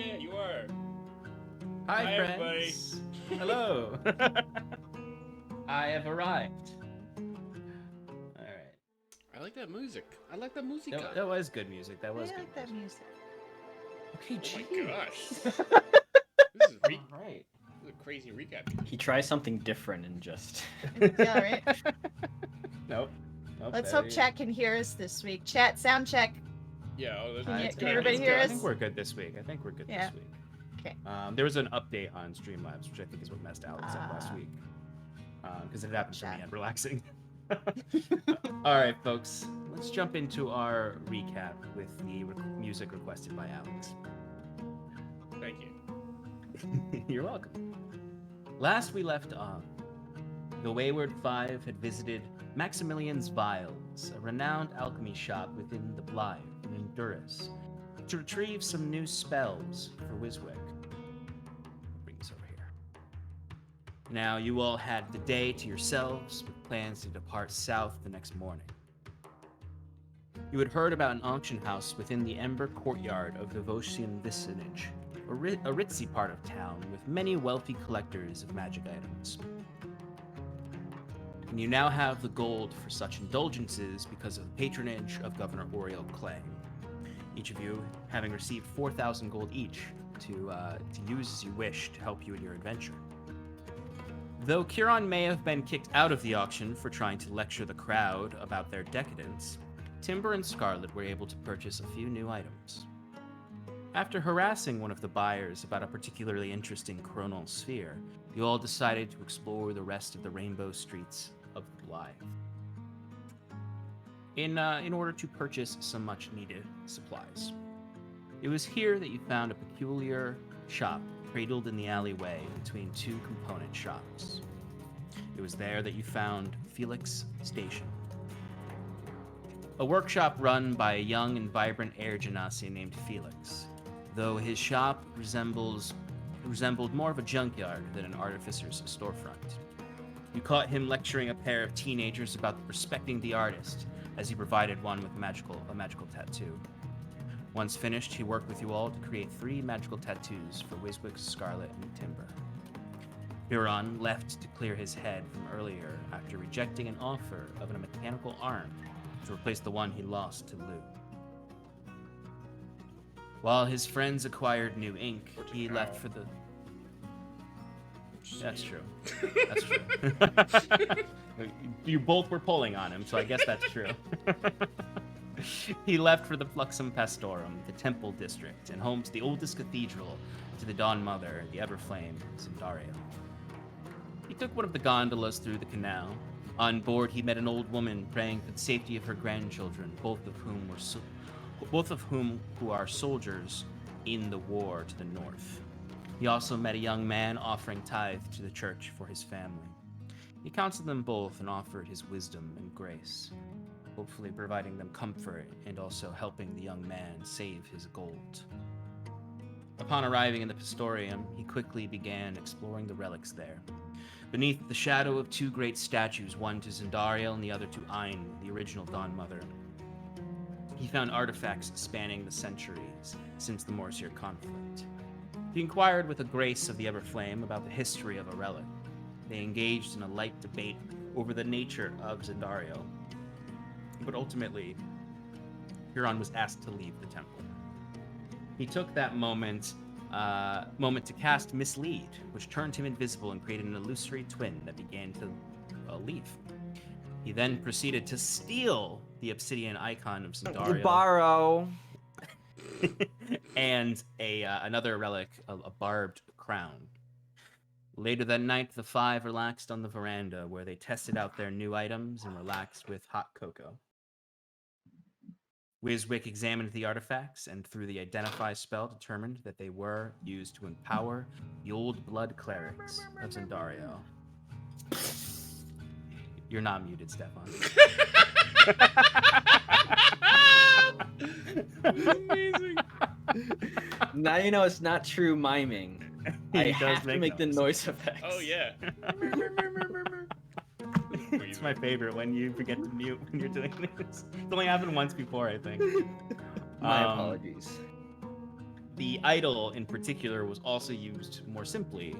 yeah, you are. Hi, everybody. friends. Hello. I have arrived. All right. I like that music. I like that music. That was good music. That was I good like that music. Okay, Oh my geez. gosh. This is All right. This is a crazy recap. He tries something different and just... Yeah, right. Nope. Let's hope chat can hear us this week. Chat, sound check. Yeah, oh, Can everybody hear I us? think we're good this week. I think we're good Yeah. this week. Okay. There was an update on Streamlabs, which I think is what messed Alex up last week. Because it happened to me and relaxing. All right, folks. Let's jump into our recap with the music requested by Alex. Thank you. You're welcome. Last we left off, the Wayward Five had visited Maximilian's Vials, a renowned alchemy shop within the Blythe in Duras, to retrieve some new spells for Wiswick. Bring this over here. Now, you all had the day to yourselves, with plans to depart south the next morning. You had heard about an auction house within the Ember Courtyard of the Voshian vicinage, a ritzy part of town with many wealthy collectors of magic items. And you now have the gold for such indulgences because of the patronage of Governor Oriel Clay. Each of you having received 4,000 gold each to use as you wish to help you in your adventure. Though Kiron may have been kicked out of the auction for trying to lecture the crowd about their decadence, Timber and Scarlet were able to purchase a few new items. After harassing one of the buyers about a particularly interesting chronal sphere, you all decided to explore the rest of the rainbow streets of the Blythe. In order to purchase some much-needed supplies. It was here that you found a peculiar shop cradled in the alleyway between two component shops. It was there that you found Felix Station, a workshop run by a young and vibrant air genasi named Felix, though his shop resembled more of a junkyard than an artificer's storefront. You caught him lecturing a pair of teenagers about respecting the artist, as he provided one with a magical tattoo. Once finished, he worked with you all to create 3 magical tattoos for Wiswick, Scarlet, and Timber. Biron left to clear his head from earlier after rejecting an offer of a mechanical arm to replace the one he lost to Lou. While his friends acquired new ink, he left for the... That's true. That's true. You both were pulling on him, so I guess that's true. He left for the Fluxum Pastorum, the Temple District, and home to the oldest cathedral to the Dawn Mother, the Everflame, Zendario. He took one of the gondolas through the canal. On board, he met an old woman praying for the safety of her grandchildren, both of whom who are soldiers in the war to the north. He also met a young man offering tithe to the church for his family. He counseled them both and offered his wisdom and grace, hopefully providing them comfort and also helping the young man save his gold. Upon arriving in the Pastorium, he quickly began exploring the relics there. Beneath the shadow of 2 great statues, one to Zendariel and the other to Ayn, the original Dawn Mother, he found artifacts spanning the centuries since the Morsier conflict. He inquired with a grace of the Everflame about the history of a relic. They engaged in a light debate over the nature of Zendario, but ultimately, Huron was asked to leave the temple. He took that moment to cast Mislead, which turned him invisible and created an illusory twin that began to leave. He then proceeded to steal the obsidian icon of Zendario. Borrow. And another relic, a barbed crown. Later that night, the 5 relaxed on the veranda where they tested out their new items and relaxed with hot cocoa. Wiswick examined the artifacts and through the Identify spell determined that they were used to empower the old blood clerics of Zendario. You're not muted, Stefan. Amazing. Now you know it's not true miming. I have to make the noise effects. Oh yeah. It's my favorite when you forget to mute when you're doing this. It's only happened once before, I think. My apologies. The idol, in particular, was also used more simply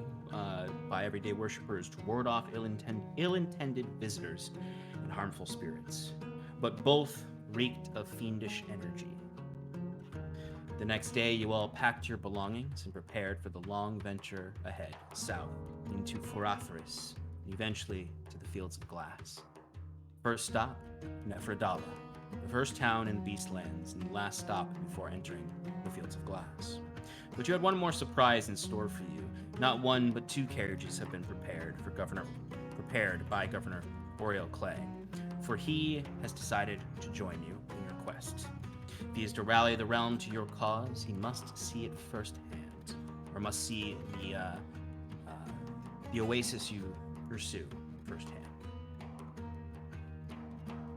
by everyday worshippers to ward off ill-intended visitors and harmful spirits. But both reeked of fiendish energy. The next day, you all packed your belongings and prepared for the long venture ahead, south, into Ferathris, and eventually to the Fields of Glass. First stop, Nephradala, the first town in the Beastlands, and the last stop before entering the Fields of Glass. But you had one more surprise in store for you. Not one, but two carriages have been prepared by Governor Boreal Clay, for he has decided to join you in your quest. If he is to rally the realm to your cause, he must see it firsthand, or must see the oasis you pursue firsthand.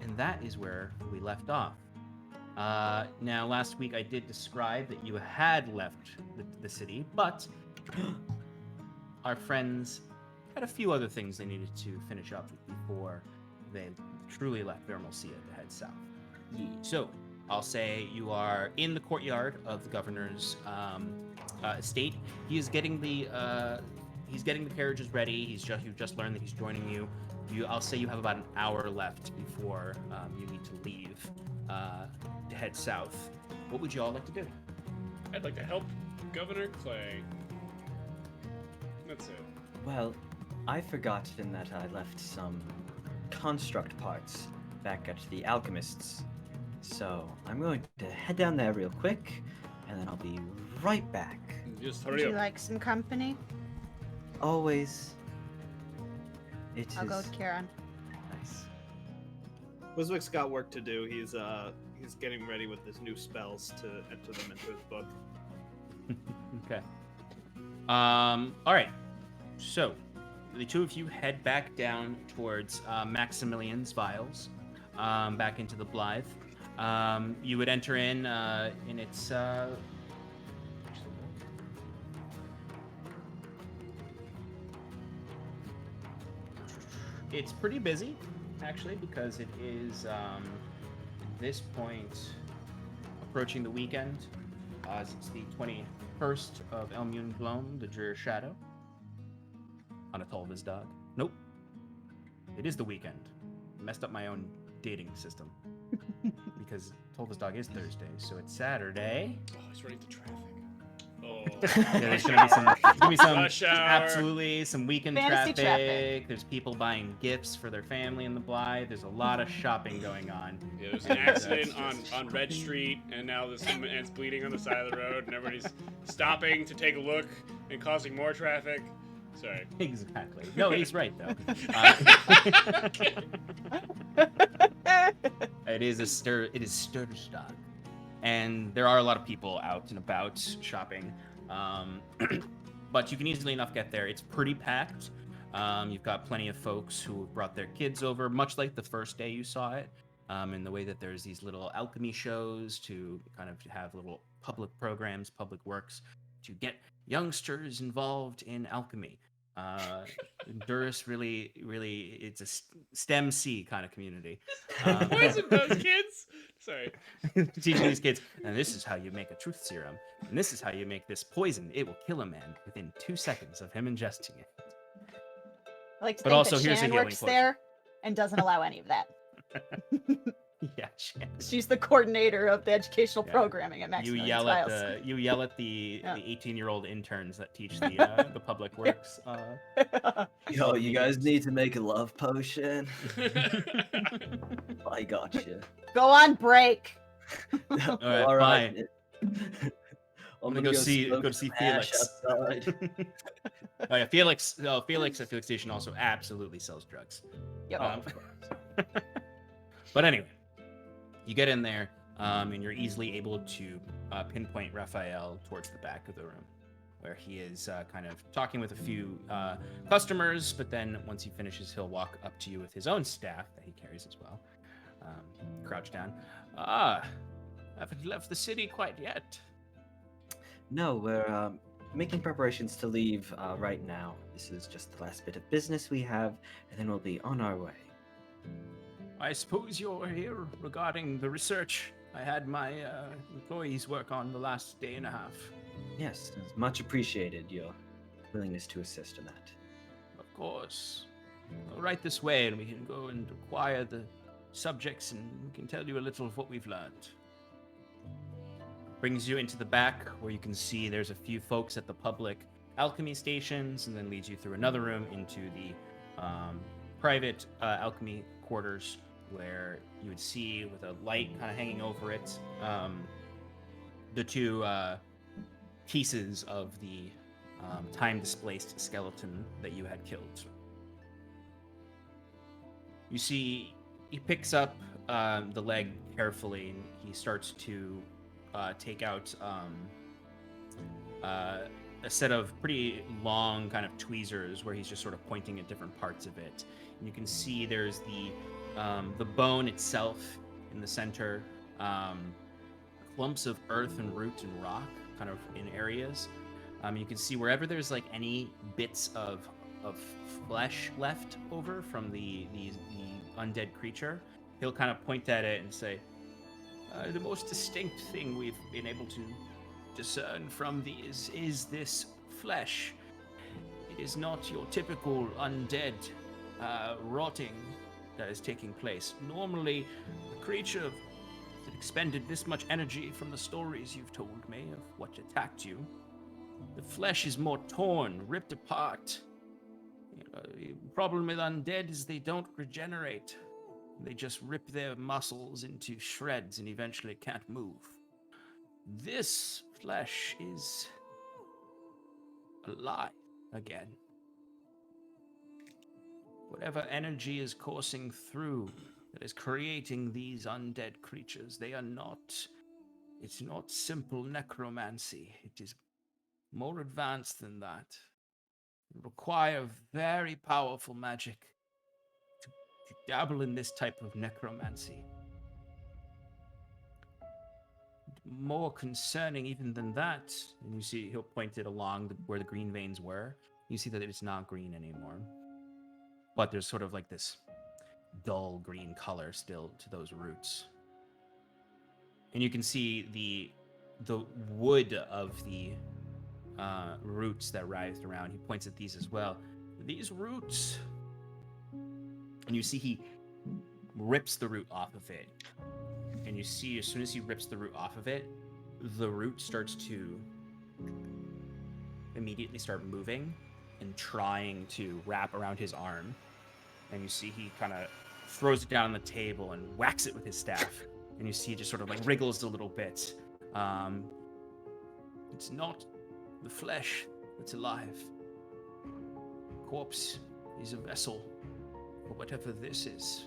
And that is where we left off. Now, last week I did describe that you had left the city, but our friends had a few other things they needed to finish up before they truly left Vermilcia to head south. So, I'll say you are in the courtyard of the governor's estate. He is getting the carriages ready. You've just learned that he's joining you. I'll say you have about an hour left before you need to leave to head south. What would you all like to do? I'd like to help Governor Clay. That's it. Well, I've forgotten that I left some construct parts back at the alchemist's. So I'm going to head down there real quick, and then I'll be right back. Just Would hurry you up. like some company? Always. I'll go with Kieran. Nice. Wiswick's got work to do. He's getting ready with his new spells to enter them into his book. Okay. All right. So, the two of you head back down towards Maximilian's vials, back into the Blythe. You would enter in its. It's pretty busy, actually, because it is at this point approaching the weekend. As it's the 21st of Elmune Gloam, the Drear Shadow. On a Tolva's dog. Nope. It is the weekend. Messed up my own dating system. Because Tolva's dog is Thursday, so it's Saturday. Oh, he's running to traffic. Oh. Yeah, there's gonna be some Rush hour. absolutely some weekend Fantasy traffic. There's people buying gifts for their family in the Blythe. There's a lot of shopping going on. Yeah, there's an accident on Red Street, and now there's some man's bleeding on the side of the road, and everybody's stopping to take a look and causing more traffic. Sorry. Exactly. No, he's right though. It is Sturgstock, and there are a lot of people out and about shopping. But you can easily enough get there. It's pretty packed. You've got plenty of folks who have brought their kids over, much like the first day you saw it. In the way that there's these little alchemy shows to kind of have little public programs, public works to get youngsters involved in alchemy. Durus really, it's a STEM C kind of community. Poison those kids! Sorry. Teaching these kids, and this is how you make a truth serum, and this is how you make this poison. It will kill a man within 2 seconds of him ingesting it. I like to But think also, that here's a Shannon healing works potion. there and doesn't allow any of that. Yeah, Shannon. She's the coordinator of the educational Yeah. programming at You Maximilian's yell Files. at the Yeah. 18-year-old interns that teach the public works. Yo, you guys need to make a love potion. I got you. Go on break. All right, I'm gonna go see smoke see some hash Felix. outside. Oh yeah, Felix at Felix Station also absolutely sells drugs. Yep. Um, but anyway, you get in there, and you're easily able to pinpoint Raphael towards the back of the room, where he is kind of talking with a few customers, but then once he finishes, he'll walk up to you with his own staff that he carries as well. Crouch down. Haven't left the city quite yet. No, we're making preparations to leave right now. This is just the last bit of business we have, and then we'll be on our way. I suppose you're here regarding the research I had my employees work on the last day and a half. Yes, it's much appreciated, your willingness to assist in that. Of course. Go right this way, and we can go and acquire the subjects, and we can tell you a little of what we've learned. Brings you into the back, where you can see there's a few folks at the public alchemy stations, and then leads you through another room into the private alchemy quarters, where you would see, with a light kind of hanging over it, the two pieces of the time-displaced skeleton that you had killed. You see, he picks up the leg carefully, and he starts to take out a set of pretty long kind of tweezers, where he's just sort of pointing at different parts of it. And you can see there's the bone itself in the center, clumps of earth and root and rock kind of in areas. You can see wherever there's like any bits of flesh left over from the undead creature, he'll kind of point at it and say, the most distinct thing we've been able to discern from these is this flesh. It is not your typical undead rotting that is taking place. Normally, a creature that expended this much energy from the stories you've told me of what attacked you, the flesh is more torn, ripped apart. The problem with undead is they don't regenerate. They just rip their muscles into shreds and eventually can't move. This flesh is alive again. Whatever energy is coursing through that is creating these undead creatures, it's not simple necromancy. It is more advanced than that. It requires very powerful magic to dabble in this type of necromancy. More concerning even than that, and you see he'll point it along where the green veins were. You see that it's not green anymore, but there's sort of like this dull green color still to those roots. And you can see the wood of the roots that writhed around. He points at these as well. These roots, and you see he rips the root off of it. And you see, as soon as he rips the root off of it, the root starts to immediately start moving and trying to wrap around his arm. And you see he kind of throws it down on the table and whacks it with his staff. And you see it just sort of like wriggles a little bit. It's not the flesh that's alive. Corpse is a vessel for whatever this is.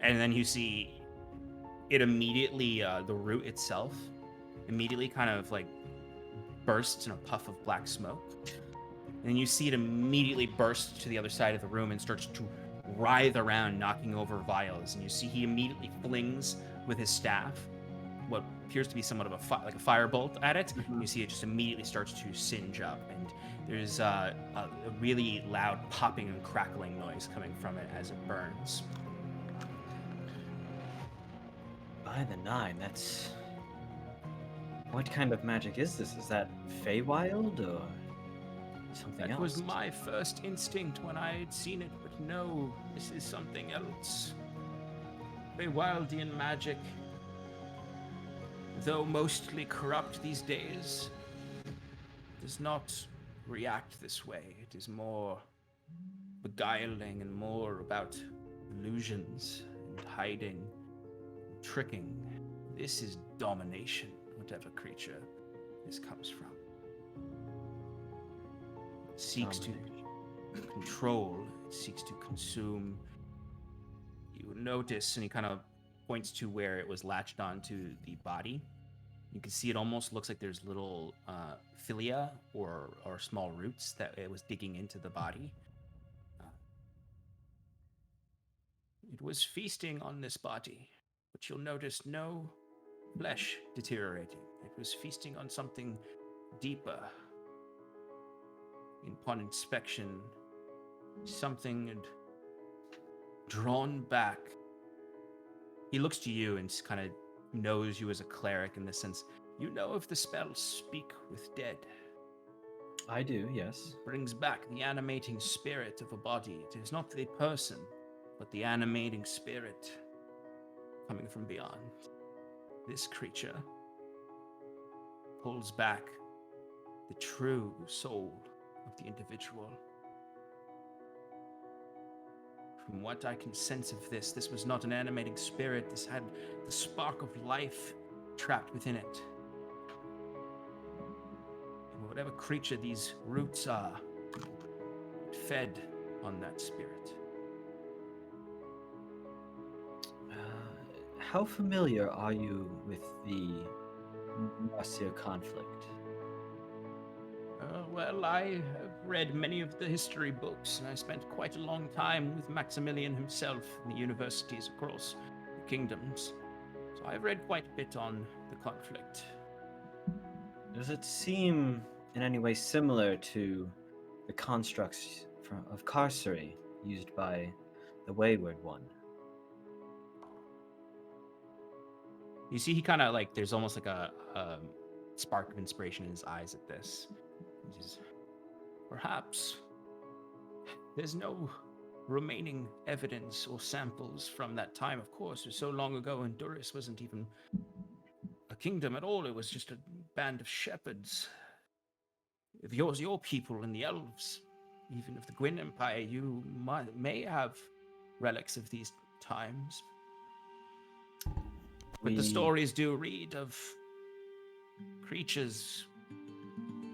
And then you see it immediately, the root itself, immediately kind of like bursts in a puff of black smoke. And then you see it immediately burst to the other side of the room and starts to writhe around, knocking over vials. And you see he immediately flings with his staff what appears to be somewhat of a firebolt at it. Mm-hmm. You see it just immediately starts to singe up. And there's a really loud popping and crackling noise coming from it as it burns. By the nine, that's... What kind of magic is this? Is that Feywild or something else? That was my first instinct when I had seen it, but no, this is something else. Feywildian magic, though mostly corrupt these days, does not react this way. It is more beguiling and more about illusions and hiding, and tricking. This is domination, whatever creature this comes from. It seeks to control, it seeks to consume. You notice, and he kind of points to where it was latched onto the body. You can see it almost looks like there's little philia or small roots that it was digging into the body. It was feasting on this body, but you'll notice no flesh deteriorating. It was feasting on something deeper. Upon inspection, something had drawn back He looks to you and kind of knows you as a cleric in the sense, you know if the spells speak with dead. I do, yes. Brings back the animating spirit of a body. It is not the person, but the animating spirit coming from beyond. This creature pulls back the true soul of the individual. From what I can sense of this was not an animating spirit. This had the spark of life trapped within it. And whatever creature these roots are, it fed on that spirit. How familiar are you with the Vermilcia conflict? Well, I have read many of the history books, and I spent quite a long time with Maximilian himself in the universities across the kingdoms. So I've read quite a bit on the conflict. Does it seem in any way similar to the constructs of carcery used by the Wayward One? You see, he kind of like, there's almost like a spark of inspiration in his eyes at this. He says, perhaps there's no remaining evidence or samples from that time. Of course, it was so long ago, and Duris wasn't even a kingdom at all. It was just a band of shepherds. If your people and the elves, even of the Gwyn Empire, you may have relics of these times. But the stories do read of creatures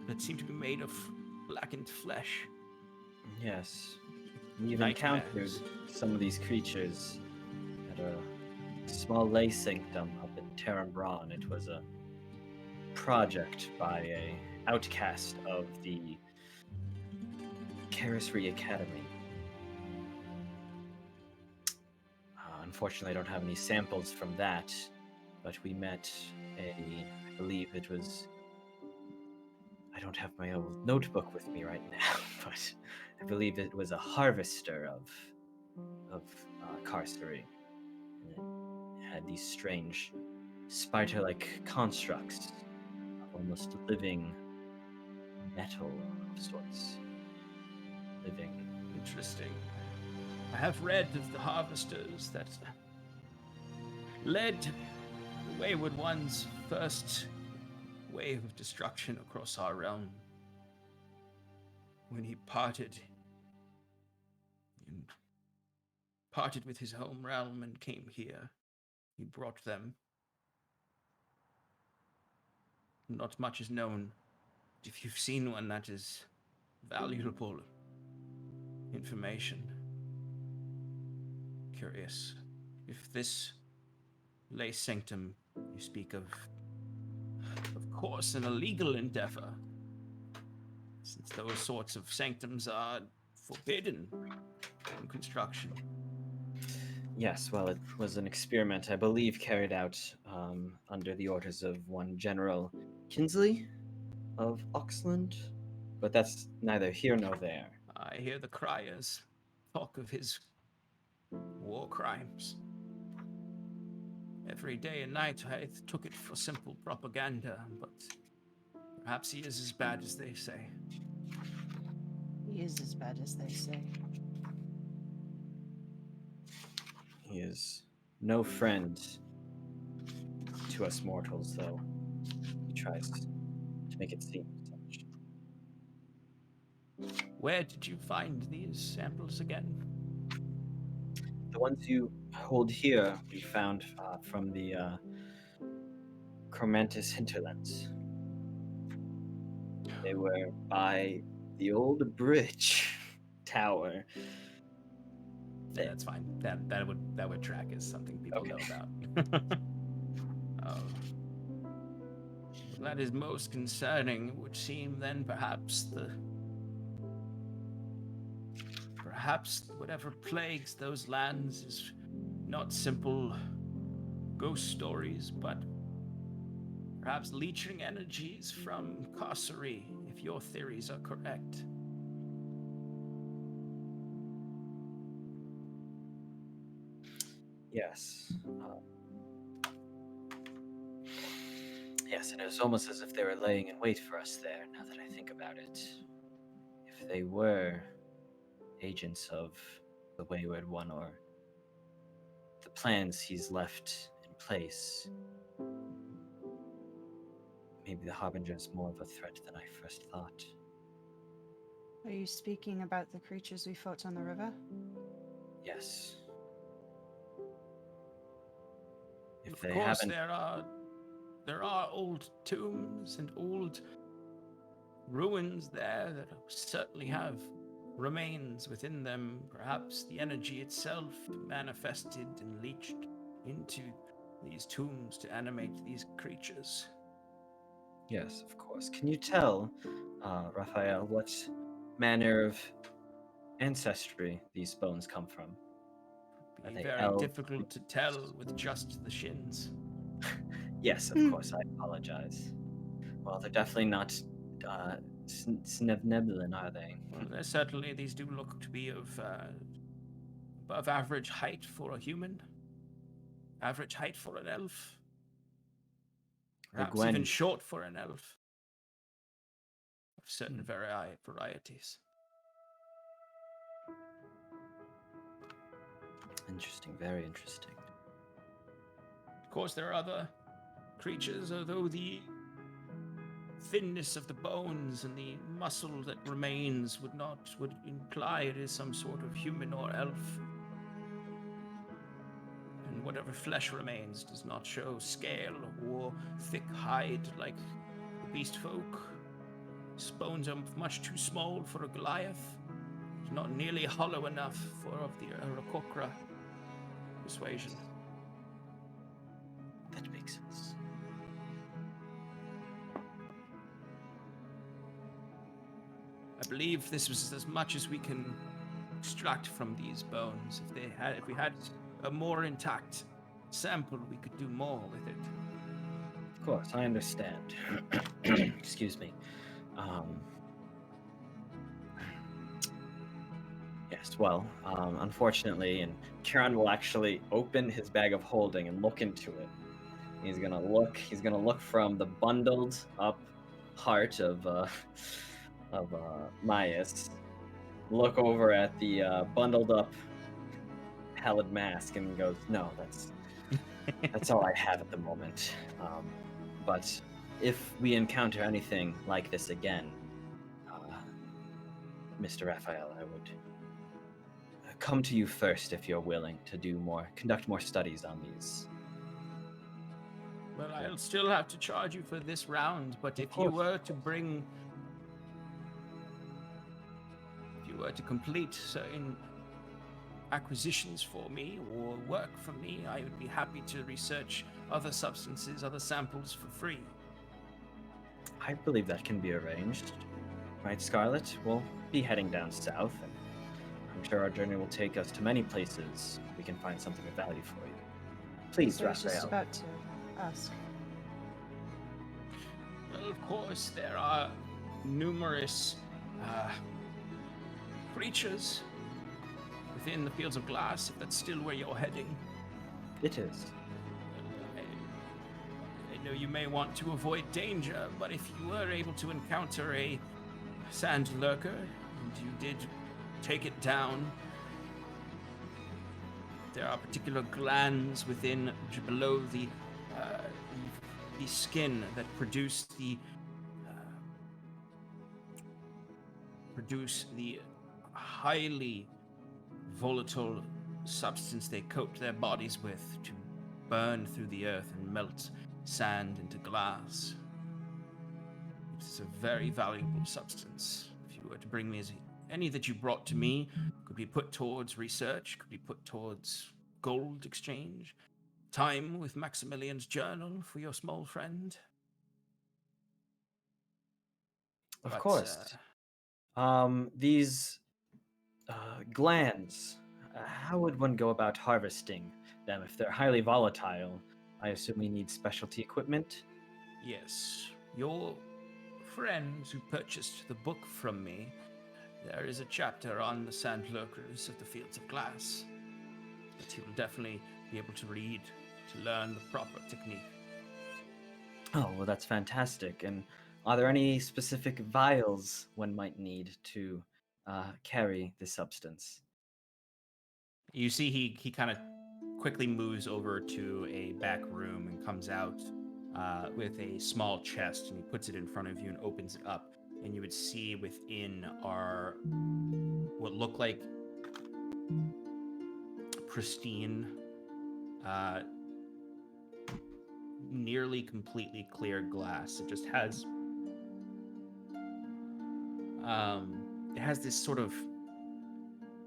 that seem to be made of blackened flesh. Yes. We've Nightmares. encountered some of these creatures at a small lay sanctum up in Terran. It was a project by a outcast of the Carasry Academy. Unfortunately, I don't have any samples from that, but we met I believe it was, I don't have my old notebook with me right now, but I believe it was a harvester of carcery. And it had these strange spider-like constructs, almost living metal of sorts. Living. Interesting. I have read of the harvesters that led the Wayward One's first wave of destruction across our realm. When he parted with his home realm and came here, he brought them. Not much is known. If you've seen one, that is valuable information. Curious if this lay sanctum you speak of course, an illegal endeavor, since those sorts of sanctums are forbidden in construction. Yes, well, it was an experiment, I believe, carried out under the orders of one General Kinsley of Oxland, but that's neither here nor there. I hear the criers talk of his war crimes. Every day and night I took it for simple propaganda, but perhaps he is as bad as they say. He is as bad as they say. He is no friend to us mortals, though. He tries to make it seem such. Where did you find these samples again? The ones you hold here, we found from the Chromantis hinterlands. They were by the old bridge tower. Yeah, that's fine. That would track as something people know about. Oh. That is most concerning. It would seem then perhaps whatever plagues those lands is not simple ghost stories, but perhaps leeching energies from carcery, if your theories are correct. Yes. Yes, and it was almost as if they were laying in wait for us there, now that I think about it. If they were agents of the Wayward One or the plans he's left in place, maybe the Harbinger is more of a threat than I first thought. Are you speaking about the creatures we fought on the river? Yes. If Of they course, haven't... there are old tombs and old ruins there that certainly have remains within them. Perhaps the energy itself manifested and leached into these tombs to animate these creatures. Yes, of course. Can you tell, Raphael, what manner of ancestry these bones come from? Are Be they very elves? difficult to tell with just the shins. Yes, of course. I apologize. Well, they're definitely not Snevneblin, are they? Well, certainly these do look to be of above average height for a human, average height for an elf, perhaps Gwen. even short for an elf, of certain varieties. Interesting, very interesting. Of course, there are other creatures, although the thinness of the bones and the muscle that remains would imply it is some sort of human or elf. And whatever flesh remains does not show scale or thick hide like the beast folk. His bones are much too small for a Goliath, not nearly hollow enough for of the Rakokra persuasion. That makes sense. I believe this was as much as we can extract from these bones. If we had a more intact sample, we could do more with it. Of course, I understand. Excuse me. Yes, well, unfortunately, and Kieran will actually open his bag of holding and look into it. He's gonna look from the bundled up heart of Myas, look over at the bundled up pallid mask, and goes, "No, that's all I have at the moment. But if we encounter anything like this again, Mr. Raphael, I would come to you first if you're willing to conduct more studies on these." Well, I'll still have to charge you for this round, but if you were to complete certain acquisitions for me or work for me, I would be happy to research other substances, other samples for free. I believe that can be arranged. Right, Scarlet? We'll be heading down south, and I'm sure our journey will take us to many places we can find something of value for you. Please, I was just Raphael. about to ask. Well, of course, there are numerous creatures within the Fields of Glass, if that's still where you're heading. It is. I know you may want to avoid danger, but if you were able to encounter a sand lurker, and you did take it down, there are particular glands below the skin that produce the highly volatile substance they coat their bodies with to burn through the earth and melt sand into glass. It's a very valuable substance. If you were to bring me any that you brought to me, could be put towards research, could be put towards gold exchange, time with Maximilian's journal for your small friend. Of course. These glands, how would one go about harvesting them? If they're highly volatile, I assume we need specialty equipment? Yes. Your friend who purchased the book from me, there is a chapter on the sand lurkers of the Fields of Glass. But he will definitely be able to read, to learn the proper technique. Oh, well, that's fantastic. And are there any specific vials one might need to carry this substance? You see he kind of quickly moves over to a back room and comes out with a small chest, and he puts it in front of you and opens it up. And you would see within are what look like pristine, nearly completely clear glass. It just has this sort of,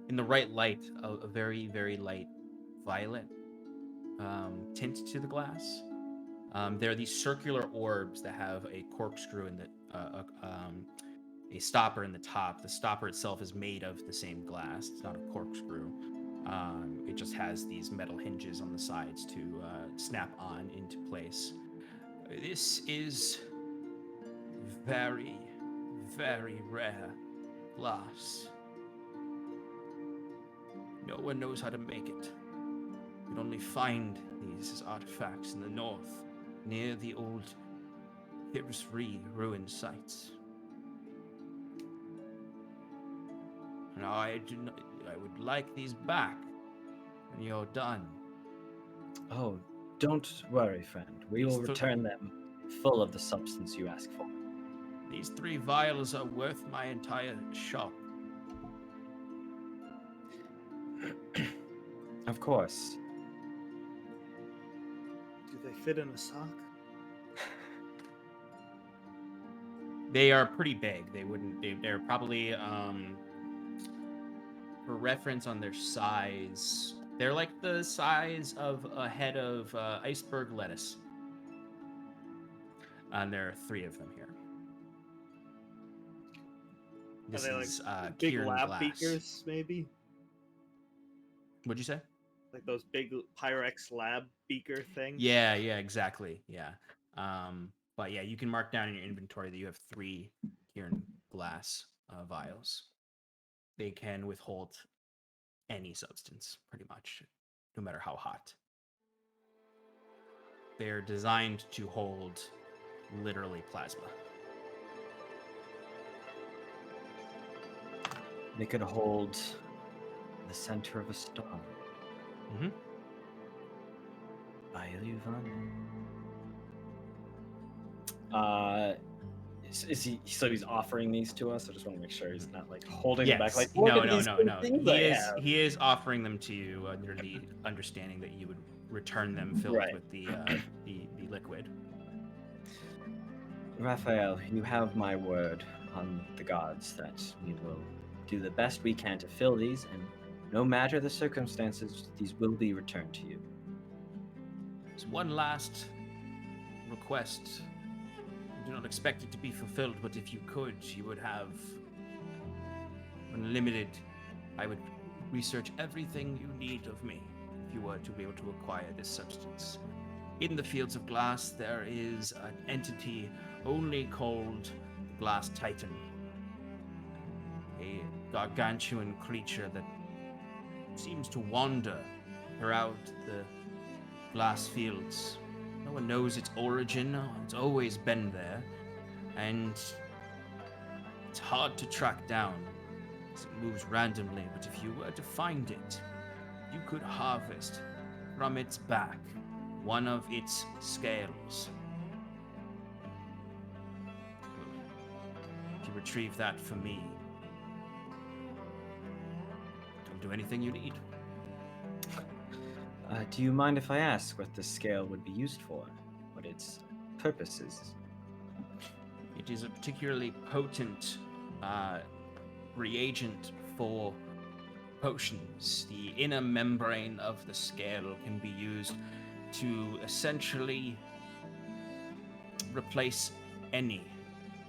in the right light, a very, very light violet tint to the glass. There are these circular orbs that have a corkscrew in the a stopper in the top. The stopper itself is made of the same glass. It's not a corkscrew. It just has these metal hinges on the sides to snap on into place. This is very, very rare glass. No one knows how to make it. You can only find these artifacts in the north, near the old Ferathris ruin sites. And I would like these back when you're done. Oh, don't worry, friend. We will return them full of the substance you ask for. These 3 vials are worth my entire shop. Of course. Do they fit in a sock? They are pretty big. They're probably, for reference on their size, they're like the size of a head of iceberg lettuce. And there are 3 of them here. This Are they is like big Kieran lab glass. beakers, maybe? What'd you say? Like those big Pyrex lab beaker things? Yeah, exactly. Yeah. But yeah, you can mark down in your inventory that you have 3 Kieran glass vials. They can withhold any substance, pretty much, no matter how hot. They're designed to hold literally plasma. They could hold the center of a star. Mm-hmm. Is he? So he's offering these to us. I just want to make sure he's not like holding Yes. them back. Like, No. Things He is offering them to you under the understanding that you would return them filled Right. with the liquid. Raphael, you have my word on the gods that we will do the best we can to fill these, and no matter the circumstances, these will be returned to you. There's one last request. I do not expect it to be fulfilled, but if you could, you would have unlimited. I would research everything you need of me if you were to be able to acquire this substance. In the fields of glass, there is an entity only called the Glass Titan, a gargantuan creature that seems to wander throughout the glass fields. No one knows its origin. It's always been there, and it's hard to track down as it moves randomly. But if you were to find it, you could harvest from its back one of its scales. If you retrieve that for me, I'll do anything you need. Do you mind if I ask what the scale would be used for? What its purpose is? It is a particularly potent reagent for potions. The inner membrane of the scale can be used to essentially replace any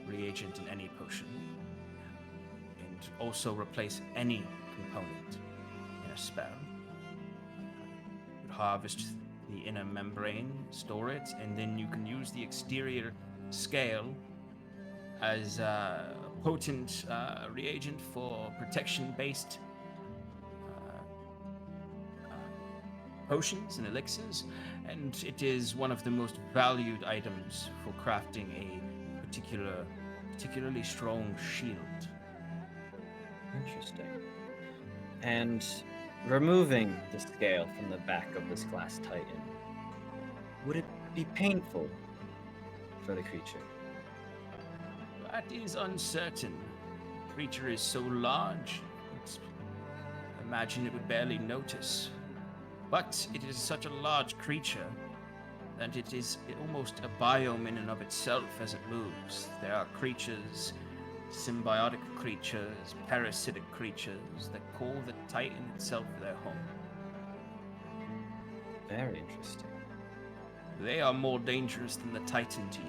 reagent in any potion, and also replace any component in a spell. You harvest the inner membrane, store it, and then you can use the exterior scale as a potent reagent for protection-based potions and elixirs, and it is one of the most valued items for crafting a particularly strong shield. Interesting. And removing the scale from the back of this glass titan, would it be painful for the creature? That is uncertain. The creature is so large, I imagine it would barely notice. But it is such a large creature that it is almost a biome in and of itself as it moves. There are creatures, symbiotic creatures, parasitic creatures that call the Titan itself their home. Very interesting. They are more dangerous than the Titan to you.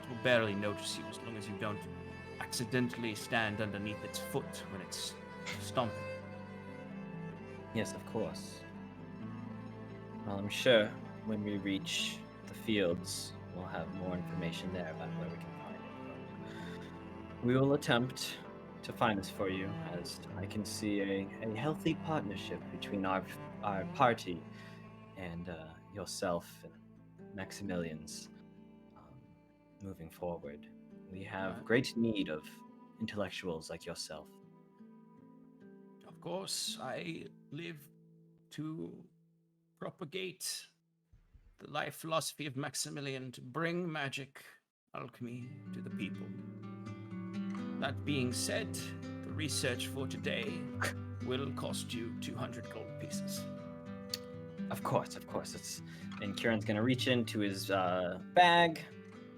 It will barely notice you as long as you don't accidentally stand underneath its foot when it's stomping. Yes, of course. Well, I'm sure when we reach the fields, we'll have more information there about where we can find it. We will attempt to find this for you, as I can see a healthy partnership between our party and yourself and Maximilian's moving forward. We have great need of intellectuals like yourself. Of course, I live to propagate the life philosophy of Maximilian to bring magic, alchemy to the people. That being said, the research for today will cost you 200 gold pieces. Of course. And Kieran's gonna reach into his bag,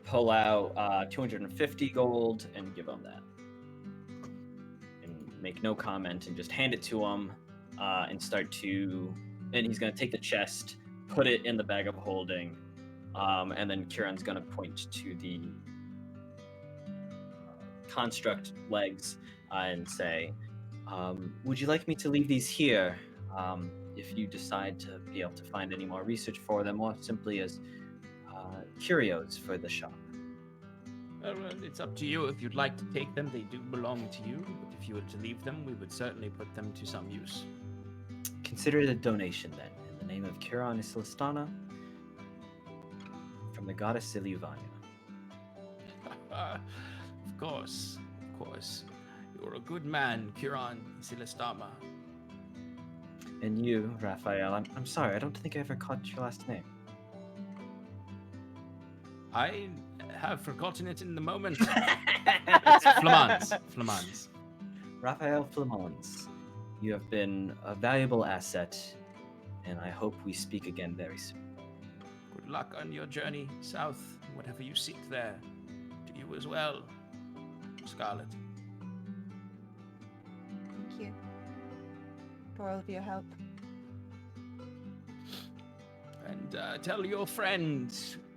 pull out 250 gold, and give him that. And make no comment and just hand it to him, and he's gonna take the chest, put it in the bag of holding, and then Kieran's gonna point to the construct legs and say, would you like me to leave these here if you decide to be able to find any more research for them, or simply as curios for the shop? Well, it's up to you. If you'd like to take them, they do belong to you. But if you were to leave them, we would certainly put them to some use. Consider it a donation then, in the name of Kieran Isilistana, from the goddess Ilyuvania. Of course. You're a good man, Kieran Isilistama. And you, Raphael, I'm sorry, I don't think I ever caught your last name. I have forgotten it in the moment. It's Flamans. Raphael Flamons, you have been a valuable asset, and I hope we speak again very soon. Good luck on your journey south, whatever you seek there. To you as well, Scarlet. Thank you for all of your help. And tell your friend,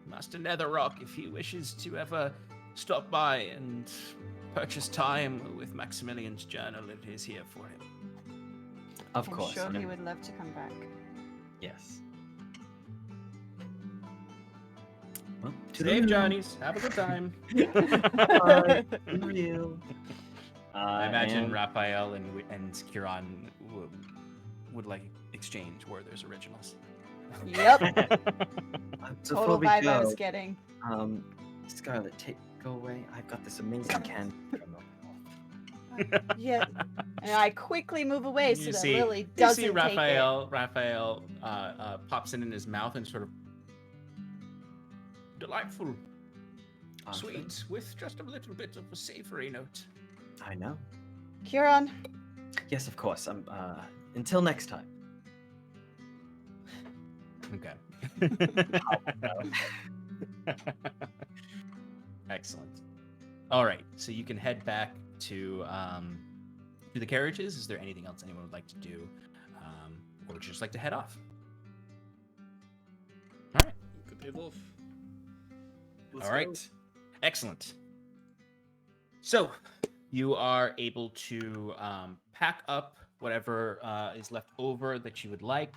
Master Netherrock, if he wishes to ever stop by and purchase time with Maximilian's journal, it is here for him. Of I'm course. sure he would love to come back. Yes. Well, safe journeys. Have a good time. Real. I imagine Raphael and Kieran would like exchange Werther's originals. Yep. So Total before we vibe go, I was getting. Scarlet, go away. I've got this amazing can. Yeah. And I quickly move away so that Lily You doesn't see take Raphael pops it in his mouth and sort of delightful, sweet, with just a little bit of a savory note. I know. it. Kieran, Yes, of course. Until next time. Okay. Excellent. All right, so you can head back to the carriages. Is there anything else anyone would like to do, or would you just like to head off? All right. Good day, Wolf. Let's All go. right. Excellent. So you are able to pack up whatever is left over that you would like.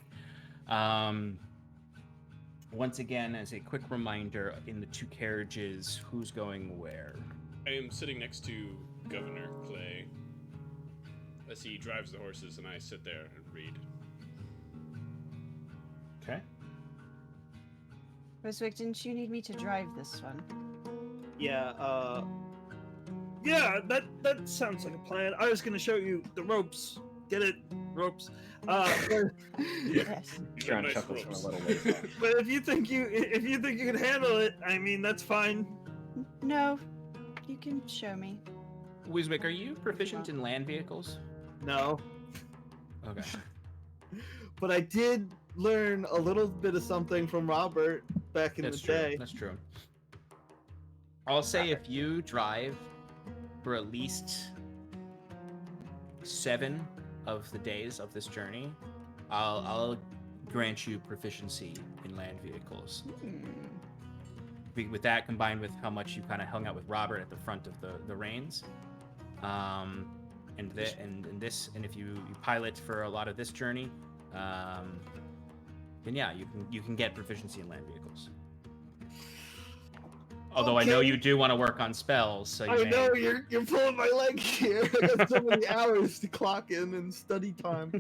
Once again, as a quick reminder, in the two carriages, who's going where? I am sitting next to Governor Clay as he drives the horses, and I sit there and read. Okay. Roswick, didn't you need me to drive this one? Yeah, yeah, that sounds like a plan. I was gonna show you the ropes. Get it? Ropes. Yes. You got Kieran nice chuckles from a ropes. little ways off. But if you think you can handle it, I mean, that's fine. No, you can show me. Wiswick, are you proficient in land vehicles? No, Okay. but I did learn a little bit of something from Robert back in That's the true. day. That's true. I'll say if you drive for at least 7 of the days of this journey, I'll grant you proficiency in land vehicles. With that combined with how much you kind of hung out with Robert at the front of the reins, and if you pilot for a lot of this journey, then yeah, you can get proficiency in land vehicles. Although I know Okay. you do want to work on spells, so you I may... know you're pulling my leg here. I got so many hours to clock in and study time.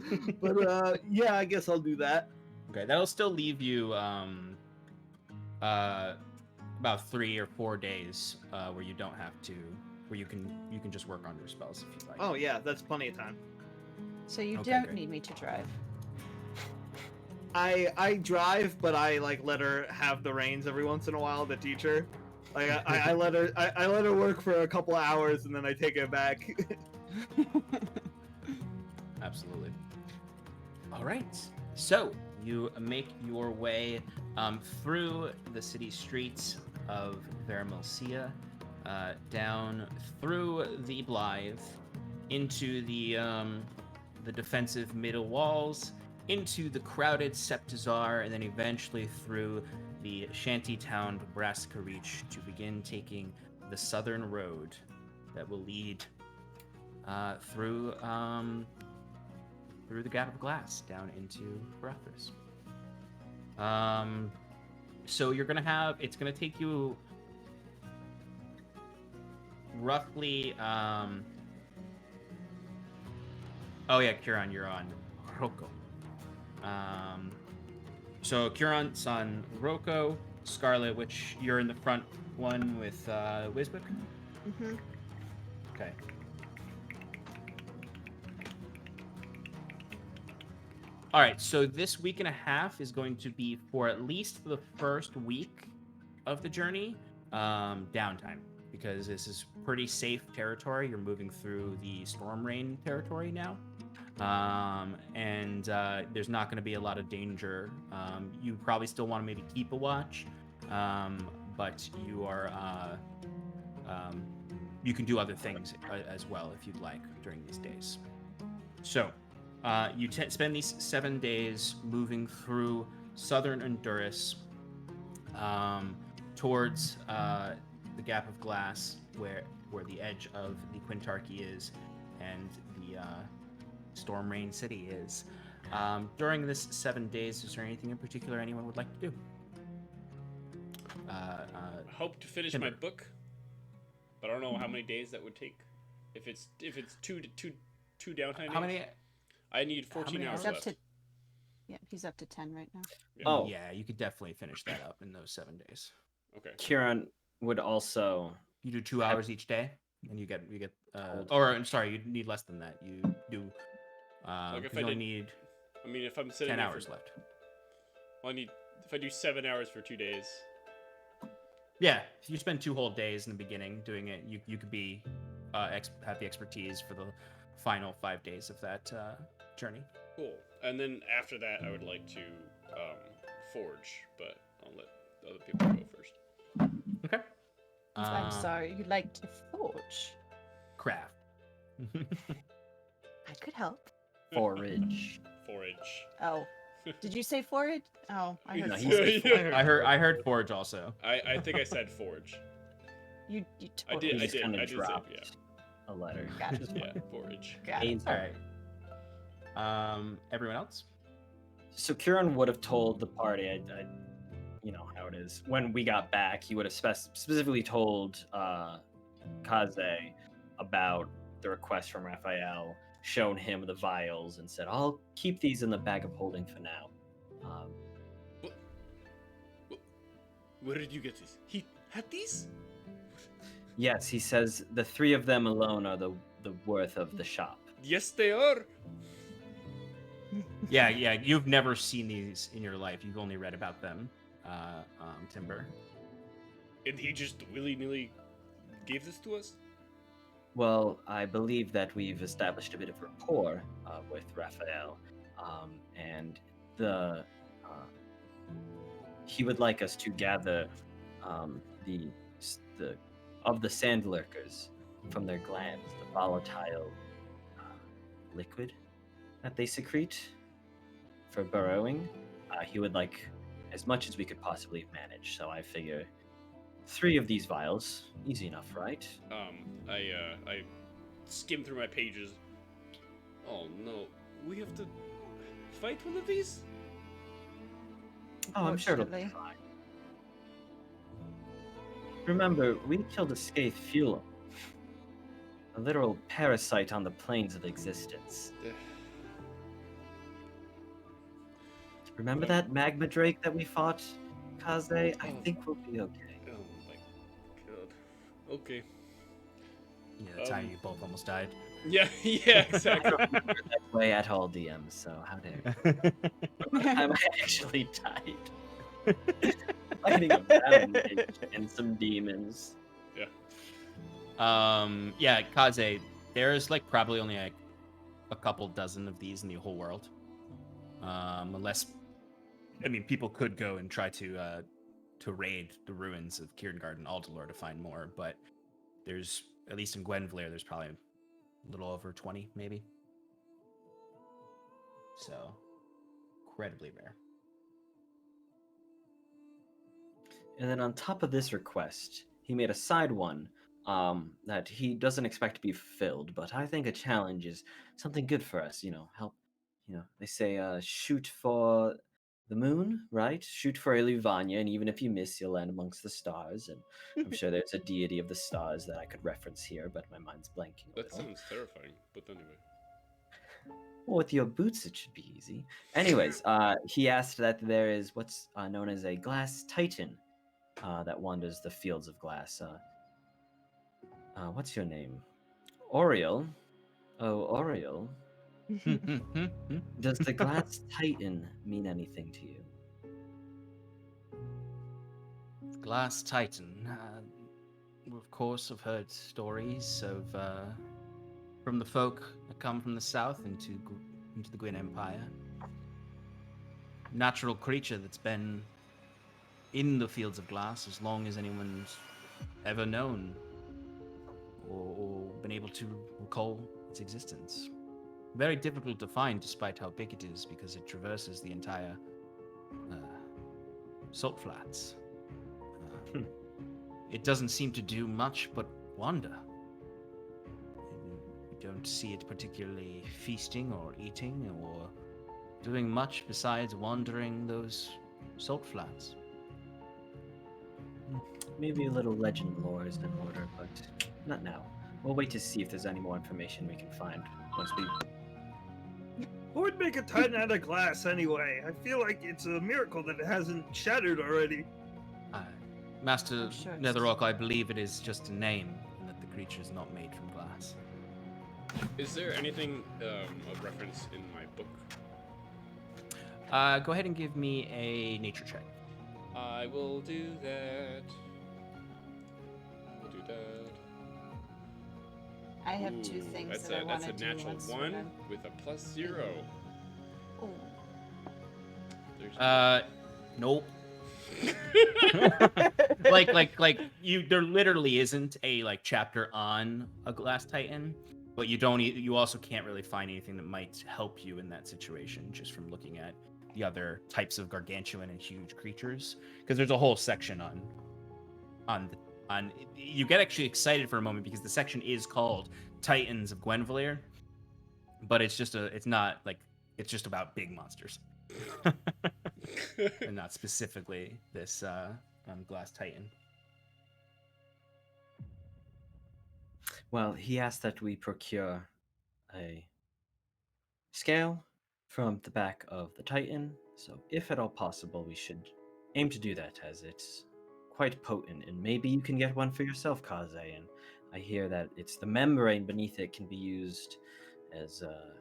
But yeah, I guess I'll do that. Okay, that'll still leave you about 3 or 4 days where you don't have to, where you can just work on your spells if you like. Oh yeah, that's plenty of time. So you Okay, don't great. need me to drive. I drive, but I like let her have the reins every once in a while. The teacher, like I let her work for a couple of hours and then I take it back. Absolutely. All right. So you make your way through the city streets of Vermilcia, down through the Blythe, into the defensive middle walls, into the crowded Septizar, and then eventually through the shantytown Brassica Reach to begin taking the southern road that will lead through the Gap of Glass down into Ferathris. So you're gonna have, it's gonna take you roughly oh yeah, Kieran, you're on Roko. So Kieran's on Roko, Scarlet, which you're in the front one with Wiswick. Mm-hmm. Okay. All right, so this week and a half is going to be for at least the first week of the journey, downtime, because this is pretty safe territory. You're moving through the storm rain territory now, and there's not going to be a lot of danger. You probably still want to maybe keep a watch, but you are you can do other things as well if you'd like during these days. So. You spend these 7 days moving through southern Honduras towards the Gap of Glass, where the edge of the Quintarchy is and the Storm Rain City is. During this 7 days, is there anything in particular anyone would like to do? I hope to finish Timber. my book, but I don't know how many days that would take. If it's two downtime How days, many? I need 14 many hours He's up left. to, yeah, he's up to 10 right now. Yeah. Oh. Yeah, you could definitely finish that up in those 7 days. Okay. Kieran would also. You do 2 hours each day, and you get Hold. or I'm sorry, you need less than that. You do Like if 'cause I you only did- need I mean, if I'm sitting 10 there hours for, left. well, I need if I do 7 hours for 2 days. Yeah, if you spend 2 whole days in the beginning doing it, you could be have the expertise for the final 5 days of that journey. Cool. And then after that, I would like to forge, but I'll let other people go first. Okay. I'm sorry, you'd like to forge? Craft. I could help. Forage. Forage. Oh, did you say forage? Oh, I heard No, forage. he's- I heard forge also. I think I said forge. You I totally did. He just kind of say, dropped yeah. a letter. Got it. Just Yeah, one. forage. got it. Aiden's All right. Everyone else? So Kieran would have told the party, I you know how it is. When we got back, he would have specifically told Kaze about the request from Raphael, shown him the vials, and said, "I'll keep these in the bag of holding for now." Where did you get this? He had these? Yes, he says the 3 of them alone are the worth of the shop. Yes, they are. Yeah, you've never seen these in your life. You've only read about them, Timber. And he just willy-nilly gave this to us? Well, I believe that we've established a bit of rapport with Raphael, and he would like us to gather the of the sand lurkers from their glands, the volatile liquid that they secrete for burrowing. He would like as much as we could possibly manage. So I figure 3 of these vials, easy enough, right? I skimmed through my pages. Oh no, we have to fight one of these? Oh, I'm sure it'll be Unfortunately. fine. Remember, we killed a Scathe Fulum, a literal parasite on the planes of existence. Remember that magma drake that we fought, Kaze? I think we'll be okay. Oh my god. Okay. Yeah, that's how you both almost died. Yeah, yeah, exactly. That way at all, DM, so how dare. I actually died. Fighting a battle mage and some demons. Yeah, Kaze, there's like probably only like a couple dozen of these in the whole world. Unless, I mean, people could go and try to raid the ruins of Kierngard and Aldalore to find more, but there's, at least in Gwenvlair, there's probably a little over 20, maybe. So, incredibly rare. And then on top of this request, he made a side one that he doesn't expect to be fulfilled, but I think a challenge is something good for us, help. They say shoot for the moon, right? Shoot for Eluvania, and even if you miss, you'll land amongst the stars. And I'm sure there's a deity of the stars that I could reference here, but my mind's blanking a That little. sounds terrifying, but anyway. Well, with your boots, it should be easy. Anyways, he asked that there is what's known as a glass titan that wanders the fields of glass. What's your name? Oriel. Oh, Oriel. Does the glass titan mean anything to you? Glass Titan. Of course, I've heard stories of from the folk that come from the south into the Gwyn Empire. Natural creature that's been in the fields of glass as long as anyone's ever known or been able to recall its existence. Very difficult to find despite how big it is because it traverses the entire salt flats. It doesn't seem to do much but wander. You don't see it particularly feasting or eating or doing much besides wandering those salt flats. Maybe a little legend lore is in order, but not now. We'll wait to see if there's any more information we can find once we... Who would make a titan out of glass anyway? I feel like it's a miracle that it hasn't shattered already. Master I'm sure it's- Netherrock, I believe it is just a name, and that the creature is not made from glass. Is there anything of reference in my book? Go ahead and give me a nature check. I will do that. I will do that. I have 2 Ooh, things that's that I a want that's to a do. natural once 1 we're done. with a +0. Oh. There's Nope. like you, there literally isn't a chapter on a glass titan, but you also can't really find anything that might help you in that situation just from looking at the other types of gargantuan and huge creatures, because there's a whole section on you get actually excited for a moment because the section is called Titans of Gwenvlair, but it's just about big monsters. And not specifically this glass titan. Well, he asked that we procure a scale from the back of the titan, so if at all possible, we should aim to do that, as it's quite potent, and maybe you can get one for yourself, Kaze. And I hear that it's the membrane beneath it can be used as a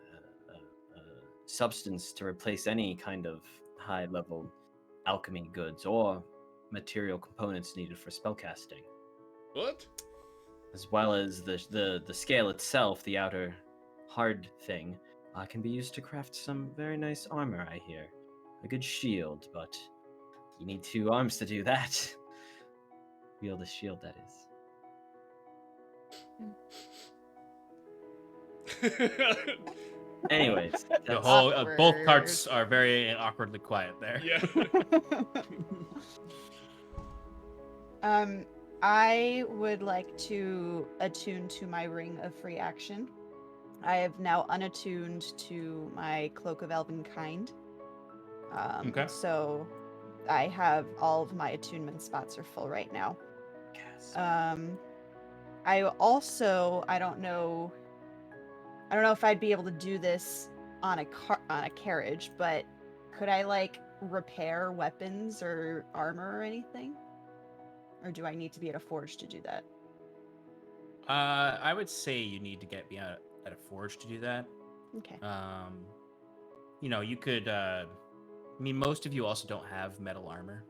substance to replace any kind of high-level alchemy goods or material components needed for spellcasting. What? As well as the scale itself, the outer hard thing, can be used to craft some very nice armor, I hear. A good shield, but you need 2 arms to do that. Wield a shield, that is. Anyways, The that's- whole both Awkward. carts are very awkwardly quiet there. Yeah. I would like to attune to my ring of free action. I have now unattuned to my Cloak of Elven Kind. Okay. So I have all of my attunement spots are full right now. Yes. I don't know if I'd be able to do this on a carriage, but could I like repair weapons or armor or anything? Or do I need to be at a forge to do that? I would say you need to get me at a forge to do that. Okay. You could. Most of you also don't have metal armor.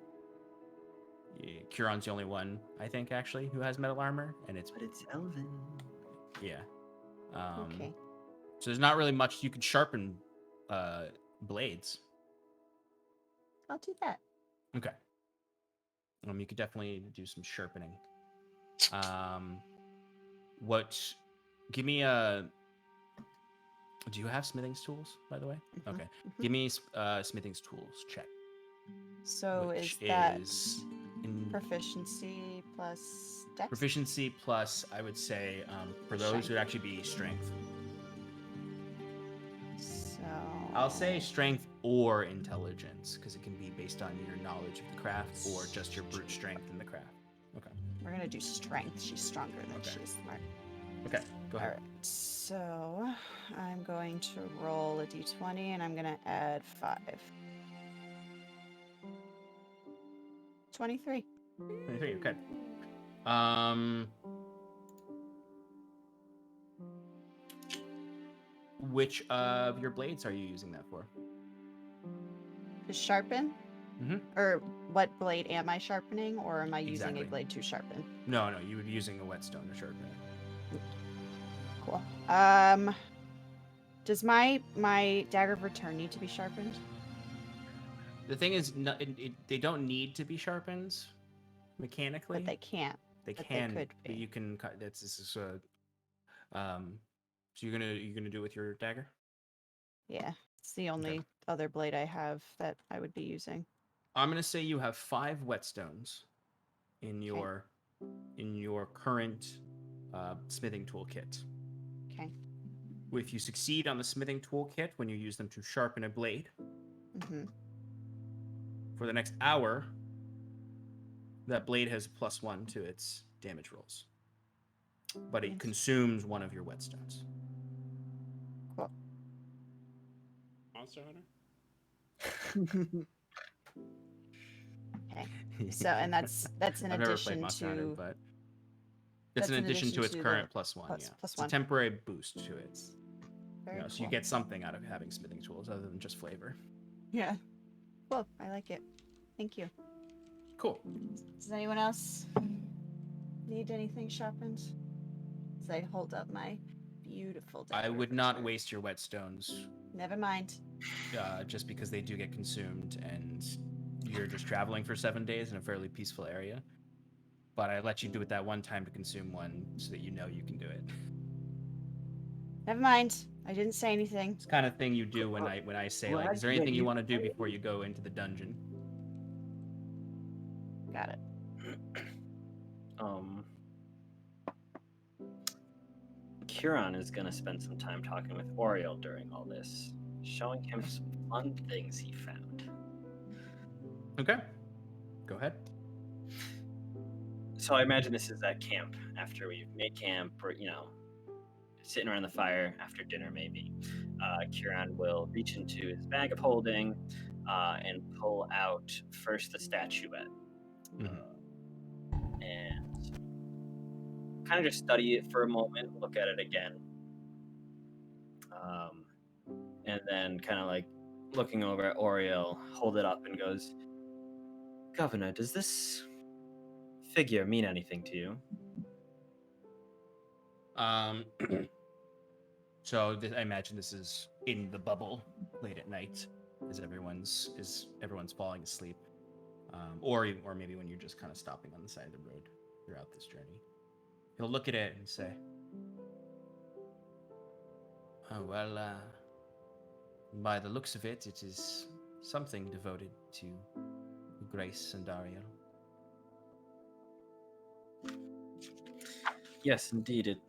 Curon's the only one, I think, actually, who has metal armor, and it's But it's Elven. yeah. Okay. So there's not really much you could sharpen blades. I'll do that. Okay. You could definitely do some sharpening. Give me a. Do you have smithing's tools, by the way? Mhm, Okay. mhm. Give me smithing's tools check. So which is that is in proficiency plus dex? proficiency plus, I would say, for those Strength. it would actually be strength. So I'll say strength or intelligence, because it can be based on your knowledge of the craft or just your brute strength in the craft. Okay. we're gonna do strength. She's stronger than Okay. she is smart. Okay. Go All ahead. right. So I'm going to roll a d20 and I'm gonna add 5. 23. 23, okay. Which of your blades are you using that for? To sharpen? Mhm. Or what blade am I sharpening, or am I using Exactly. a blade to sharpen? No, you would be using a whetstone to sharpen it. Cool. Does my dagger of return need to be sharpened? The thing is, they don't need to be sharpened mechanically. But they can't. They but they can. could But be. you can. This is a. So you're gonna do it with your dagger? Yeah. It's the only other blade I have that I would be using. I'm gonna say you have 5 whetstones in your current smithing toolkit. Okay. If you succeed on the smithing toolkit when you use them to sharpen a blade, Mm-hmm. for the next hour, that blade has +1 to its damage rolls. But it Nice. consumes one of your whetstones. Cool. Monster Hunter? Okay. So, and that's in I've never played addition Monster Hunter, to but that's in addition to its the current +1. plus- Yeah, plus it's a 1. temporary boost to it. Very So you cool. get something out of having smithing tools other than just flavor. Yeah. Cool. I like it. Thank you. Cool. Does anyone else need anything sharpened? As I hold up my beautiful dagger. I of would not return. waste your whetstones Never mind. just because they do get consumed and you're just traveling for 7 days in a fairly peaceful area. But I let you do it that one time to consume one so that you know you can do it. Never mind. I didn't say anything. It's the kind of thing you do when I say, like, is there anything you want to do before you go into the dungeon? Got it. Curon is gonna spend some time talking with Oriel during all this, showing him some fun things he found. Okay. Go ahead. So I imagine this is at camp after we've made camp, or sitting around the fire after dinner maybe. Curon will reach into his bag of holding and pull out first the statuette. Mhm. kind of just study it for a moment, look at it again, and then kind of like looking over at Oriel, hold it up and goes, "Governor, does this figure mean anything to you?" Um, I imagine this is in the bubble late at night, as everyone's falling asleep, or maybe when you're just kind of stopping on the side of the road throughout this journey. He'll look at it and say, "Oh well, by the looks of it, it is something devoted to Grace and Dario." Yes, indeed. It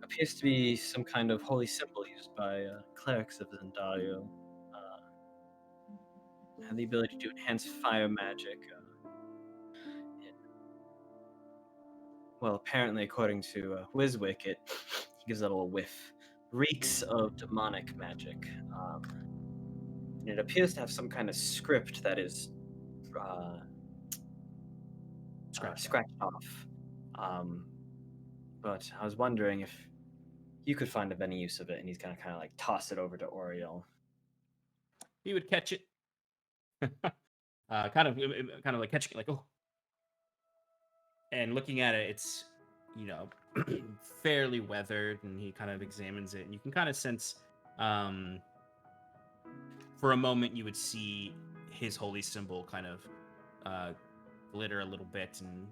appears to be some kind of holy symbol used by clerics of Zandario. Have the ability to enhance fire magic. Well, apparently, according to Wiswick, he gives it a little whiff. Reeks of demonic magic. And it appears to have some kind of script that is scratched off. But I was wondering if you could find of any use of it, and he's gonna kind of like toss it over to Oriel. He would catch it, kind of like catching it, like, oh. And looking at it, it's, fairly weathered, and he kind of examines it, and you can kind of sense, for a moment, you would see his holy symbol kind of glitter a little bit, and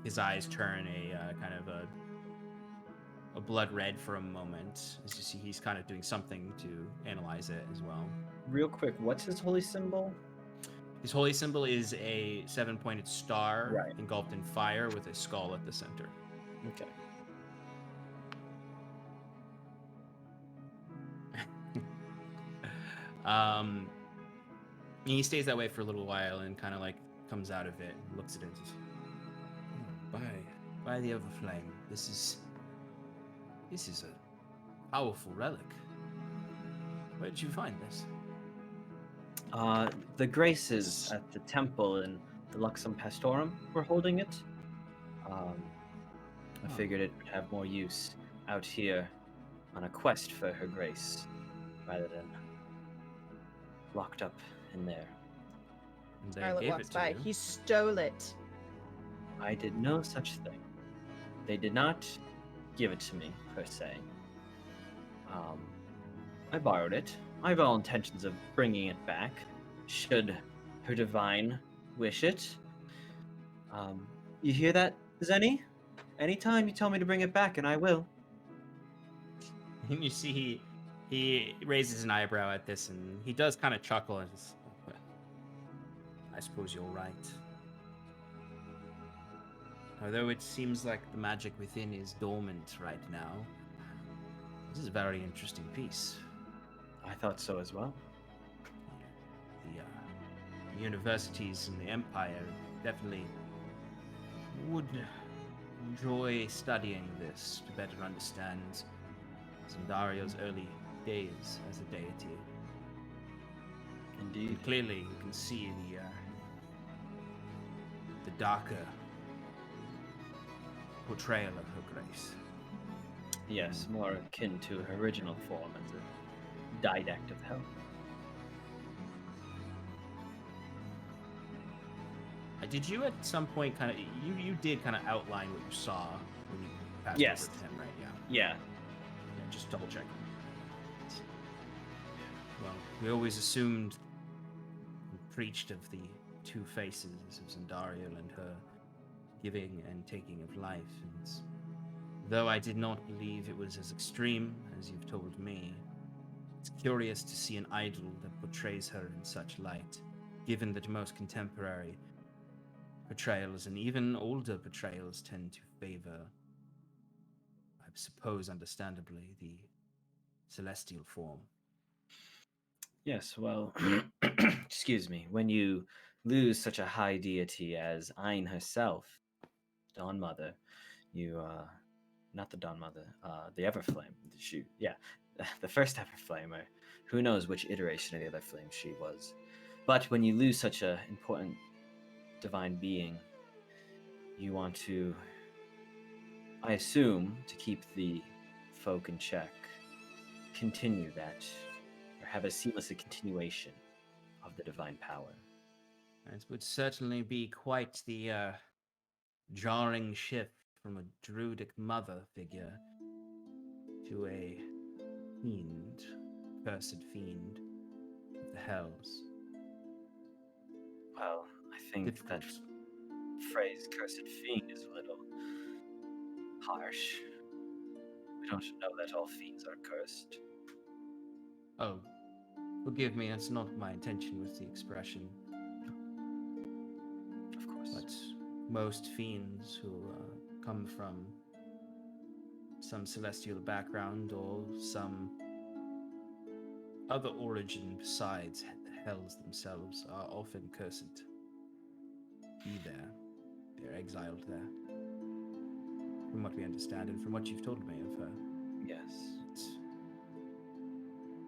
his eyes turn a kind of a blood red for a moment, as you see he's kind of doing something to analyze it as well. Real quick, what's his holy symbol? His holy symbol is a 7-pointed star, Right, engulfed in fire with a skull at the center. Okay. He stays that way for a little while and kind of like comes out of it and looks at it and says, by the Everflame, this is a powerful relic. Where did you find this? The Graces at the temple in the Luxum Pastorum were holding it. I figured it would have more use out here on a quest for her Grace, rather than locked up in there. And they Scarlet gave walks it to by. you. He stole it. I did no such thing. They did not give it to me, per se. I borrowed it. I have all intentions of bringing it back, should her divine wish it. You hear that, Zenny? Anytime you tell me to bring it back, and I will. And you see he raises an eyebrow at this, and he does kind of chuckle and says, "Well, I suppose you're right. Although it seems like the magic within is dormant right now, this is a very interesting piece. I thought so as well. The universities in the Empire definitely would enjoy studying this to better understand Zandario's early days as a deity. Indeed. And clearly, you can see the darker portrayal of her grace. Yes, more akin to her original form as a didact of hell. Did you at some point kind of you did kind of outline what you saw when you passed Yes. over to him, right? Yeah. Yeah. Yeah, just double checking. Well, we always assumed and preached of the two faces of Zandariel and her giving and taking of life, and though I did not believe it was as extreme as you've told me, it's curious to see an idol that portrays her in such light, given that most contemporary portrayals and even older portrayals tend to favor, I suppose understandably, the celestial form. Yes, well, excuse me, when you lose such a high deity as Ain herself, Dawn Mother, you, not the Dawn Mother, the Everflame, the first Everflame, or who knows which iteration of the Everflame she was. But when you lose such an important divine being, you want to, I assume, to keep the folk in check, continue that, or have a seamless continuation of the divine power. It would certainly be quite the jarring shift from a druidic mother figure to a fiend, cursed fiend of the hells. Well, I think that phrase "cursed fiend" is a little harsh. We don't know that all fiends are cursed. Oh, forgive me, that's not my intention with the expression. Of course. But most fiends who come from some celestial background or some other origin besides the hells themselves are often cursed to be there. They're exiled there. From what we understand and from what you've told me of her. Yes.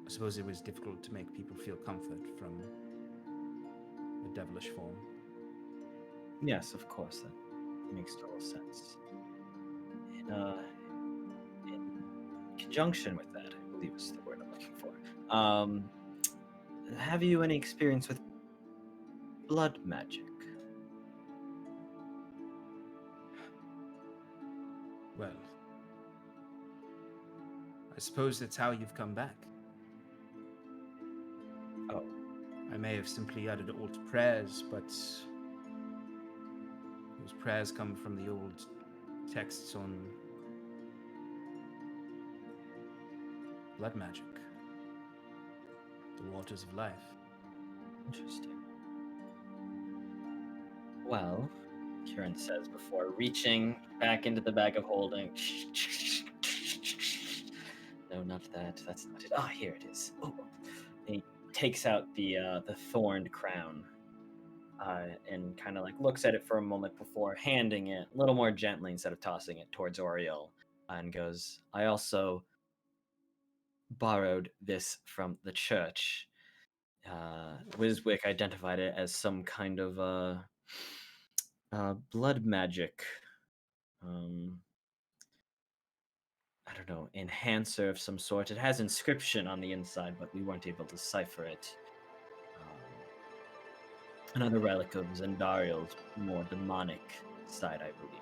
I suppose it was difficult to make people feel comfort from the devilish form. Yes, of course. That makes total sense. In conjunction with that, I believe is the word I'm looking for. Have you any experience with blood magic? Well, I suppose that's how you've come back. Oh. I may have simply uttered old prayers, but those prayers come from the old texts on blood magic, the waters of life. Interesting. Well, Kieran says before reaching back into the bag of holding. No, not that. That's not it. Ah, here it is. Oh. He takes out the thorned crown and kind of like looks at it for a moment before handing it a little more gently instead of tossing it towards Oriel, and goes, I also borrowed this from the church. Wiswick identified it as some kind of blood magic. I don't know, enhancer of some sort. It has inscription on the inside, but we weren't able to decipher it. Another relic of Zendariel's more demonic side, I believe.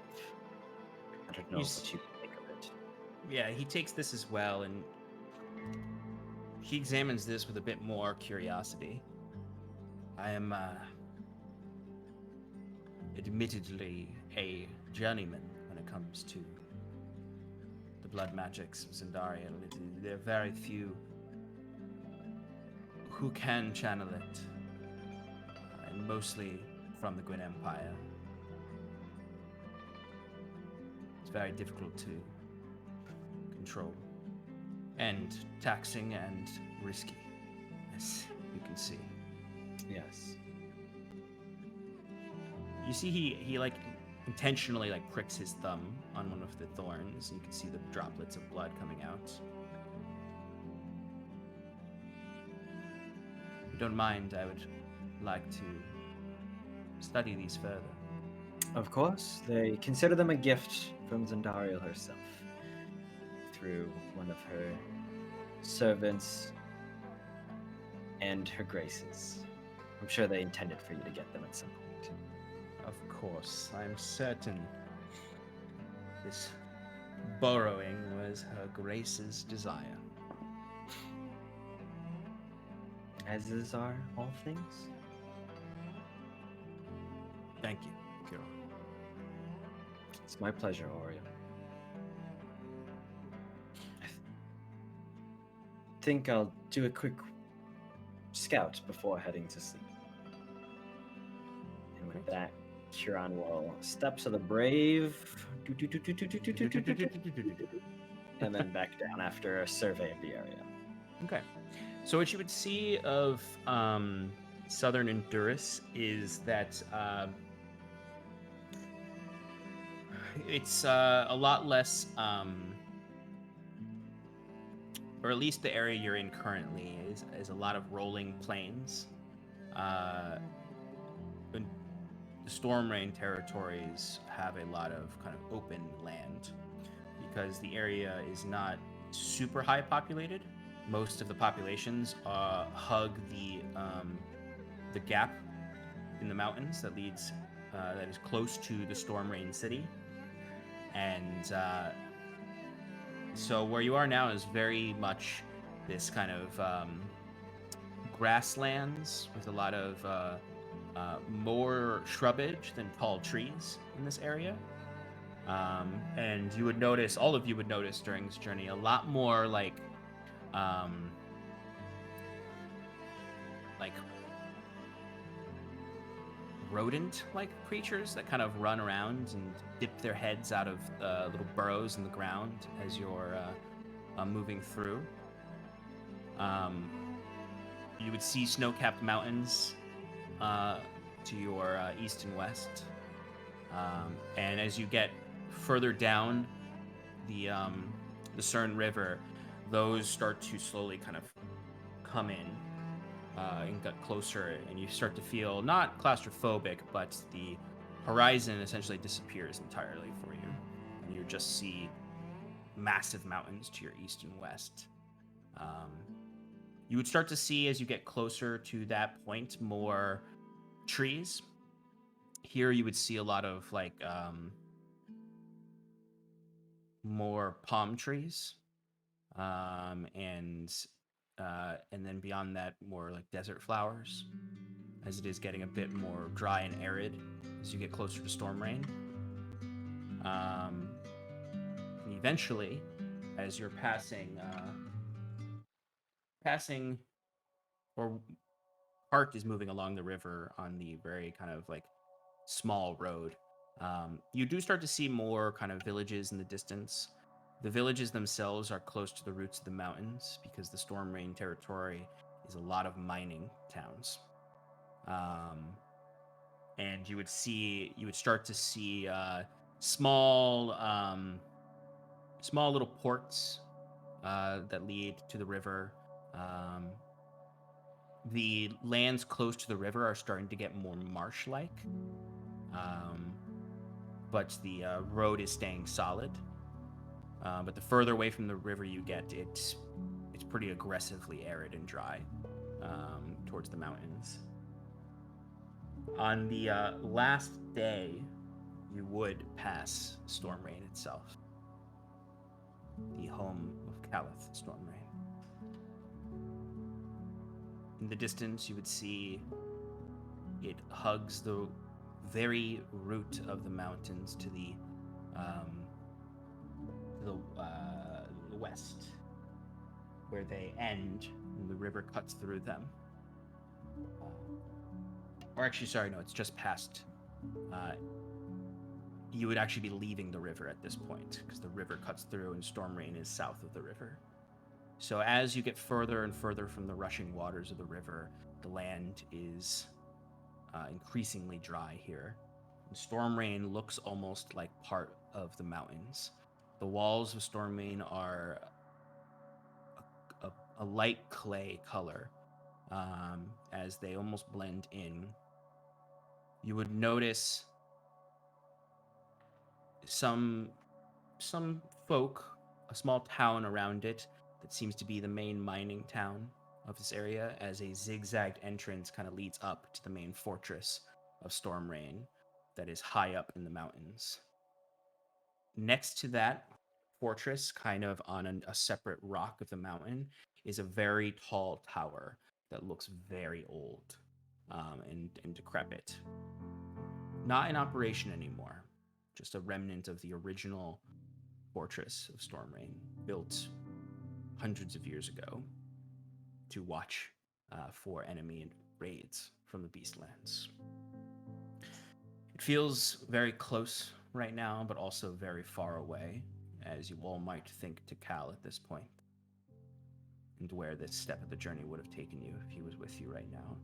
I don't know what you think of it. Yeah, he takes this as well, and he examines this with a bit more curiosity. I am admittedly a journeyman when it comes to the blood magics of Zendariel. There are very few who can channel it, and mostly from the Gwyn Empire. It's very difficult to control, and taxing and risky, as you can see. Yes. You see he like intentionally like pricks his thumb on one of the thorns, and you can see the droplets of blood coming out. If you don't mind, I would like to study these further. Of course, they consider them a gift from Zendariel herself through one of her servants and her graces. I'm sure they intended for you to get them at some point. Of course, I'm certain this borrowing was her grace's desire. As is are all things. Thank you, Kiro. It's my pleasure, Oreo. I think I'll do a quick scout before heading to sleep. And with that, Kieran will step to the brave, and then back down after a survey of the area. Okay. So what you would see of southern Honduras is that it's a lot less, or at least the area you're in currently is a lot of rolling plains. And the Storm Rain territories have a lot of kind of open land because the area is not super high populated. Most of the populations hug the gap in the mountains that leads that is close to the Storm Rain city, and so where you are now is very much this kind of grasslands with a lot of more shrubbage than tall trees in this area. And you would notice, all of you would notice during this journey, a lot more like rodent-like creatures that kind of run around and dip their heads out of little burrows in the ground as you're moving through. You would see snow-capped mountains to your east and west. And as you get further down the Cern River, those start to slowly kind of come in and get closer, and you start to feel not claustrophobic, but the horizon essentially disappears entirely for you, and you just see massive mountains to your east and west. You would start to see, as you get closer to that point, more trees. Here you would see a lot of like more palm trees, and then beyond that, more like desert flowers, as it is getting a bit more dry and arid as you get closer to Storm Rain. And eventually, as you're passing, or cart is moving along the river on the very kind of like small road, you do start to see more kind of villages in the distance. The villages themselves are close to the roots of the mountains because the Storm Rain territory is a lot of mining towns. And you would start to see small little ports that lead to the river. The lands close to the river are starting to get more marsh-like, but the road is staying solid. But the further away from the river you get, it's pretty aggressively arid and dry towards the mountains. On the last day, you would pass Storm Rain itself, the home of Calith Storm Rain. In the distance, you would see it hugs the very root of the mountains to the west, where they end and the river cuts through them. Or actually, sorry, no, it's just past. You would actually be leaving the river at this point, because the river cuts through and Storm Rain is south of the river. So as you get further and further from the rushing waters of the river, the land is increasingly dry here. And Storm Rain looks almost like part of the mountains. The walls of Storm Rain are a light clay color, as they almost blend in. You would notice some folk, a small town around it that seems to be the main mining town of this area, as a zigzagged entrance kind of leads up to the main fortress of Storm Rain that is high up in the mountains. Next to that fortress, kind of on a separate rock of the mountain, is a very tall tower that looks very old and decrepit. Not in operation anymore, just a remnant of the original fortress of Storm Rain, built hundreds of years ago to watch for enemy raids from the Beastlands. It feels very close right now, but also very far away, as you all might think to Cal at this point, and where this step of the journey would have taken you if he was with you right now.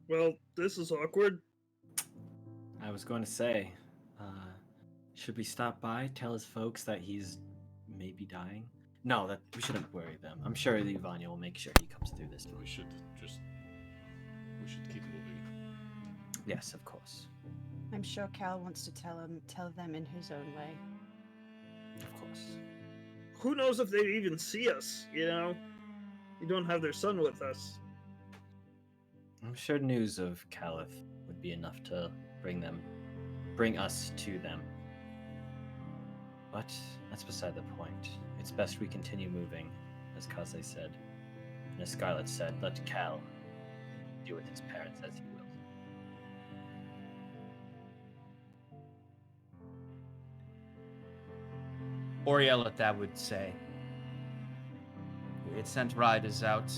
Well, this is awkward. I was going to say, should we stop by, tell his folks that he's maybe dying? No, that we shouldn't worry them. I'm sure Ivania will make sure he comes through this. We should keep moving. Yes, of course. I'm sure Cal wants to tell them in his own way. Of course. Who knows if they'd even see us, you know? We don't have their son with us. I'm sure news of Caliph would be enough to bring us to them. But that's beside the point. It's best we continue moving, as Kaze said. And as Scarlet said, let Cal deal with his parents as he will. Oriel at that would say, it sent riders out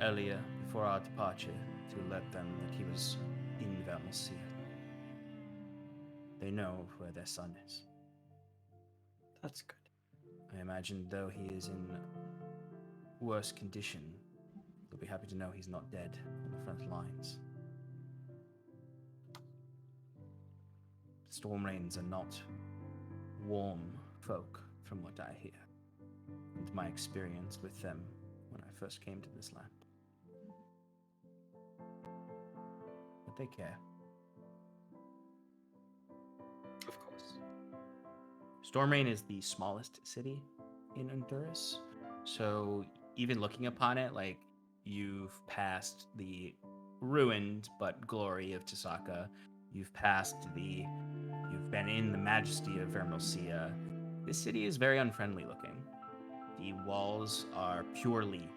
earlier before our departure to let them that he was in Vermilcia. They know where their son is. That's good. I imagine though he is in worse condition, they'll be happy to know he's not dead on the front lines. Storm Rains are not warm folk, from what I hear, and my experience with them when I first came to this land. But they care. Of course. Stormrain is the smallest city in Honduras, so even looking upon it, like, you've passed the ruined but glory of Tasaka, you've been in the majesty of Vermilcia. This city is very unfriendly looking. The walls are purely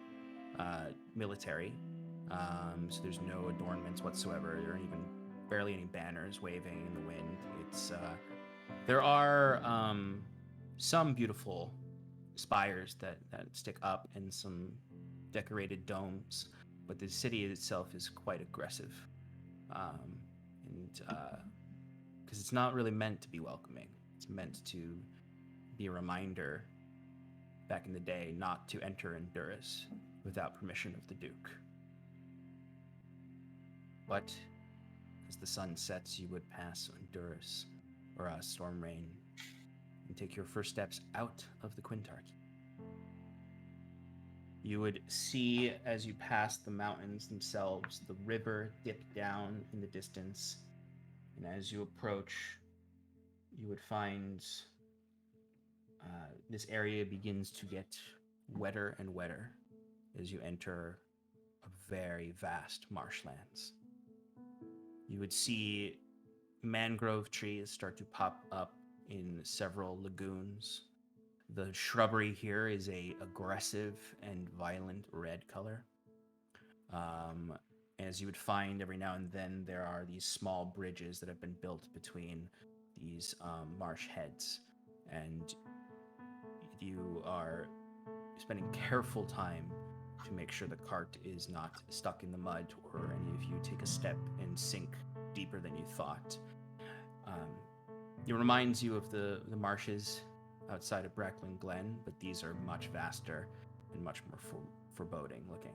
military, so there's no adornments whatsoever. There aren't even barely any banners waving in the wind. There are some beautiful spires that stick up and some decorated domes, but the city itself is quite aggressive, because it's not really meant to be welcoming. It's meant to be a reminder back in the day not to enter Honduras without permission of the Duke. But as the sun sets, you would pass Honduras, or Stormrain, and take your first steps out of the Quintarchy. You would see, as you pass the mountains themselves, the river dip down in the distance, and as you approach, you would find this area begins to get wetter and wetter as you enter a very vast marshlands. You would see mangrove trees start to pop up in several lagoons. The shrubbery here is a aggressive and violent red color. As you would find every now and then, there are these small bridges that have been built between these marsh heads, and you are spending careful time to make sure the cart is not stuck in the mud or any of you take a step and sink deeper than you thought. It reminds you of the marshes outside of Brackling Glen, but these are much vaster and much more foreboding looking.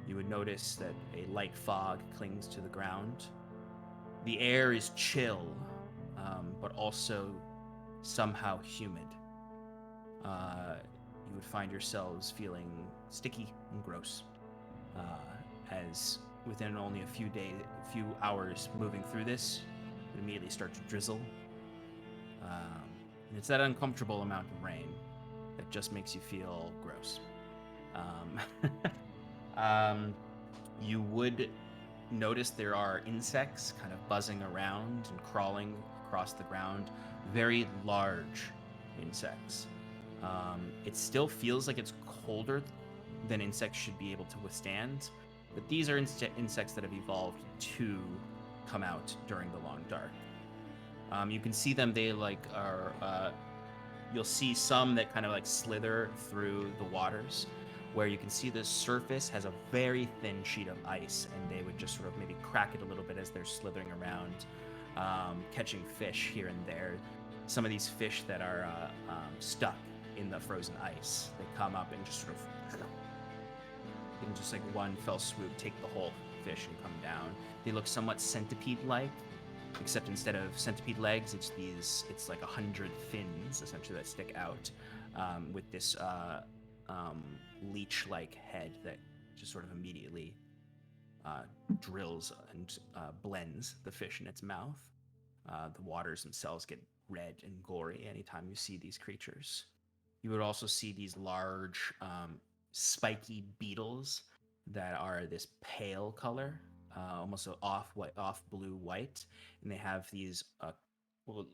You would notice that a light fog clings to the ground. The air is chill, but also somehow humid. You would find yourselves feeling sticky and gross, as within only a few hours moving through this, it would immediately start to drizzle. And it's that uncomfortable amount of rain that just makes you feel gross. You would notice there are insects kind of buzzing around and crawling across the ground, very large insects. It still feels like it's colder than insects should be able to withstand, but these are insects that have evolved to come out during the long dark. You can see them, they you'll see some that kind of like slither through the waters, where you can see the surface has a very thin sheet of ice, and they would just sort of maybe crack it a little bit as they're slithering around, catching fish here and there. Some of these fish that are stuck in the frozen ice, they come up and just sort of, in just like one fell swoop, take the whole fish and come down. They look somewhat centipede-like, except instead of centipede legs, it's like 100 fins essentially that stick out. with this leech-like head that just sort of immediately drills and blends the fish in its mouth. The waters themselves get red and gory anytime you see these creatures. You would also see these large, spiky beetles that are this pale color, almost off blue white, and they have these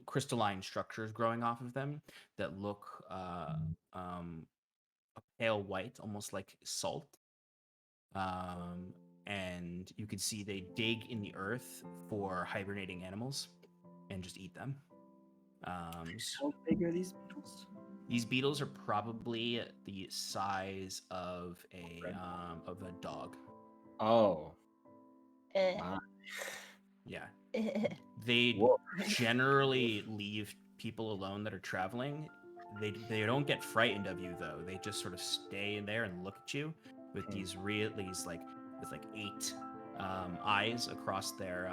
crystalline structures growing off of them that look a pale white, almost like salt. And you can see they dig in the earth for hibernating animals and just eat them. How big are these beetles? These beetles are probably the size of a dog. Oh. Eh, My. Yeah. eh. They Whoa. generally leave people alone that are traveling. They don't get frightened of you though. They just sort of stay in there and look at you with these like 8 eyes across their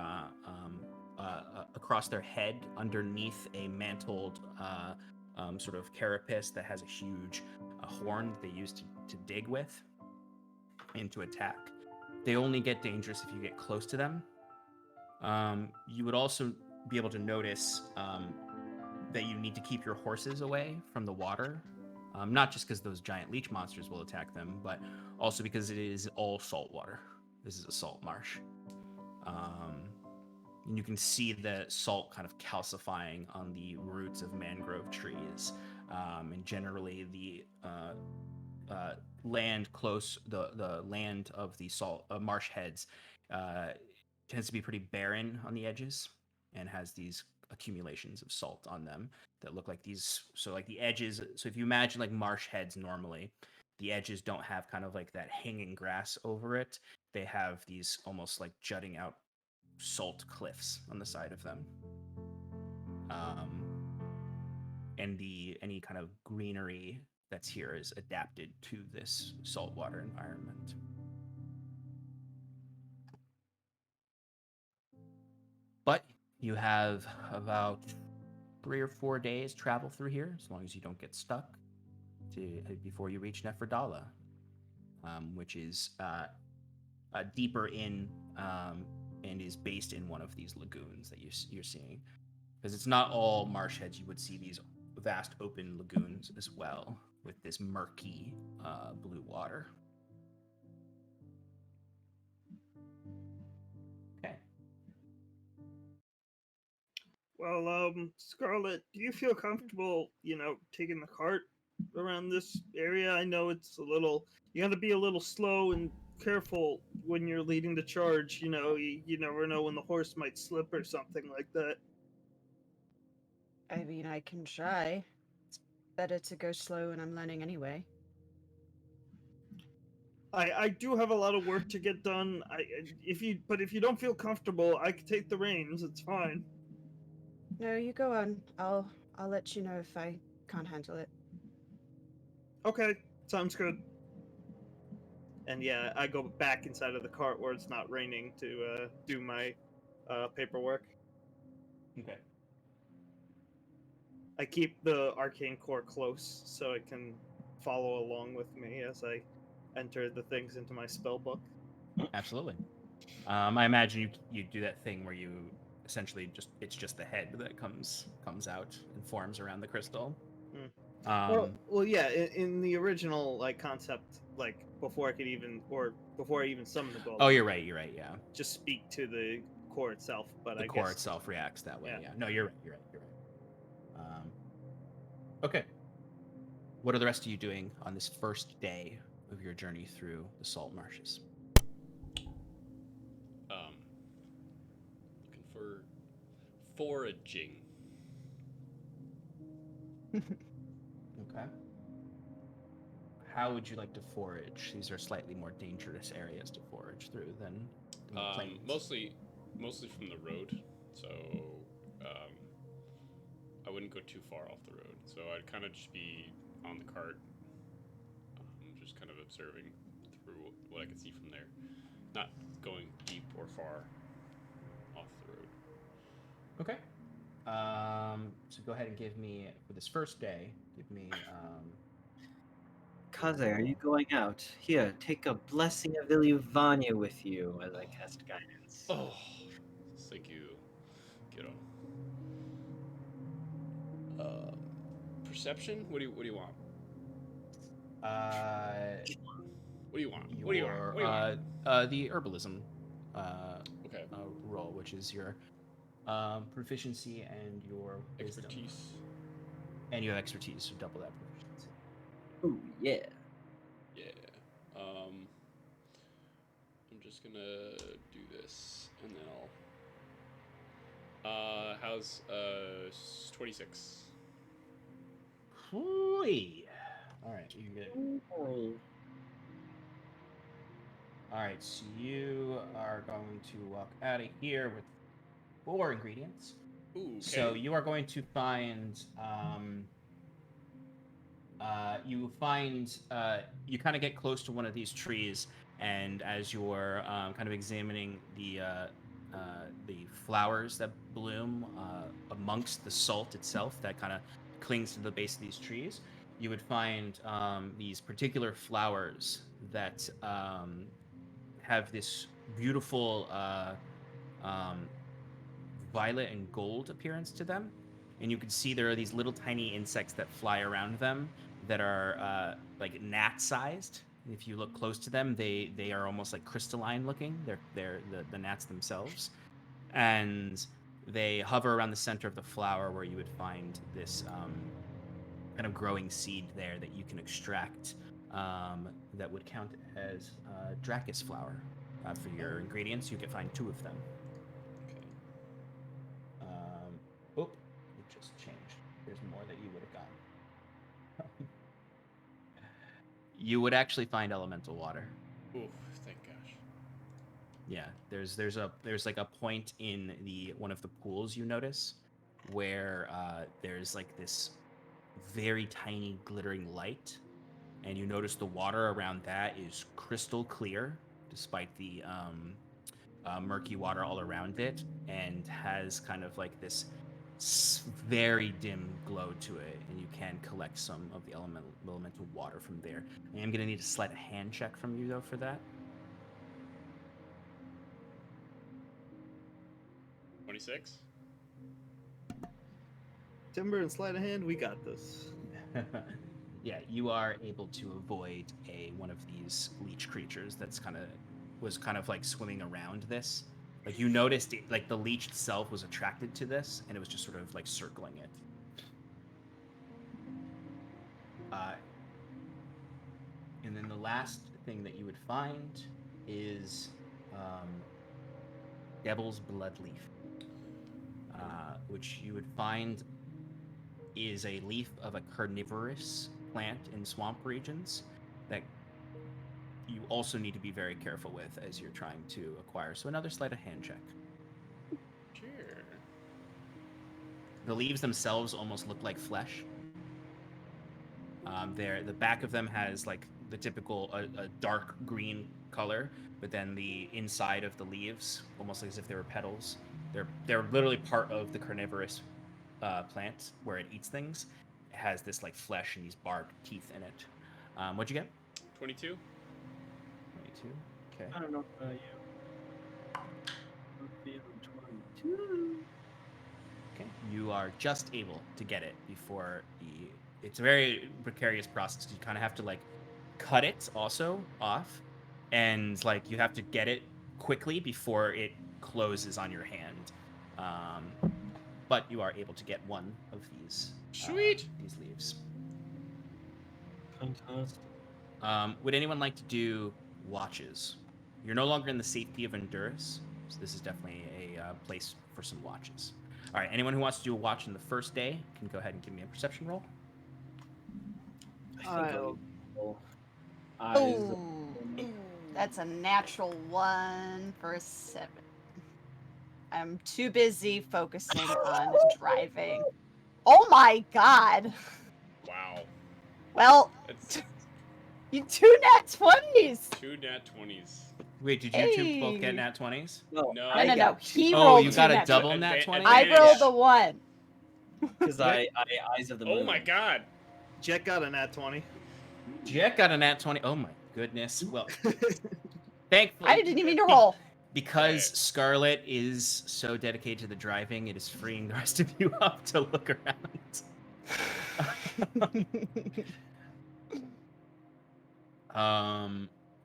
head underneath a mantled sort of carapace that has a huge horn that they use to dig with and to attack. They only get dangerous if you get close to them. You would also be able to notice that you need to keep your horses away from the water, not just because those giant leech monsters will attack them, but also because it is all salt water. This is a salt marsh. And you can see the salt kind of calcifying on the roots of mangrove trees, and generally the land close, the land of the salt marsh heads tends to be pretty barren on the edges and has these accumulations of salt on them that look like these. So like the edges. So if you imagine like marsh heads normally, the edges don't have kind of like that hanging grass over it. They have these almost like jutting out salt cliffs on the side of them. And any kind of greenery that's here is adapted to this saltwater environment. But you have about 3 or 4 days travel through here, as long as you don't get stuck, before you reach Nephradala, which is deeper in and is based in one of these lagoons that you're seeing. Because it's not all marsh heads. You would see these vast open lagoons as well, with this murky blue water. Okay. Well, Scarlet, do you feel comfortable, taking the cart around this area? I know it's you gotta be a little slow and careful when you're leading the charge. You never know when the horse might slip or something like that. I mean, I can try. It's better to go slow when I'm learning anyway. I do have a lot of work to get done. If you don't feel comfortable, I can take the reins. It's fine. No, you go on. I'll let you know if I can't handle it. Okay, sounds good. And yeah, I go back inside of the cart where it's not raining to do my paperwork. Okay. I keep the arcane core close so it can follow along with me as I enter the things into my spell book. Absolutely. I imagine you do that thing where you essentially it's just the head that comes out and forms around the crystal. Well, yeah. In the original concept, before I even summon the golem. Oh, you're right. Yeah. Just speak to the core itself, but The I core guess itself reacts that way. Yeah. Yeah. No, you're right. Okay. What are the rest of you doing on this first day of your journey through the salt marshes? Looking for foraging. Okay. How would you like to forage? These are slightly more dangerous areas to forage through than the plains. Mostly from the road. So I wouldn't go too far off the road. So I'd kind of just be on the cart, just kind of observing through what I could see from there, not going deep or far off the road. Okay. So go ahead and give me, for this first day, give me, Kaze, are you going out? Here, take a blessing of Ilyuvania with you as I cast guidance. Oh, thank you, kiddo. Perception? What do you want? What do you want? What do you want? What do you want? The herbalism, Okay. roll, which is your, proficiency and your wisdom. Expertise. And you have expertise, so double that proficiency. Ooh, yeah. Yeah. I'm just gonna do this, and then I'll. How's 26? Hooey. All right, you can get it. All right, so you are going to walk out of here with 4 ingredients. Ooh. Okay. So you are going to find, you kind of get close to one of these trees, and as you're kind of examining the flowers that bloom amongst the salt itself that kind of clings to the base of these trees, you would find these particular flowers that have this beautiful violet and gold appearance to them, and you can see there are these little tiny insects that fly around them that are like gnat-sized. If you look close to them, they are almost like crystalline looking. They're the gnats themselves, and they hover around the center of the flower where you would find this kind of growing seed there that you can extract that would count as Dracus flower. For your ingredients, you can find 2 of them. Oh, it just changed. There's more that you would have gotten. You would actually find elemental water. Ooh, thank gosh. Yeah, there's like a point in one of the pools you notice where there's like this very tiny glittering light, and you notice the water around that is crystal clear despite the murky water all around it, and has kind of like this very dim glow to it, and you can collect some of the elemental water from there. I am going to need a sleight of hand check from you, though, for that. 26? Timber and sleight of hand, we got this. Yeah, you are able to avoid one of these leech creatures was kind of like swimming around this. Like you noticed, like the leech itself was attracted to this, and it was just sort of like circling it. And then the last thing that you would find is Devil's Blood Leaf, which you would find is a leaf of a carnivorous plant in swamp regions that you also need to be very careful with as you're trying to acquire. So another sleight of hand check. Sure. The leaves themselves almost look like flesh. The back of them has like the typical a dark green color, but then the inside of the leaves, almost as if they were petals, they're literally part of the carnivorous plant where it eats things. It has this like flesh and these barbed teeth in it. What'd you get? 22? 22. Okay. I don't know about you. I'm feeling 22. Okay. You are just able to get it before it's a very precarious process. You kind of have to like cut it also off, and like you have to get it quickly before it closes on your hand. But you are able to get one of these. Sweet. These leaves. Fantastic. Would anyone like to do watches? You're no longer in the safety of Endurus, so this is definitely a place for some watches. All right, anyone who wants to do a watch in the first day can go ahead and give me a perception roll. I think Oh, that's a natural 1 for a 7. I'm too busy focusing on driving. Oh my god! Wow. Well, That's you 2 nat 20s! 2 nat 20s. Wait, did you two both Hey. get nat 20s? No, No. No, no, no. He Oh, rolled you 2 got a nat double 20s. nat 20? I advantage. rolled a 1. Because I eyes of the moon. Oh my god. Jet got a nat 20. Jet got a nat 20. Oh my goodness. Well, thankfully. I didn't even mean to roll. Because Right. Scarlet is so dedicated to the driving, it is freeing the rest of you up to look around.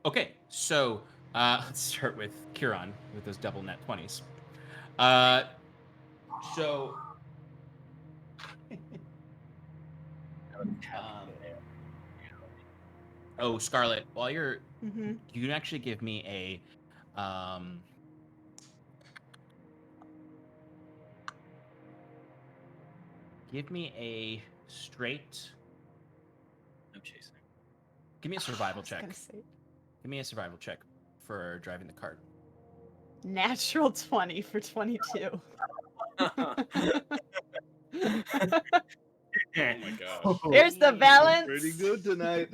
Okay, so let's start with Kieran with those double net 20s. So oh, Scarlet, while you're Mm-hmm. you can actually give me a straight. I'm chasing. Give me a survival check. Gonna say, Give me a survival check for driving the cart. natural 20 for 22. Oh my gosh. There's the balance. Pretty good tonight.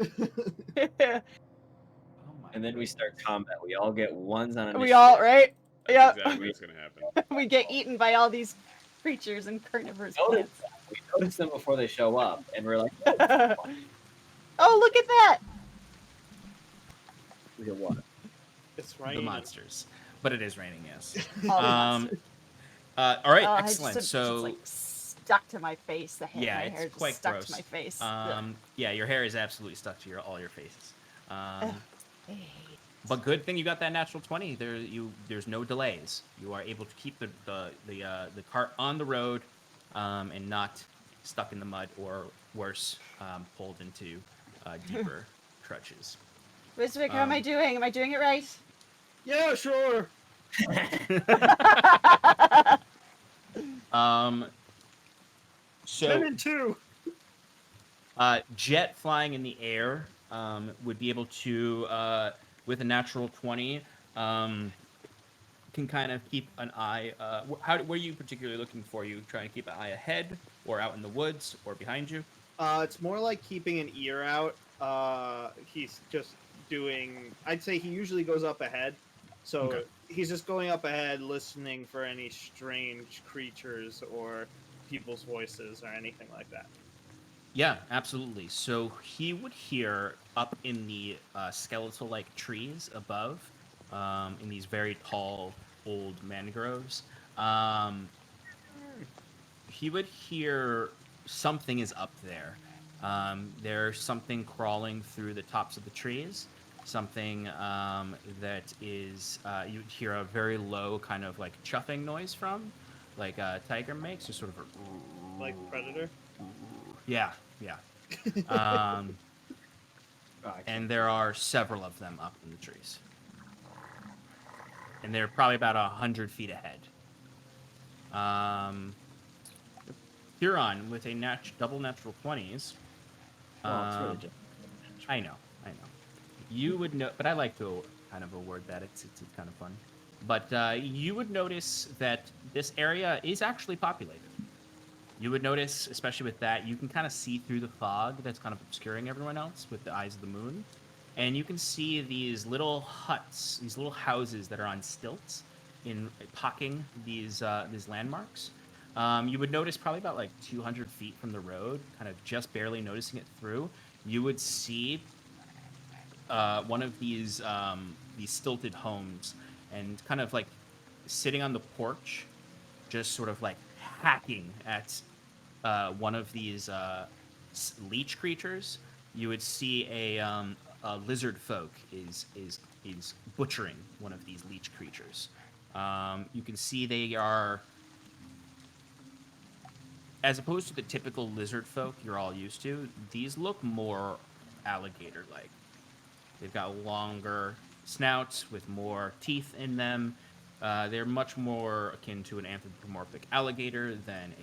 Oh my And then we start combat. We all get ones on initiative. We all, right? That's Yep. exactly what's gonna happen. We get eaten by all these creatures and carnivores. Notice that. We notice them before they show up, and we're like, plants. Oh, look at that! we get what? It's the raining. monsters. But it is raining, yes. All the All monsters. right, Oh, excellent. It's So like stuck to my face. The hair, yeah, my it's hair just quite stuck gross. to my face. Ugh. Yeah, your hair is absolutely stuck to all your faces. Ugh. But good thing you got that natural 20. There's no delays. You are able to keep the cart on the road, and not stuck in the mud, or worse, pulled into deeper crutches. Wiswick, how am I doing? Am I doing it right? Yeah, sure. So 10 and 2. Jet flying in the air would be able to, with a natural 20, can kind of keep an eye. What are you particularly looking for? You trying to keep an eye ahead, or out in the woods, or behind you? It's more like keeping an ear out. He's just doing. I'd say he usually goes up ahead, so Okay. he's just going up ahead, listening for any strange creatures or people's voices or anything like that. Yeah, absolutely. So he would hear up in the skeletal-like trees above, in these very tall, old mangroves. He would hear something is up there. There's something crawling through the tops of the trees. Something that is, you would hear a very low kind of like chuffing noise from, like a tiger makes, just sort of a... Like Predator. Yeah. And there are several of them up in the trees. And they're probably about 100 feet ahead. Huron with a double natural 20s. Well, it's really just. I know. You would know, but I like to kind of award that. It's kind of fun. But you would notice that this area is actually populated. You would notice, especially with that, you can kind of see through the fog that's kind of obscuring everyone else with the eyes of the moon. And you can see these little huts, these little houses that are on stilts, in pocking these landmarks. You would notice probably about like 200 feet from the road, kind of just barely noticing it through, you would see one of these stilted homes, and kind of like sitting on the porch, just sort of like hacking at one of these leech creatures. You would see a lizard folk is butchering one of these leech creatures. You can see they are, as opposed to the typical lizard folk you're all used to, these look more alligator-like. They've got longer snouts with more teeth in them. They're much more akin to an anthropomorphic alligator than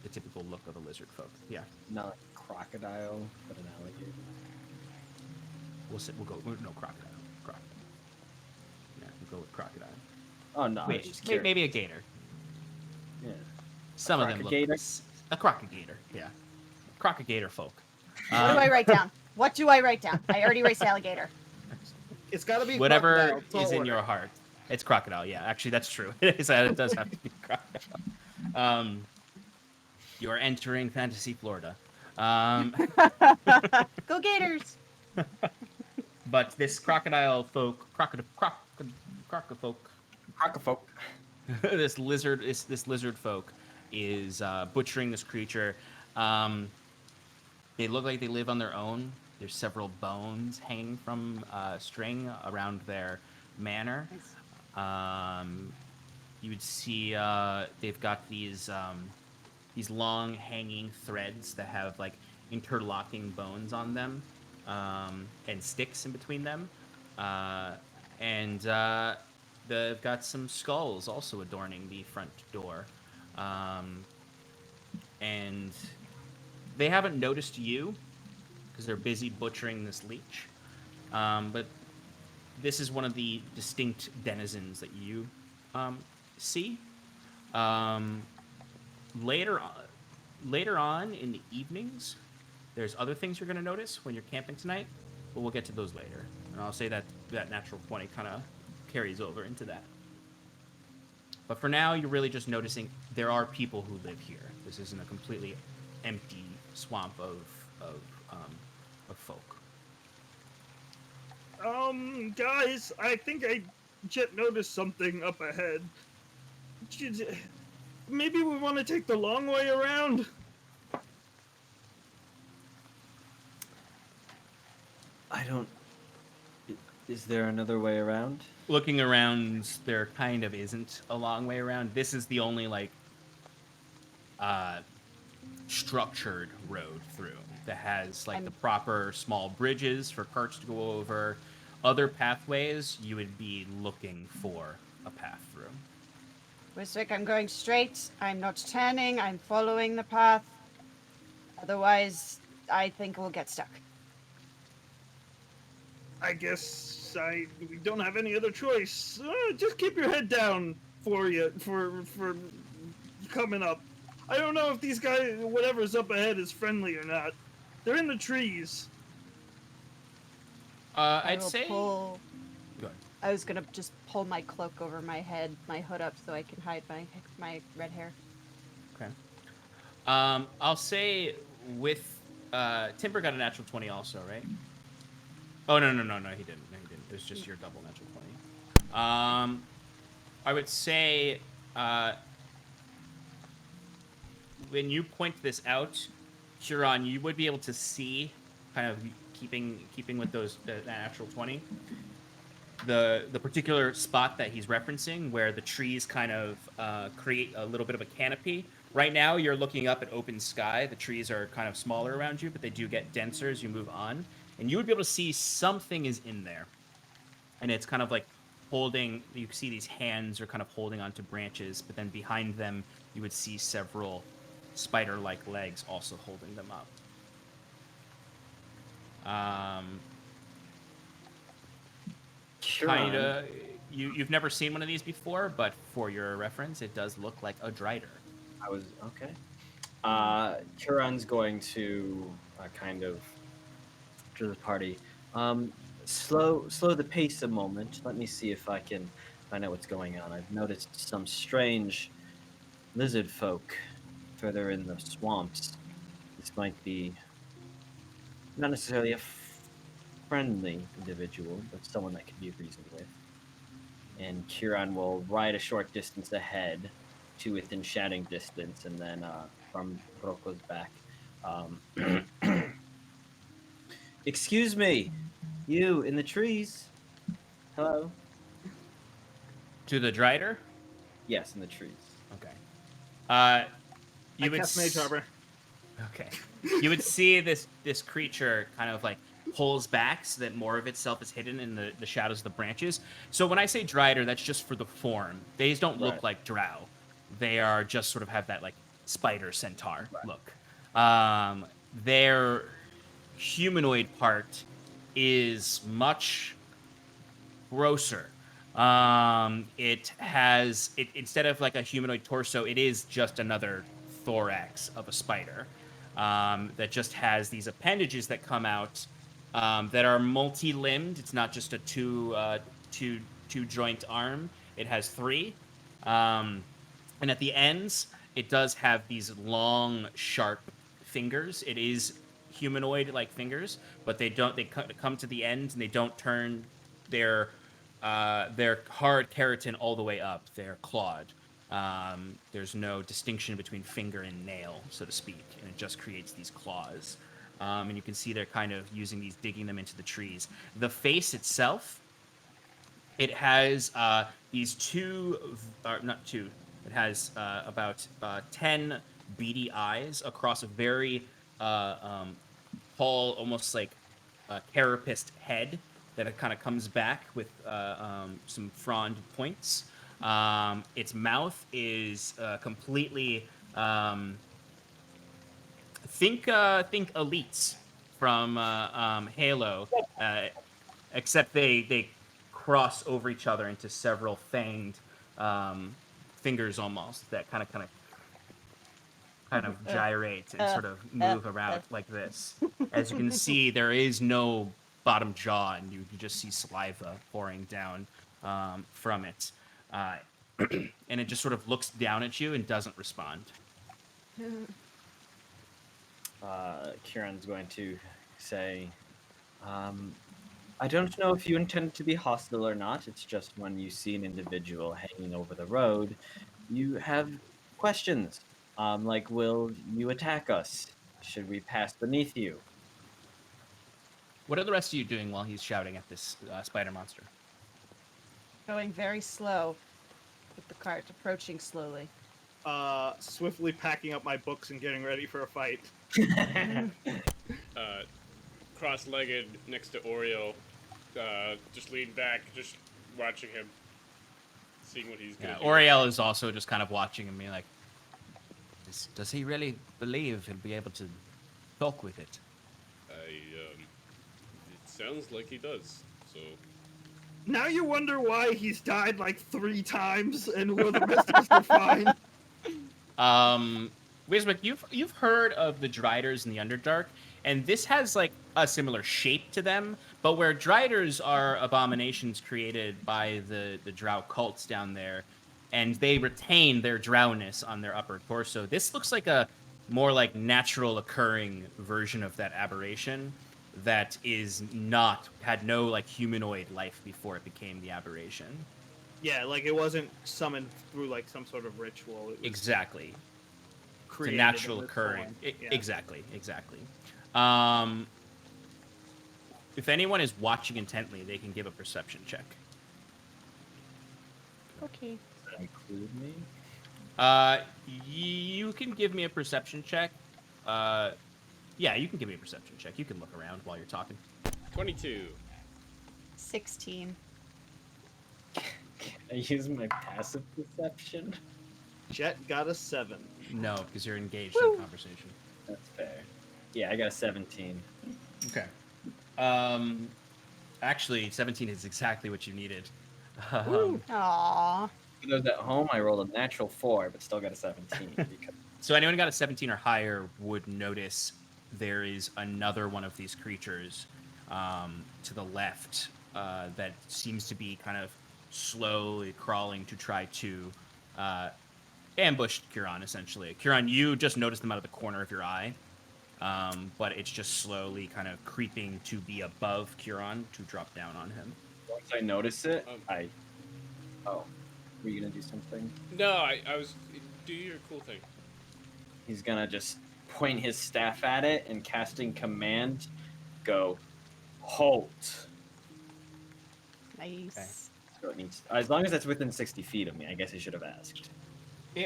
the typical look of a lizard folk. Yeah, Not like a crocodile, but an alligator. we'll go. No, crocodile. Yeah, we'll go with crocodile. Oh no, I was Wait, just curious. maybe a gator. Yeah. Some of them look Crocagator? a crocagator. Yeah, crocagator folk. What do I write down? What do I write down? I already erased alligator. It's got to be Whatever crocodile, tall is in order. your heart. It's crocodile. Yeah, actually, that's true. It does have to be crocodile. You are entering Fantasy Florida. Go Gators! But this crocodile folk, crocofolk, Crockerfolk. this lizard folk is butchering this creature. They look like they live on their own. There's several bones hanging from string around their manor. You would see they've got these long hanging threads that have like interlocking bones on them, and sticks in between them, and they've got some skulls also adorning the front door, and they haven't noticed you because they're busy butchering this leech, but this is one of the distinct denizens that you see. Later on in the evenings, there's other things you're going to notice when you're camping tonight, but we'll get to those later. And I'll say that natural 20 kind of carries over into that. But for now, you're really just noticing there are people who live here. This isn't a completely empty swamp of folk. Guys, I think I just noticed something up ahead. Maybe we want to take the long way around? I don't... Is there another way around? Looking around, there kind of isn't a long way around. This is the only, like, structured road through that has, like, the proper small bridges for carts to go over. Other pathways, you would be looking for a path through. Wiswick, I'm going straight. I'm not turning. I'm following the path. Otherwise, I think we'll get stuck. I guess we don't have any other choice. Just keep your head down for coming up. I don't know if these guys, whatever's up ahead, is friendly or not. They're in the trees. I'd say. Go ahead. I was gonna just pull my cloak over my head, my hood up, so I can hide my red hair. Okay. I'll say with Timber got a natural 20 also, right? Oh no, he didn't. No, he didn't. It was just your double natural 20. I would say when you point this out, Huron, you would be able to see, kind of keeping with those that natural 20, the particular spot that he's referencing, where the trees kind of create a little bit of a canopy. Right now, you're looking up at open sky. The trees are kind of smaller around you, but they do get denser as you move on. And you would be able to see something is in there. And it's kind of like holding, you see these hands are kind of holding onto branches, but then behind them, you would see several spider-like legs also holding them up. Kinda, you've never seen one of these before, but for your reference, it does look like a drider. I was okay. Huron's going to kind of to the party. Slow the pace a moment. Let me see if I can find out what's going on. I've noticed some strange lizard folk further in the swamps. This might be not necessarily a friendly individual, but someone that can be reasoned with. And Huron will ride a short distance ahead to within shouting distance, and then from Roko's back. Excuse me, you in the trees. Hello? To the drider? Yes, in the trees. Okay. You would cast Mage Arbor. Okay. You would see this creature kind of like pulls back so that more of itself is hidden in the shadows of the branches. So when I say drider, that's just for the form. They don't look like drow. They are just sort of have that like spider centaur look. Their humanoid part is much grosser. It has instead of like a humanoid torso, it is just another thorax of a spider that just has these appendages that come out that are multi-limbed. It's not just a two joint arm. It has three, and at the ends it does have these long, sharp fingers. It is humanoid-like fingers, but they don't. They come to the end and they don't turn their hard keratin all the way up. They're clawed. There's no distinction between finger and nail, so to speak, and it just creates these claws. And you can see they're kind of using these, digging them into the trees. The face itself, it has these not two. It has about 10 beady eyes across a very tall, almost like a carapace head that it kind of comes back with some frond points. Its mouth is completely think elites from Halo, except they cross over each other into several fanged fingers almost that kind of gyrate and sort of move around like this. As you can see, there is no bottom jaw, and you just see saliva pouring down from it. And it just sort of looks down at you and doesn't respond. Kieran's going to say, I don't know if you intend to be hostile or not. It's just when you see an individual hanging over the road, you have questions. Like, will you attack us? Should we pass beneath you? What are the rest of you doing while he's shouting at this spider monster? Going very slow with the cart, approaching slowly. Swiftly packing up my books and getting ready for a fight. Cross-legged next to Oriel, just leaned back, just watching him, seeing what he's gonna do. Oriel is also just kind of watching him, being like, does he really believe he'll be able to talk with it? It sounds like he does, so... Now you wonder why he's died like 3 times and where the rest of us are fine. Wiswick, you've heard of the Driders in the Underdark, and this has like a similar shape to them, but where Driders are abominations created by the drow cults down there, and they retain their drowness on their upper torso. This looks like a more like natural occurring version of that aberration that had no like humanoid life before it became the aberration. Yeah, like it wasn't summoned through like some sort of ritual. It was Exactly. It's a created natural in this occurring. form. Yeah. Exactly. If anyone is watching intently, they can give a perception check. Okay. Does that include me? You can give me a perception check. Yeah, you can give me a perception check. You can look around while you're talking. 22. 16. Can I use my passive perception? Jet got a 7. No, because you're engaged in conversation. That's fair. Yeah, I got a 17. Okay. Actually, 17 is exactly what you needed. Aww. For those at home, I rolled a natural 4, but still got a 17. Because... So anyone who got a 17 or higher would notice there is another one of these creatures to the left that seems to be kind of slowly crawling to try to ambush Kieran, essentially. Kieran, you just noticed them out of the corner of your eye, but it's just slowly kind of creeping to be above Kieran to drop down on him. Once I notice it, Oh, were you gonna do something? No, I was... Do your cool thing. He's gonna just point his staff at it and casting command, go, halt. Nice. Okay. So it needs, as long as that's within 60 feet of me, I guess I should have asked.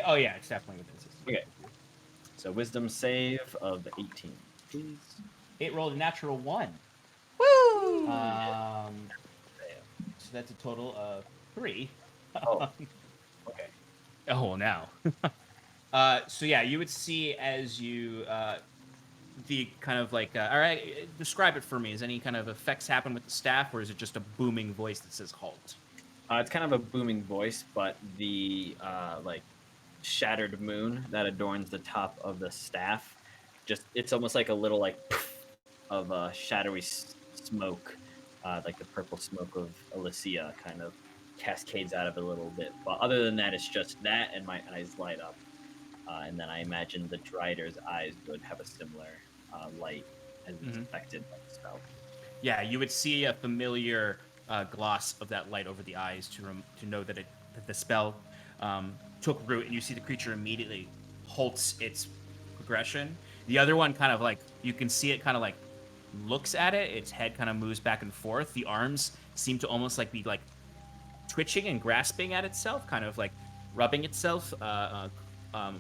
Oh yeah, it's definitely within 60. Okay. So wisdom save of 18, please. It rolled a natural 1. Woo! So that's a total of 3. Oh. Okay. Oh, now. So yeah, you would see as you the kind of like all right, describe it for me. Is any kind of effects happen with the staff, or is it just a booming voice that says halt? It's kind of a booming voice, but the like shattered moon that adorns the top of the staff, it's almost like a little like of shadowy smoke, like the purple smoke of Alicia kind of cascades out of it a little bit. But other than that, it's just that, and my eyes light up. and then I imagine the Drider's eyes would have a similar light as it's affected by the spell. Yeah, you would see a familiar gloss of that light over the eyes to know that that the spell took root, and you see the creature immediately halts its progression. The other one kind of like, you can see it kind of like looks at it, its head kind of moves back and forth. The arms seem to almost like be like twitching and grasping at itself, kind of like rubbing itself,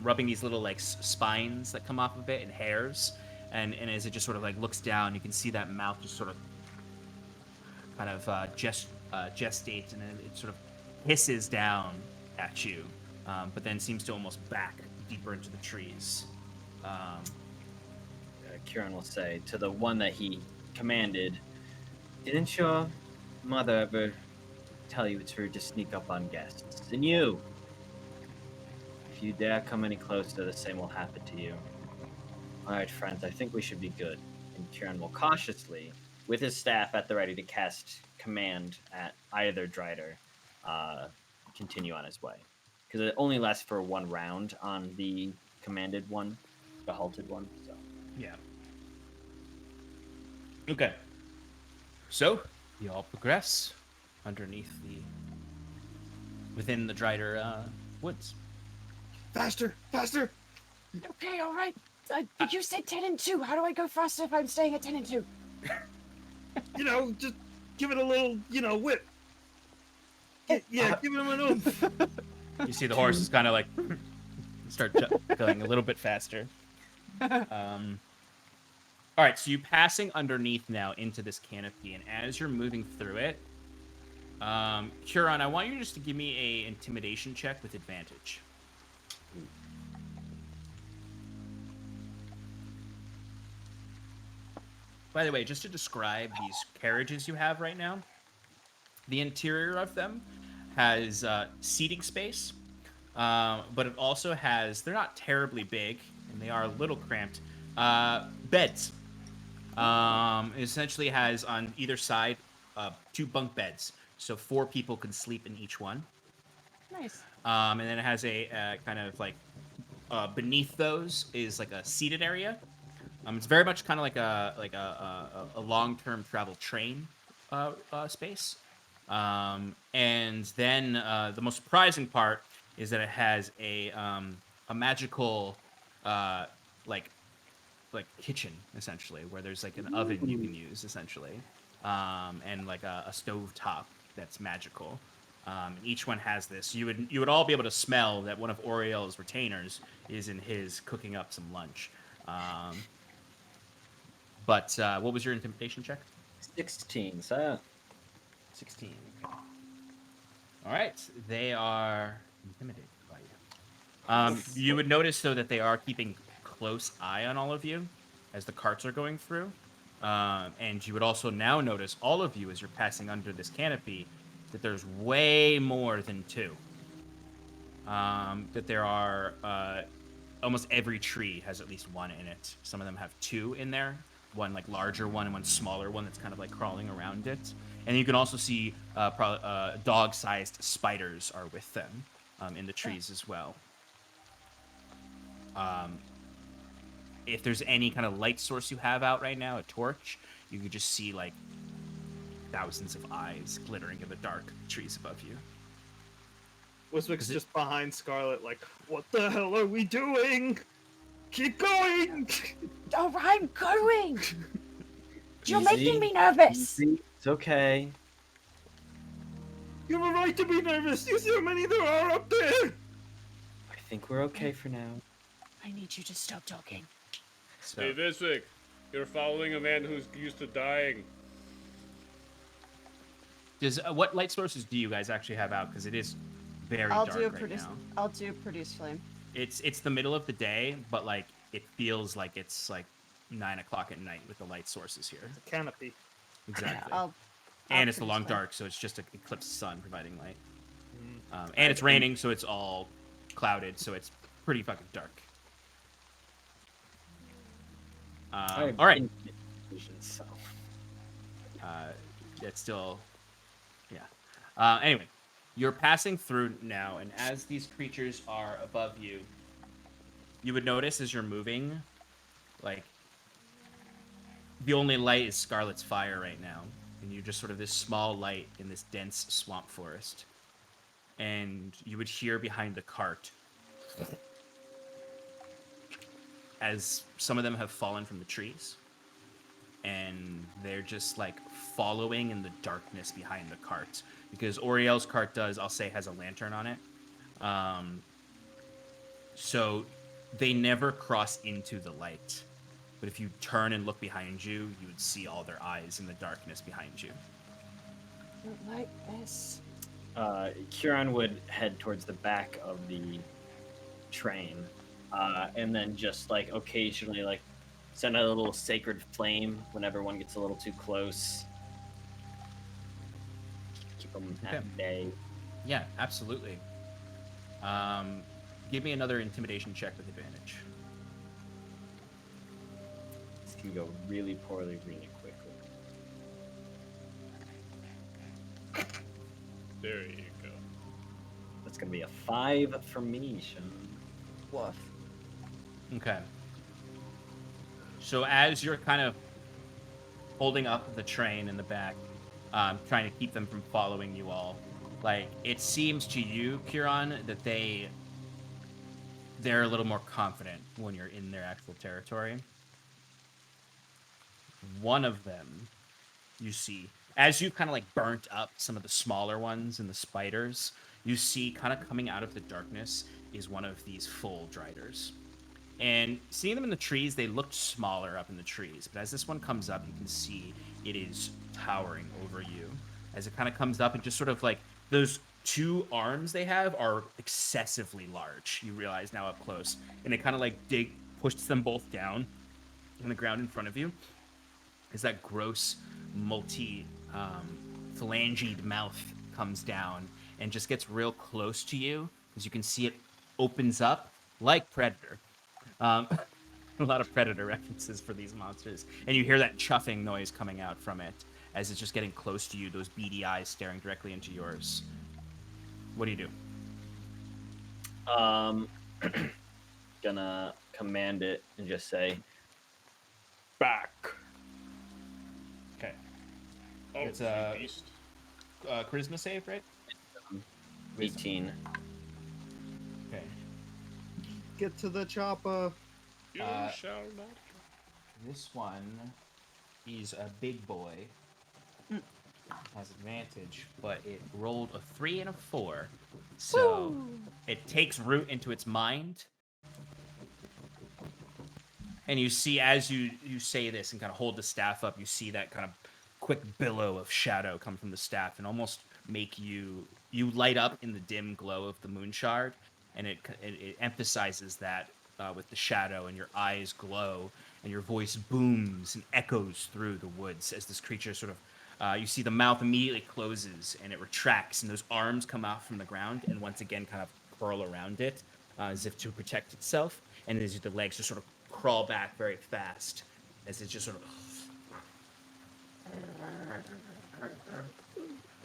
rubbing these little like spines that come off of it and hairs. And as it just sort of like looks down, you can see that mouth just sort of kind of gestates, and then it sort of hisses down at you, but then seems to almost back deeper into the trees. Kieran will say to the one that he commanded, "Didn't your mother ever tell you it's rude to sneak up on guests? And you, if you dare come any closer, the same will happen to you. All right, friends, I think we should be good." And Kieran will cautiously, with his staff at the ready to cast command at either Drider, continue on his way. Because it only lasts for one round on the commanded one, the halted one. So. Yeah. Okay. So, you all progress underneath within the Drider woods. Faster, faster! Okay, all right. You said 10 and 2. How do I go faster if I'm staying at 10 and 2? Just give it a little, whip. Yeah, give him an oomph. You see the horse is kind of like start going a little bit faster. All right, so you're passing underneath now into this canopy, and as you're moving through it, Huron, I want you just to give me a intimidation check with advantage. By the way, just to describe these carriages you have right now, the interior of them has seating space, but it also has, they're not terribly big, and they are a little cramped, beds. It essentially has on either side 2 bunk beds, so 4 people can sleep in each one. Nice. And then it has a kind of like beneath those is like a seated area. It's very much kind of like a long-term travel train space. And then the most surprising part is that it has a magical like kitchen, essentially, where there's like an oven you can use, essentially, and like a stove top that's magical. Each one has this. You would all be able to smell that one of Oriel's retainers is in his cooking up some lunch. But what was your intimidation check? 16, sir. 16. All right, they are intimidated by you. You would notice, though, that they are keeping close eye on all of you as the carts are going through. And you would also now notice, all of you, as you're passing under this canopy, that there's way more than 2. That there are almost every tree has at least 1 in it. Some of them have 2 in there. One like larger one and one smaller one that's kind of like crawling around it. And you can also see dog-sized spiders are with them in the trees as well. If there's any kind of light source you have out right now, a torch, you could just see like thousands of eyes glittering in the dark trees above you. Wiswick's just behind Scarlet, like, what the hell are we doing? Keep going! Oh, I'm going! You're Easy. making me nervous! Easy. It's okay. You have a right to be nervous! You see how many there are up there! I think we're okay for now. I need you to stop talking. So, Hey, Visvik, you're following a man who's used to dying. what light sources do you guys actually have out? Because it is very I'll dark do a right produce. now. I'll do produce flame. It's the middle of the day, but like it feels like it's like 9 o'clock at night with the light sources here. It's a canopy. Exactly. I'll and it's the produce long flame. dark, so it's just an eclipsed sun providing light. And it's raining, so it's all clouded, so it's pretty fucking dark. All right. So. It's still, yeah. Anyway, you're passing through now, and as these creatures are above you, you would notice as you're moving, like, the only light is Scarlet's fire right now. And you're just sort of this small light in this dense swamp forest. And you would hear behind the cart as some of them have fallen from the trees. And they're just, like, following in the darkness behind the cart. Because Oriel's cart does, I'll say, has a lantern on it. So they never cross into the light. But if you turn and look behind you, you would see all their eyes in the darkness behind you. Don't like this. Kieran would head towards the back of the train, and then just like occasionally like send out a little sacred flame whenever one gets a little too close. Keep them at bay. Yeah, absolutely. Give me another intimidation check with advantage. This can go really poorly really quickly. There you go. That's gonna be a 5 for me, Sean. Woof. Okay. So as you're kind of holding up the train in the back, trying to keep them from following you all, like, it seems to you, Kieran, that they're a little more confident when you're in their actual territory. One of them, you see, as you kind of like burnt up some of the smaller ones and the spiders, you see kind of coming out of the darkness is one of these full driders. And seeing them in the trees, they looked smaller up in the trees. But as this one comes up, you can see it is towering over you. As it kind of comes up and just sort of like those two arms they have are excessively large. You realize now up close. And it kind of like pushes them both down on the ground in front of you. As that gross, phalangeed mouth comes down and just gets real close to you. As you can see, it opens up like Predator. A lot of Predator references for these monsters. And you hear that chuffing noise coming out from it as it's just getting close to you, those beady eyes staring directly into yours. What do you do? Gonna command it and just say, back. Okay. Oh, It's you a beast. charisma save, right? 18. Okay. Get to the chopper. You shall not. This one, he's a big boy. Has advantage, but it rolled a 3 and a 4. So it takes root into its mind. And you see, as you say this and kind of hold the staff up, you see that kind of quick billow of shadow come from the staff and almost make you light up in the dim glow of the moon shard. And it emphasizes that with the shadow, and your eyes glow, and your voice booms and echoes through the woods as this creature sort of, you see the mouth immediately closes and it retracts, and those arms come out from the ground and once again kind of curl around it as if to protect itself. And as the legs just sort of crawl back very fast as it just sort of...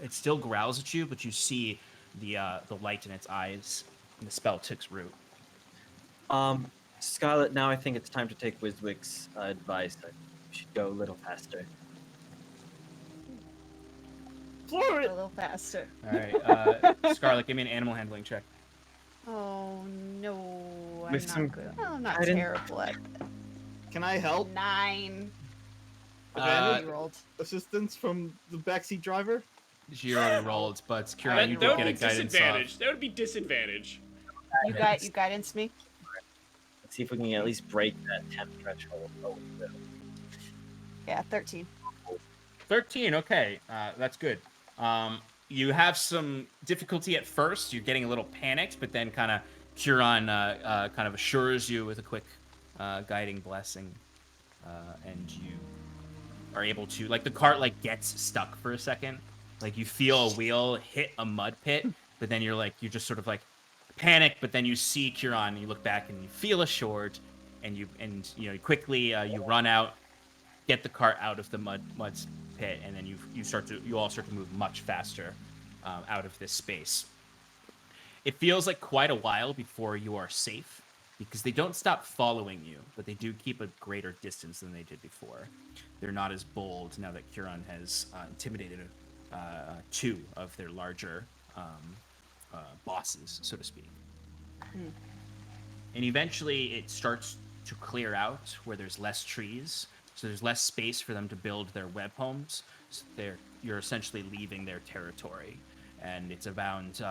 It still growls at you, but you see the light in its eyes, and the spell takes root. Scarlet, now I think it's time to take Wiswick's advice. I should go a little faster. Floor A it! little faster. All right, Scarlet, give me an animal handling check. Oh no, I'm With some not good. Oh, I'm not guidance. terrible at Can I help? 9. Advantage? Rolled. Assistance from the backseat driver? She already rolled, but That, Kieran, you that would would get be a guidance disadvantage. off. That would be disadvantage. You guidance me? Let's see if we can at least break that 10 threshold. Oh, no. Yeah, 13. 13, okay, that's good. You have some difficulty at first. You're getting a little panicked, but then kind of Kieran kind of assures you with a quick guiding blessing, and you are able to, like, the cart like gets stuck for a second. Like, you feel a wheel hit a mud pit, but then you just sort of like panic, but then you see Kieran, and you look back and you feel assured, and you quickly you run out, get the cart out of the mud pit, and then you all start to move much faster out of this space. It feels like quite a while before you are safe, because they don't stop following you, but they do keep a greater distance than they did before. They're not as bold now that Huron has intimidated two of their larger bosses, so to speak. And eventually it starts to clear out where there's less trees, so there's less space for them to build their web homes. So you're essentially leaving their territory, and it's around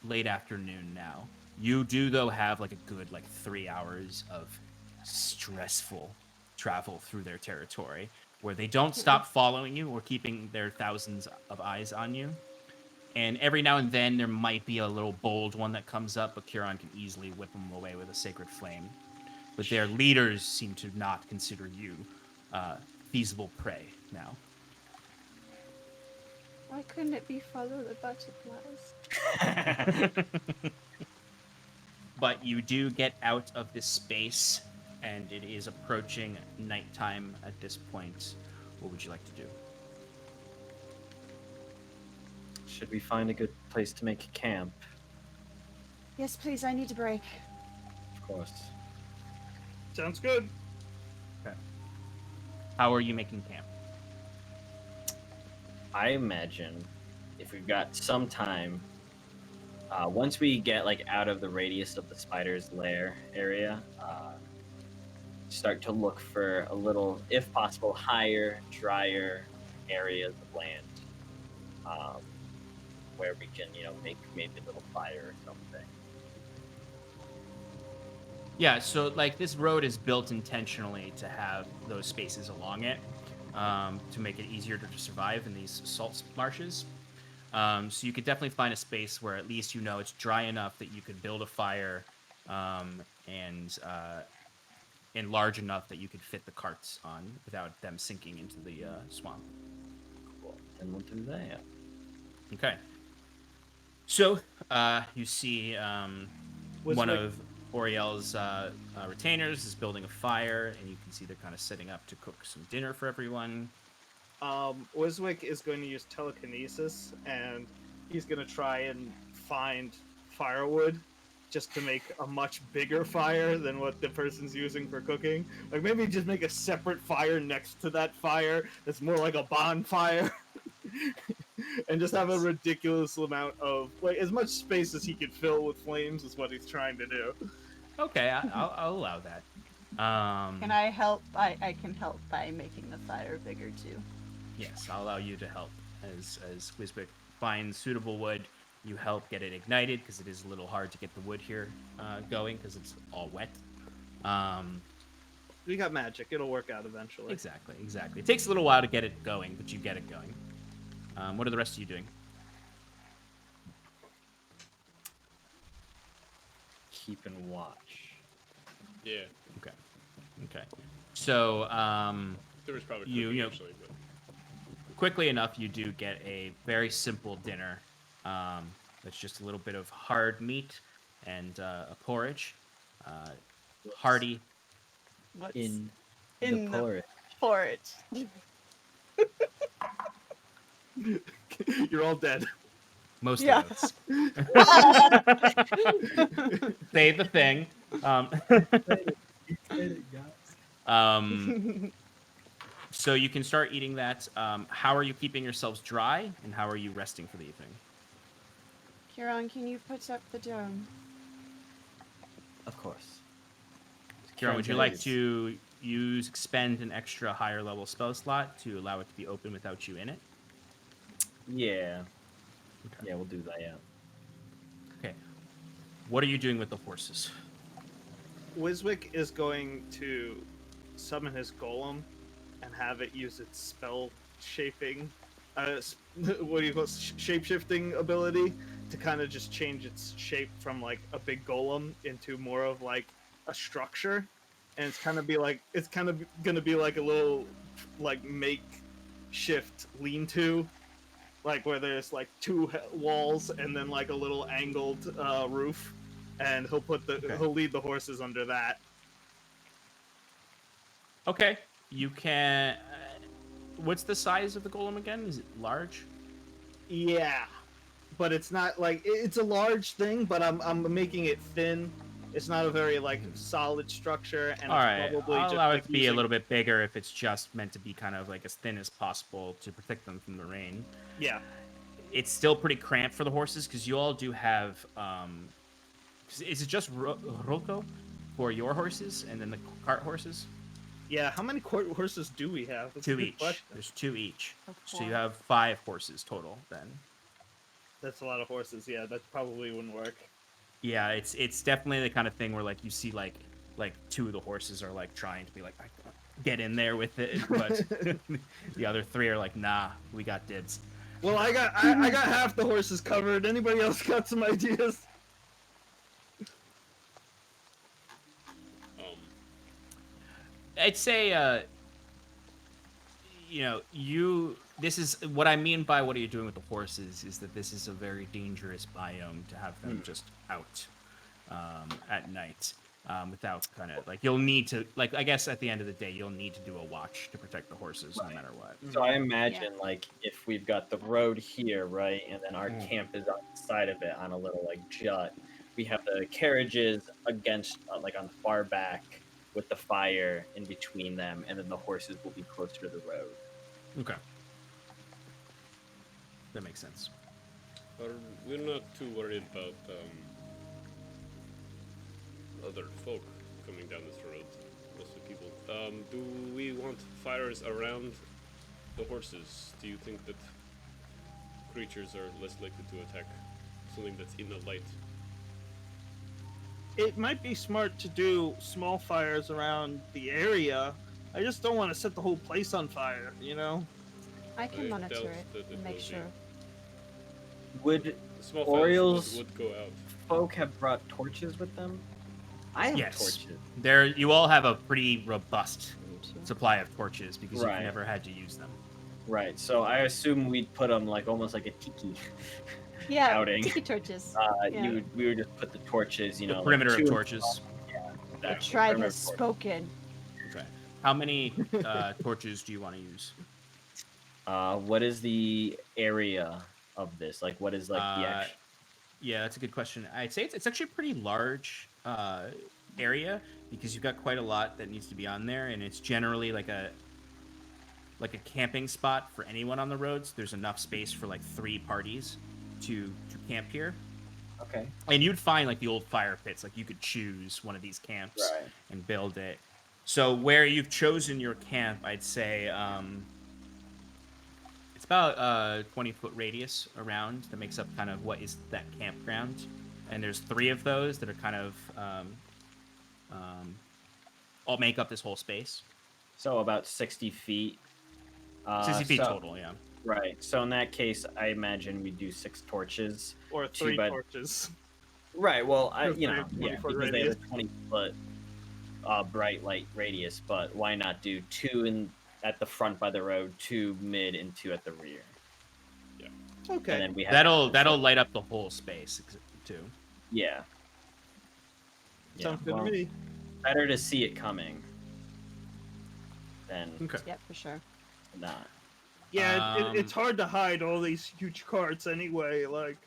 late afternoon now. You do, though, have like a good 3 hours of stressful travel through their territory, where they don't stop following you or keeping their thousands of eyes on you. And every now and then there might be a little bold one that comes up, but Huron can easily whip them away with a sacred flame. But their leaders seem to not consider you feasible prey now. Why couldn't it be follow the butterflies? But you do get out of this space, and it is approaching nighttime at this point. What would you like to do? Should we find a good place to make a camp? Yes, please, I need a break. Of course. Sounds good. Okay. How are you making camp? I imagine if we've got some time, once we get out of the radius of the spider's lair area, start to look for a little, if possible, higher, drier areas of land, where we can, make maybe a little fire or something. Yeah, so this road is built intentionally to have those spaces along it, to make it easier to survive in these salt marshes. So you could definitely find a space where at least it's dry enough that you could build a fire, and large enough that you could fit the carts on without them sinking into the swamp. Cool. Then we'll do that. Okay. So you see one of Oriel's retainers is building a fire, and you can see they're kind of setting up to cook some dinner for everyone. Wiswick is going to use telekinesis, and he's going to try and find firewood just to make a much bigger fire than what the person's using for cooking. Maybe just make a separate fire next to that fire that's more like a bonfire. And just have a ridiculous amount of, as much space as he could fill with flames is what he's trying to do. Okay, I'll allow that. Can I help? I can help by making the fire bigger too. Yes, I'll allow you to help. As Wiswick finds suitable wood, you help get it ignited, because it is a little hard to get the wood here going, because it's all wet. We got magic. It'll work out eventually. Exactly. It takes a little while to get it going, but you get it going. What are the rest of you doing? Keeping watch. Yeah. Okay. So, There was probably You cooking, know- actually, but quickly enough, you do get a very simple dinner. That's just a little bit of hard meat and a porridge. Hearty. What's In in the porridge. porridge? You're all dead. Most Yeah. of us. Say the thing. So you can start eating that. How are you keeping yourselves dry, and how are you resting for the evening? Huron, can you put up the dome? Of course. Kieran, would you like to expend an extra higher level spell slot to allow it to be open without you in it? Yeah. Okay. Yeah, we'll do that, yeah. Okay. What are you doing with the horses? Wiswick is going to summon his golem and have it use its spell shaping, what do you call it, shape-shifting ability to kind of just change its shape from a big golem into more of a structure, and it's kind of gonna be like a little makeshift lean-to, where there's two walls and then a little angled roof, and he'll lead the horses under that. Okay. You can... what's the size of the golem again? Is it large? Yeah. but it's not like it's a large thing, but I'm making it thin. It's not a very like solid structure, and All it's right, probably I'll just allow like it to be a using- little bit bigger if it's just meant to be kind of like as thin as possible to protect them from the rain. Yeah. It's still pretty cramped for the horses because you all do have. Is it just roto for your horses and then the cart horses? Yeah. How many court horses do we have? That's a Two good each. question. There's 2 each. Oh, So cool. you have 5 horses total then. That's a lot of horses. Yeah, that probably wouldn't work. Yeah, it's definitely the kind of thing where like you see like 2 of the horses are like trying to be like get in there with it, but the other 3 are like, nah, we got dibs. Well, I got half the horses covered. Anybody else got some ideas? I'd say this is what I mean by what are you doing with the horses is that this is a very dangerous biome to have them just out at night without kind of like you'll need to like I guess at the end of the day you'll need to do a watch to protect the horses no matter what. So I imagine like if we've got the road here, right, and then our camp is on the side of it on a little like jut. We have the carriages against like on the far back with the fire in between them, and then the horses will be closer to the road. Okay. That makes sense. We're not too worried about other folk coming down this road. Most of the people. Do we want fires around the horses? Do you think that creatures are less likely to attack something that's in the light? It might be smart to do small fires around the area. I just don't want to set the whole place on fire, you know? I can I monitor doubt it that it and make will be. sure. Would The small Orioles- fires would go out. folk have brought torches with them? I have Yes. torches. There you all have a pretty robust Me too. supply of torches because Right. you've never had to use them. Right, so I assume we'd put them like almost like a tiki. Yeah, outing. tiki torches. Yeah. We would just put the torches, you The know, like perimeter two of in torches. The front, tribe perimeter has of torches. spoken. Okay. How many torches do you want to use? What is the area of this? Like, what is like the actual? Yeah, that's a good question. I'd say it's actually a pretty large area because you've got quite a lot that needs to be on there, and it's generally like a camping spot for anyone on the roads. There's enough space for like 3 parties to camp here. Okay. And you'd find like the old fire pits, like you could choose one of these camps Right. and build it. So where you've chosen your camp, I'd say it's about a 20-foot radius around that makes up kind of what is that campground. And there's 3 of those that are kind of all make up this whole space. So about 60 feet. 60 feet so- total, yeah. Right. So in that case, I imagine we do 6 torches. Or Two 3 by- torches. Right. Well, Or you know, 20 yeah, foot because they have radius. a 20-foot bright light radius. But why not do 2 at the front by the road, 2 mid, and 2 at the rear? Okay. And then we have That'll light up the whole space too. Yeah. Sounds good well, to me. Better to see it coming than Okay. Yep, for sure. not. Yeah, it's Um, hard to hide all these huge carts anyway. Like,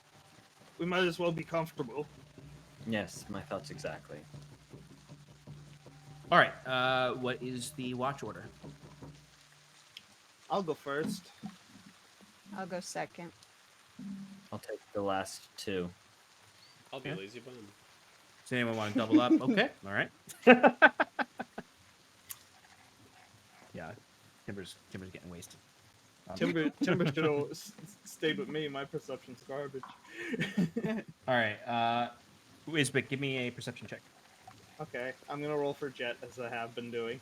we might as well be comfortable. Yes, my thoughts exactly. All right. What is the watch order? I'll go first. I'll go second. I'll take the last 2. I'll be Yeah. lazy bum. Does anyone want to double up? Okay. All right. Yeah. Timber's getting wasted. Timber should have stayed with me. My perception's garbage. All right. Wizbit, give me a perception check. Okay, I'm gonna roll for Jet as I have been doing.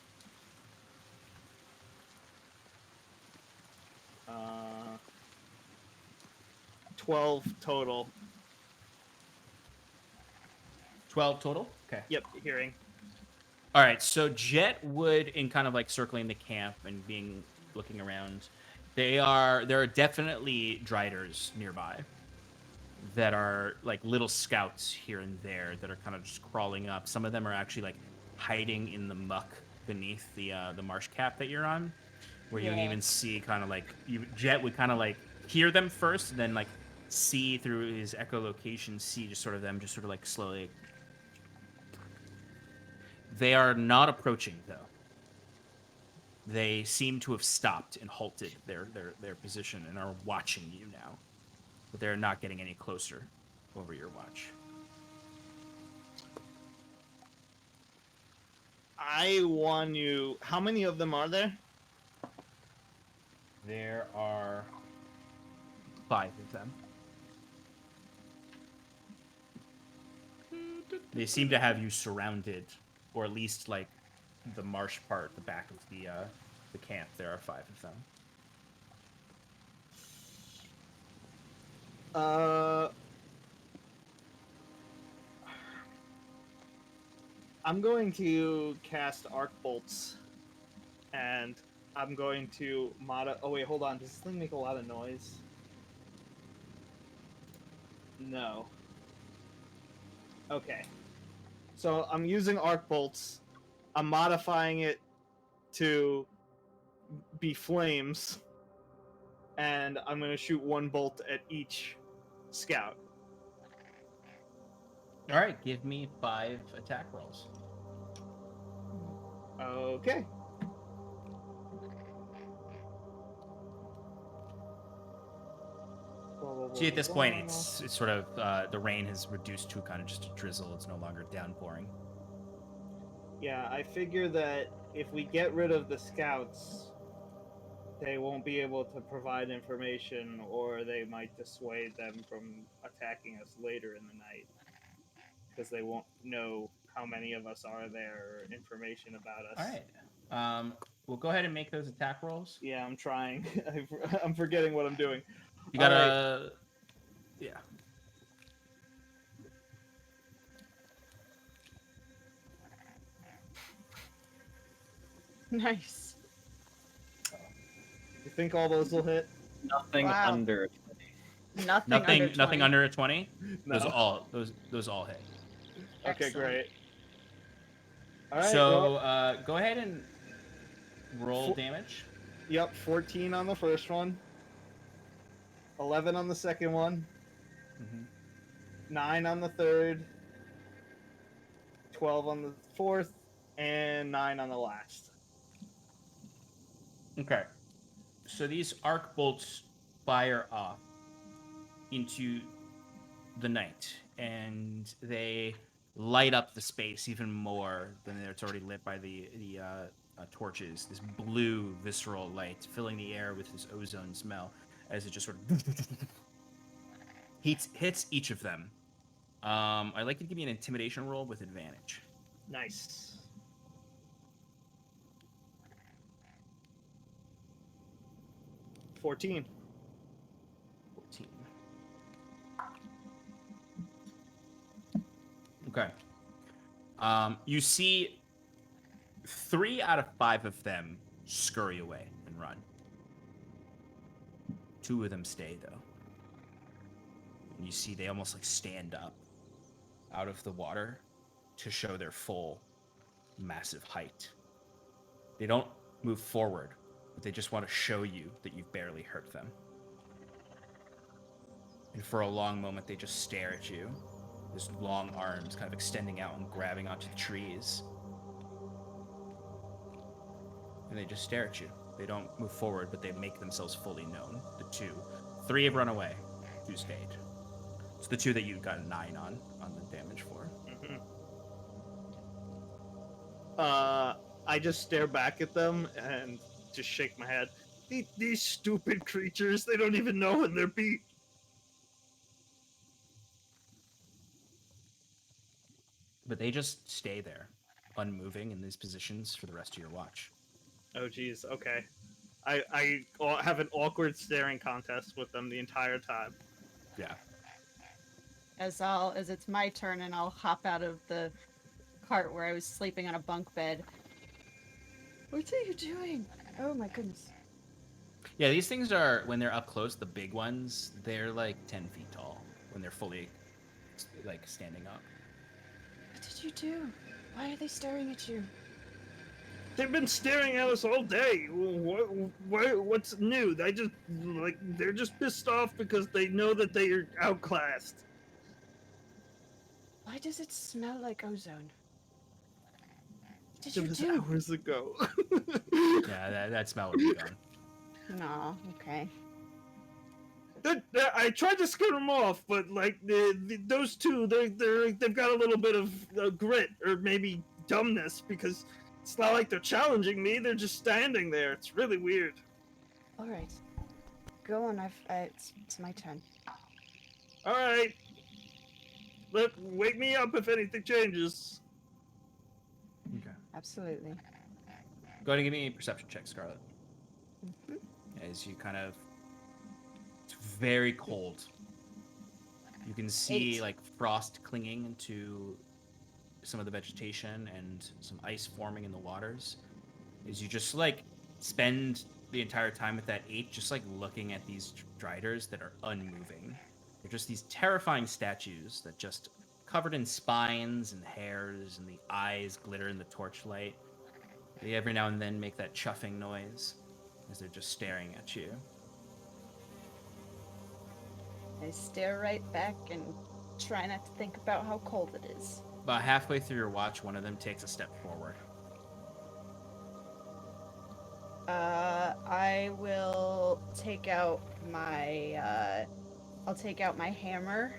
12 total. 12 total. Okay. Yep, hearing. All right. So Jet would, in kind of like circling the camp and looking around, there are definitely driders nearby that are like little scouts here and there that are kind of just crawling up. Some of them are actually like hiding in the muck beneath the marsh cap that you're on, where you can Yeah. even see kind of like Jet would kind of like hear them first, and then like see through his echolocation, see just sort of them just sort of like slowly. They are not approaching though. They seem to have stopped and halted their position and are watching you now. But they're not getting any closer over your watch. I want you. How many of them are there? There are 5 of them. They seem to have you surrounded, or at least like the marsh part, the back of the camp. There are 5 of them. I'm going to cast arc bolts, and I'm going to Oh wait, hold on. Does this thing make a lot of noise? No. Okay. So I'm using arc bolts. I'm modifying it to be flames, and I'm going to shoot 1 bolt at each scout. All right, give me 5 attack rolls. Okay. See, at this point, it's sort of the rain has reduced to kind of just a drizzle. It's no longer downpouring. Yeah, I figure that if we get rid of the scouts, they won't be able to provide information, or they might dissuade them from attacking us later in the night, because they won't know how many of us are there or information about us. All right. We'll go ahead and make those attack rolls. Yeah, I'm trying. I'm forgetting what I'm doing. You gotta... Yeah. Nice. You think all those will hit? Nothing Wow. under. Nothing under a 20? No. Those all hit. Okay, Excellent. great. All right. So go ahead and roll damage. Yep, 14 on the first one. 11 on the second one. 9 on the third. 12 on the fourth. And 9 on the last. Okay. So these arc bolts fire off into the night, and they light up the space even more than it's already lit by the torches. This blue, visceral light filling the air with this ozone smell as it just sort of hits each of them. I'd like to give you an intimidation roll with advantage. Nice. $14. 14. Okay. You see 3 out of 5 of them scurry away and run. 2 of them stay, though. And you see they almost like stand up out of the water to show their full, massive height. They don't move forward, but they just want to show you that you've barely hurt them. And for a long moment, they just stare at you. His long arms kind of extending out and grabbing onto the trees. And they just stare at you. They don't move forward, but they make themselves fully known. The 2. 3 have run away. 2 stayed. It's the 2 that you got a 9 on the damage for. Mm-hmm. I just stare back at them and just shake my head. These stupid creatures, they don't even know when they're beat. But they just stay there, unmoving in these positions for the rest of your watch. Oh, geez. Okay. I have an awkward staring contest with them the entire time. Yeah. As it's my turn, and I'll hop out of the cart where I was sleeping on a bunk bed. What are you doing? Oh my goodness. Yeah, these things are, when they're up close, the big ones, they're like 10 feet tall when they're fully, like, standing up. What did you do? Why are they staring at you? They've been staring at us all day. What's new? They're just pissed off because they know that they are outclassed. Why does it smell like ozone? What did It you was do? hours ago. Yeah, that smell would be gone. No, okay. I tried to scare them off, but like those two, they've got a little bit of grit or maybe dumbness because it's not like they're challenging me. They're just standing there. It's really weird. All right. Go on. It's my turn. All right. Wake me up if anything changes. Okay. Absolutely. Go ahead and give me a perception check, Scarlet. Mhm. As you kind of... It's very cold. You can see 8. like frost clinging to some of the vegetation and some ice forming in the waters. As you just like spend the entire time with that 8 just like looking at these driders that are unmoving. They're just these terrifying statues that just covered in spines and hairs, and the eyes glitter in the torchlight. They every now and then make that chuffing noise as they're just staring at you. I stare right back and try not to think about how cold it is. About halfway through your watch, one of them takes a step forward. I will take out my I'll take out my hammer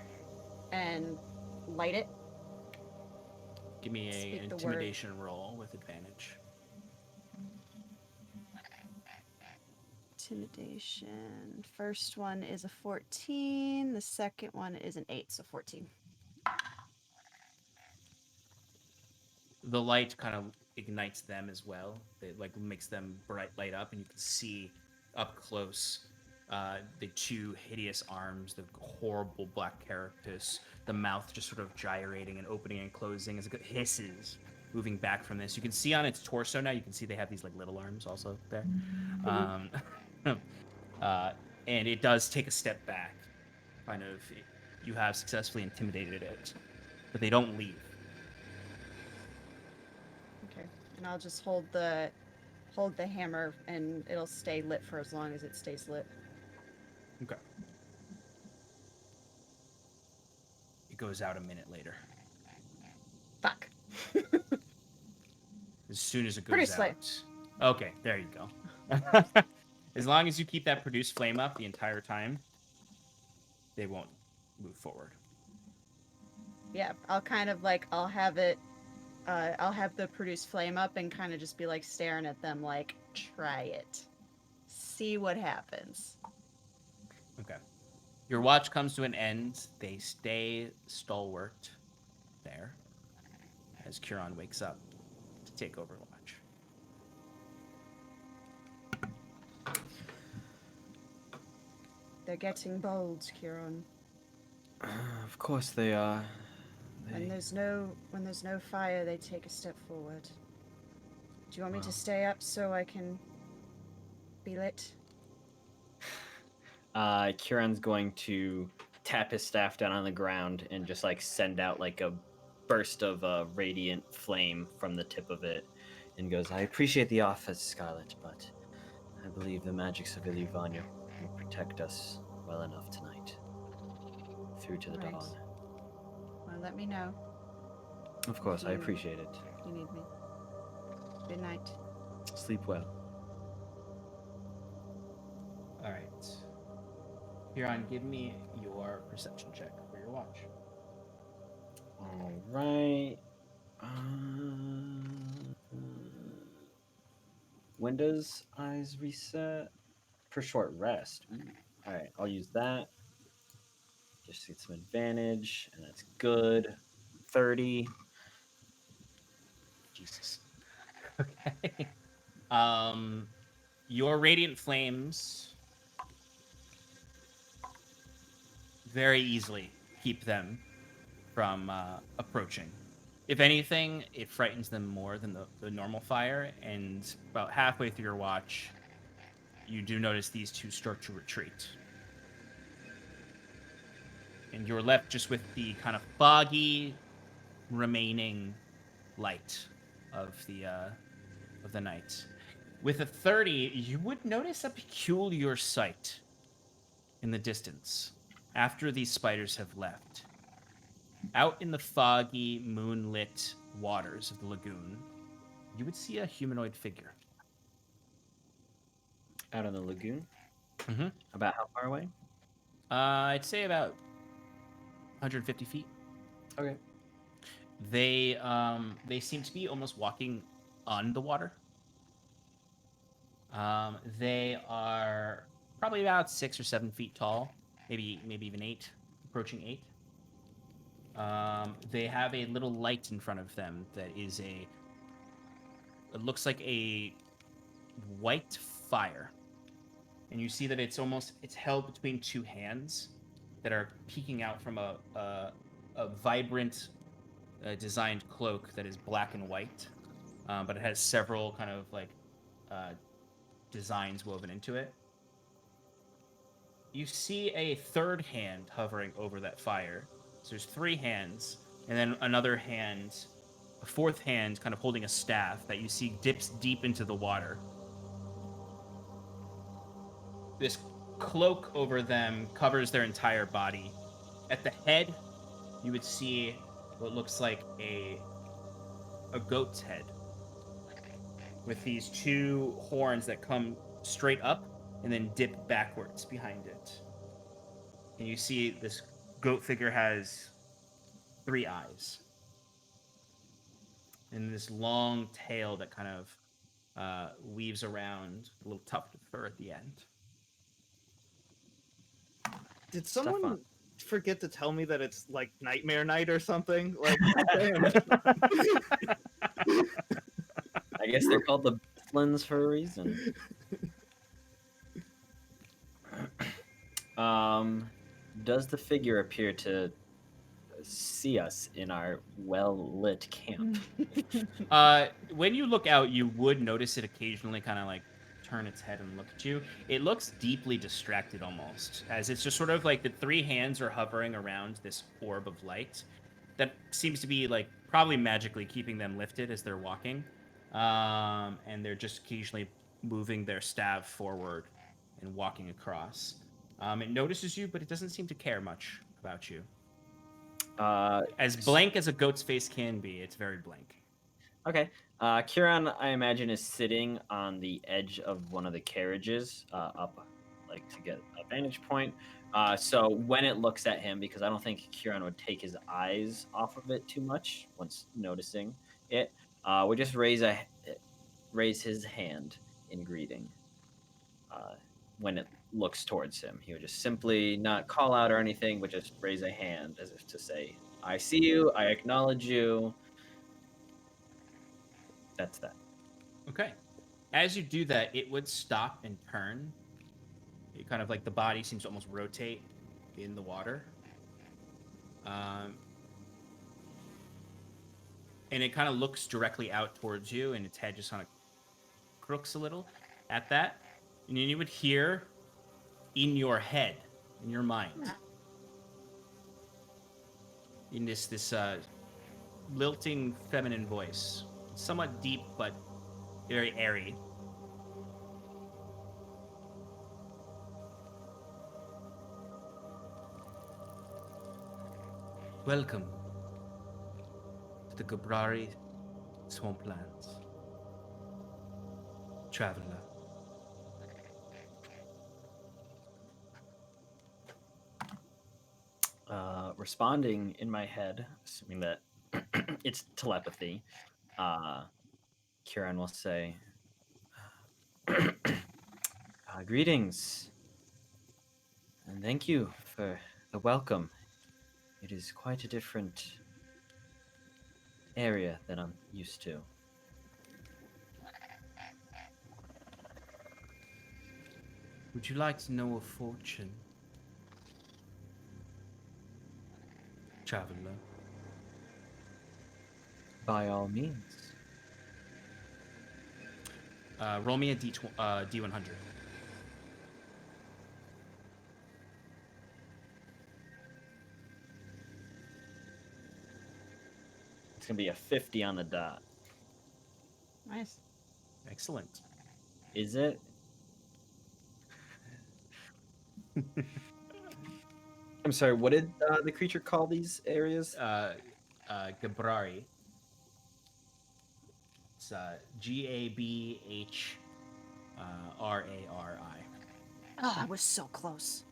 and light it. Give me Speak an the word. intimidation roll with advantage. Intimidation. First one is a 14. The second one is an 8, so 14. The light kind of ignites them as well. It like makes them bright light up, and you can see up close the two hideous arms, the horrible black carapace, the mouth just sort of gyrating and opening and closing as it hisses, moving back from this. You can see on its torso now, you can see they have these like little arms also there. And it does take a step back. Kind of, you have successfully intimidated it, but they don't leave. Okay. And I'll just hold the hammer and it'll stay lit for as long as it stays lit. Okay. It goes out a minute later. Fuck. As soon as it goes Pretty slow. out. Okay, there you go. As long as you keep that produced flame up the entire time, they won't move forward. Yeah, I'll kind of like I'll have the produced flame up and kind of just be like staring at them like, try it. See what happens. Okay. Your watch comes to an end. They stay stalwart there as Curon wakes up to take over watch. They're getting bold, Kieran. Of course they are. When there's no fire, they take a step forward. Do you want me to Wow. stay up so I can be lit? Kieran's going to tap his staff down on the ground and just like send out like a burst of radiant flame from the tip of it, and goes, "I appreciate the offer, Scarlet, but I believe the magics of Iluvania will protect us well enough tonight. Through to the Right. dawn." Well, let me know Of course, I You- appreciate it. if you need me. Good night. Sleep well. All right. Huron, give me your perception check for your watch. All right. When does eyes reset? For short rest. Ooh. All right, I'll use that. Just get some advantage, and that's good. 30. Jesus. Okay. Your radiant flames very easily keep them from approaching. If anything, it frightens them more than the normal fire, and about halfway through your watch, you do notice these two start to retreat. And you're left just with the kind of foggy remaining light of of the night. With a 30, you would notice a peculiar sight in the distance after these spiders have left. Out in the foggy, moonlit waters of the lagoon, you would see a humanoid figure. Out in the lagoon? Mm-hmm. About how far away? I'd say about 150 feet. Okay. They seem to be almost walking on the water. They are probably about 6 or 7 feet tall, maybe even 8, approaching 8. They have a little light in front of them that is it looks like a white fire. And you see that it's held between 2 hands that are peeking out from a vibrant designed cloak that is black and white, but it has several kind of like designs woven into it. You see a third hand hovering over that fire. So there's 3 hands, and then another hand, a fourth hand kind of holding a staff that you see dips deep into the water. This cloak over them covers their entire body. At the head, you would see what looks like a goat's head with these 2 horns that come straight up and then dip backwards behind it. And you see this goat figure has 3 eyes and this long tail that kind of weaves around a little tuft of fur at the end. Did Stuff someone on. forget to tell me that it's like Nightmare Night or something? Like, damn. I guess they're called the Flins for a reason. Does the figure appear to see us in our well-lit camp? When you look out, you would notice it occasionally kind of like turn its head and look at you. It looks deeply distracted almost, as it's just sort of like the 3 hands are hovering around this orb of light that seems to be like probably magically keeping them lifted as they're walking. And they're just occasionally moving their staff forward and walking across. It notices you, but it doesn't seem to care much about you. As blank as a goat's face can be, it's very blank. Okay. Kieran, I imagine, is sitting on the edge of one of the carriages, up, like, to get a vantage point. So when it looks at him, because I don't think Kieran would take his eyes off of it too much once noticing it, would just raise his hand in greeting. When it looks towards him, he would just simply not call out or anything, but just raise a hand as if to say, "I see you. I acknowledge you." That's that. Okay. As you do that, it would stop and turn. It kind of like the body seems to almost rotate in the water. And it kind of looks directly out towards you, and its head just kind of crooks a little at that. And then you would hear in your head, in your mind, in this lilting feminine voice, somewhat deep but very airy. Welcome to the Gabrari swamplands, traveler. Responding in my head, assuming that it's telepathy, Kieran will say, "Greetings, and thank you for the welcome. It is quite a different area than I'm used to." Would you like to know a fortune, traveler? By all means. Roll me a D100. It's gonna be a 50 on the dot. Nice. Excellent. Is it? I'm sorry, what did the creature call these areas? Gabrari. It's Gabhrari. Oh, I was so close.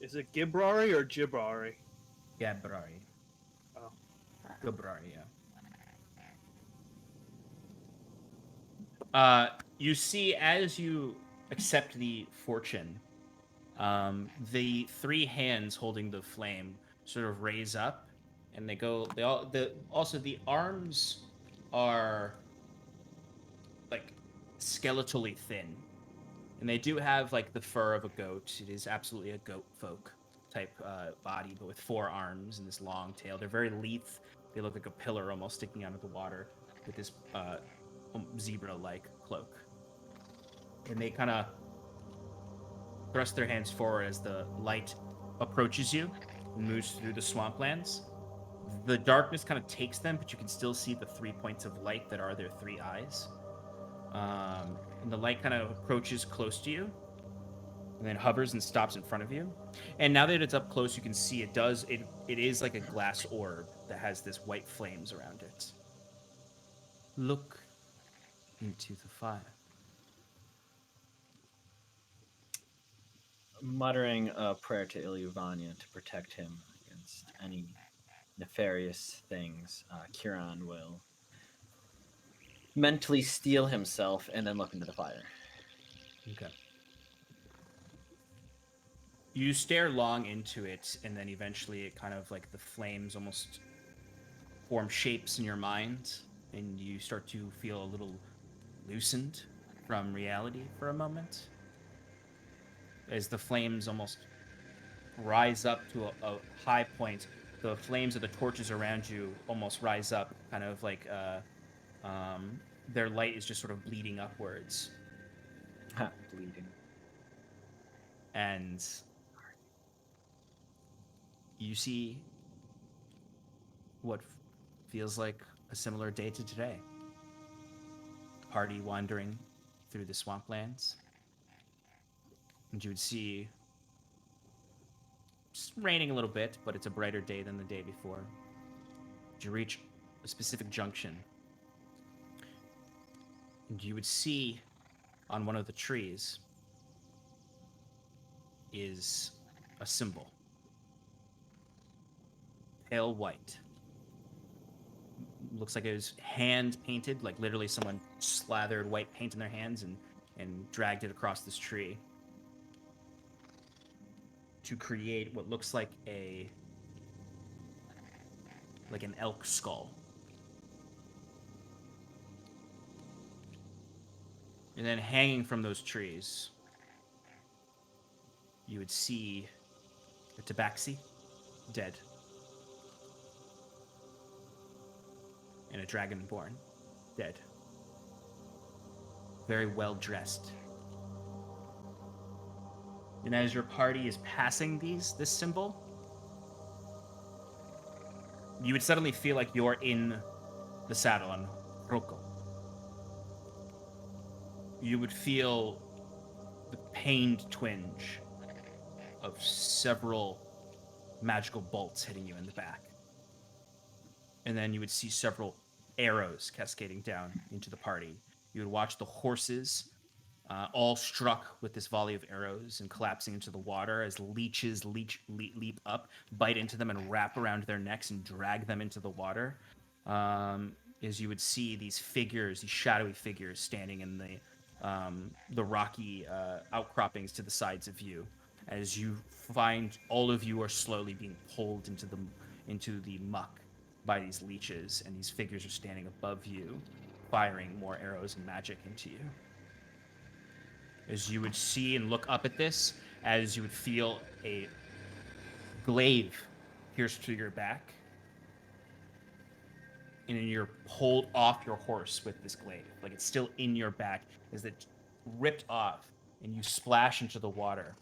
Is it Gibrari or Gibrari? Gabrari. Oh. Gabrari, yeah. You see, as you accept the fortune, the three hands holding the flame sort of raise up, and they go. Also the arms are like skeletally thin, and they do have like the fur of a goat. It is absolutely a goat folk type body, but with 4 arms and this long tail. They're very lithe. They look like a pillar almost sticking out of the water with this zebra-like cloak. And they kind of thrust their hands forward as the light approaches you and moves through the swamplands. The darkness kind of takes them, but you can still see the 3 points of light that are their 3 eyes. And the light kind of approaches close to you, and then hovers and stops in front of you. And now that it's up close, you can see it is like a glass orb that has this white flames around it. Look into the fire. Muttering a prayer to Ilyuvania to protect him against any nefarious things, Kiran will mentally steel himself and then look into the fire. Okay. You stare long into it, and then eventually it kind of like the flames almost form shapes in your mind, and you start to feel a little loosened from reality for a moment. As the flames almost rise up to a high point, the flames of the torches around you almost rise up, kind of like their light is just sort of bleeding upwards. Bleeding. And you see what feels like a similar day to today. Party wandering through the swamplands. And you would see it's raining a little bit, but it's a brighter day than the day before. You reach a specific junction, and you would see on one of the trees is a symbol. Pale white. Looks like it was hand painted, like literally someone slathered white paint in their hands and dragged it across this tree to create what looks like an elk skull. And then hanging from those trees, you would see a tabaxi, dead. And a dragonborn, dead. Very well dressed. And as your party is passing this symbol, you would suddenly feel like you're in the saddle on Roko. You would feel the pained twinge of several magical bolts hitting you in the back. And then you would see several arrows cascading down into the party. You would watch the horses all struck with this volley of arrows and collapsing into the water as leeches leap up, bite into them and wrap around their necks and drag them into the water. As you would see these figures, these shadowy figures standing in the rocky outcroppings to the sides of you, as you find all of you are slowly being pulled into the muck by these leeches, and these figures are standing above you, firing more arrows and magic into you. As you would see and look up at this, as you would feel a glaive pierce through your back, and then you're pulled off your horse with this glaive. Like it's still in your back, as it ripped off, and you splash into the water.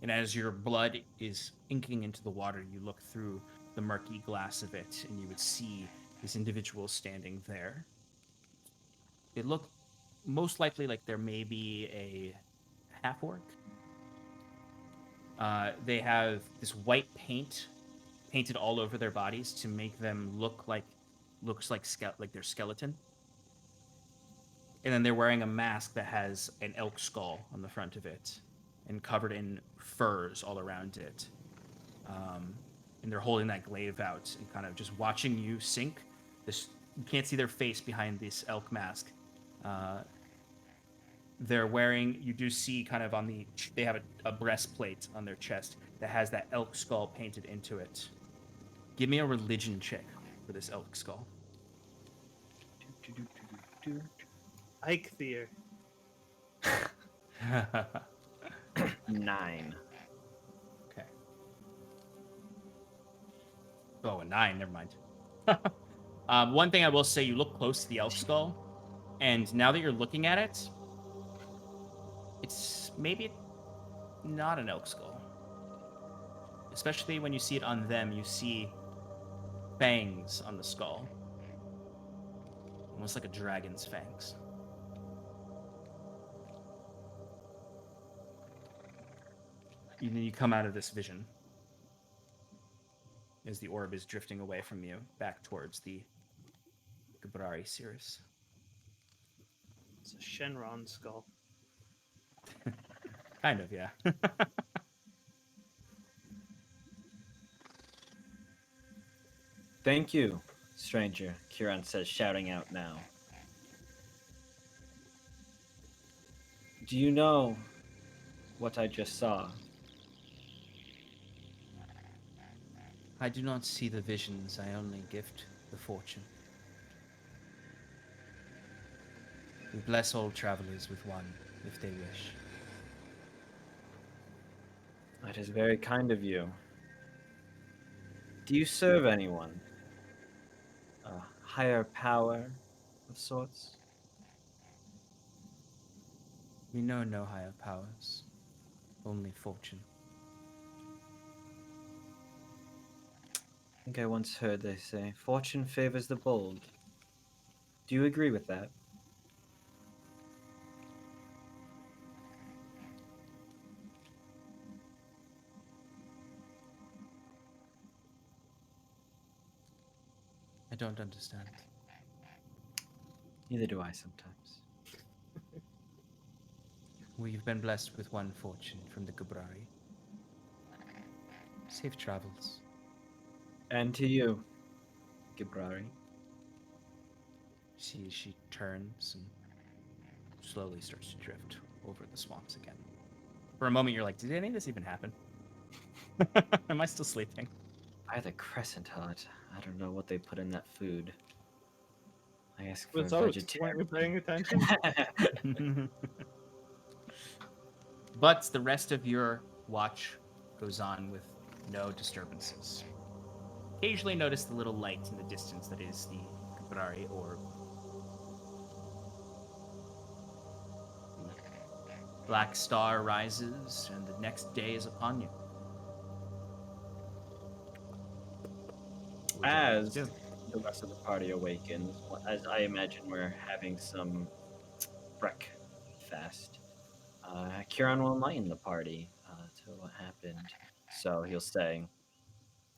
And as your blood is inking into the water, you look through the murky glass of it, and you would see this individual standing there. It looked most likely like there may be a half-orc. They have this white paint painted all over their bodies to make them look like their skeleton. And then they're wearing a mask that has an elk skull on the front of it and covered in furs all around it. And they're holding that glaive out and kind of just watching you sink. You can't see their face behind this elk mask. They're wearing, you do see kind of they have a breastplate on their chest that has that elk skull painted into it. Give me a religion check for this elk skull. Eikthyr. 9. Okay. Oh, a 9. Never mind. One thing I will say, you look close to the elk skull, and now that you're looking at it, it's maybe not an elk skull. Especially when you see it on them, you see fangs on the skull. Almost like a dragon's fangs. And then you come out of this vision as the orb is drifting away from you, back towards the Gabrari Cirrus. It's a Shenron skull. Kind of, yeah. Thank you, stranger, Kieran says, shouting out now. Do you know what I just saw? I do not see the visions, I only gift the fortune. We bless all travelers with one, if they wish. That is very kind of you. Do you serve anyone? A higher power of sorts? We know no higher powers, only fortune. I think I once heard they say, fortune favors the bold. Do you agree with that? I don't understand. Neither do I sometimes. We've been blessed with one fortune from the Gabrari. Safe travels. And to you, Gibrari. She turns and slowly starts to drift over the swamps again. For a moment, you're like, did any of this even happen? Am I still sleeping? By the Crescent Hut. I don't know what they put in that food. I ask for What's out? Weren't you vegetarian. paying attention? But the rest of your watch goes on with no disturbances. Occasionally notice the little light in the distance that is the Gabrari orb. The black star rises, and the next day is upon you. As the rest of the party awakens, as I imagine we're having some breakfast, Kieran will enlighten the party to what happened. So he'll say,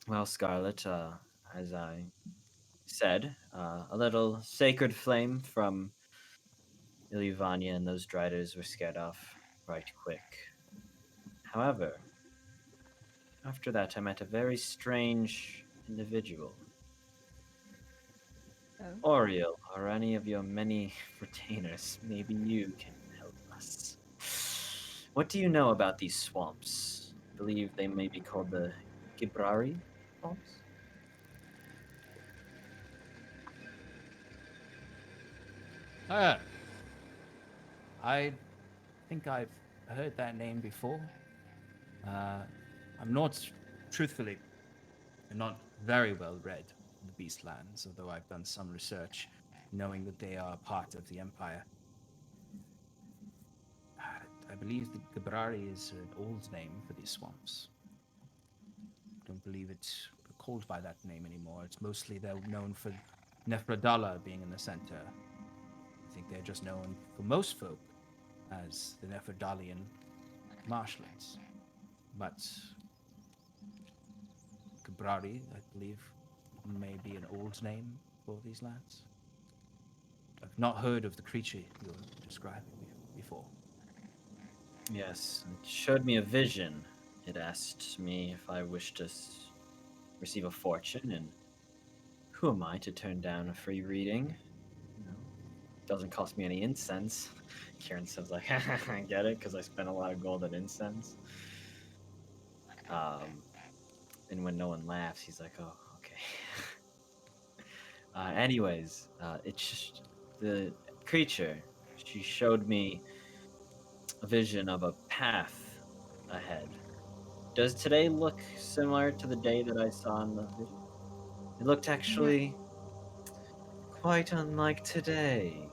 well, Scarlet, as I said, a little sacred flame from Iluvania and those Driders were scared off right quick. However, after that I met a very strange individual. Oh. Oriel, or any of your many retainers, maybe you can help us. What do you know about these swamps? I believe they may be called the Gibrari swamps? I think I've heard that name before. I'm not, truthfully, I'm not very well read in the Beastlands, although I've done some research knowing that they are part of the Empire. I believe the Gabrari is an old name for these swamps. I don't believe it called by that name anymore. It's mostly they're known for Nephradala being in the center. I think they're just known for most folk as the Nephradalian marshlands. But Cabrari, I believe, may be an old name for these lands. I've not heard of the creature you're describing before. Yes, it showed me a vision. It asked me if I wished to receive a fortune, and who am I to turn down a free reading? You know, doesn't cost me any incense. Kieran says, like, I get it, because I spent a lot of gold on incense. And when no one laughs, he's like, oh, okay. Anyways, it's just the creature. She showed me a vision of a path ahead. Does today look similar to the day that I saw in the vision? It looked actually quite unlike today.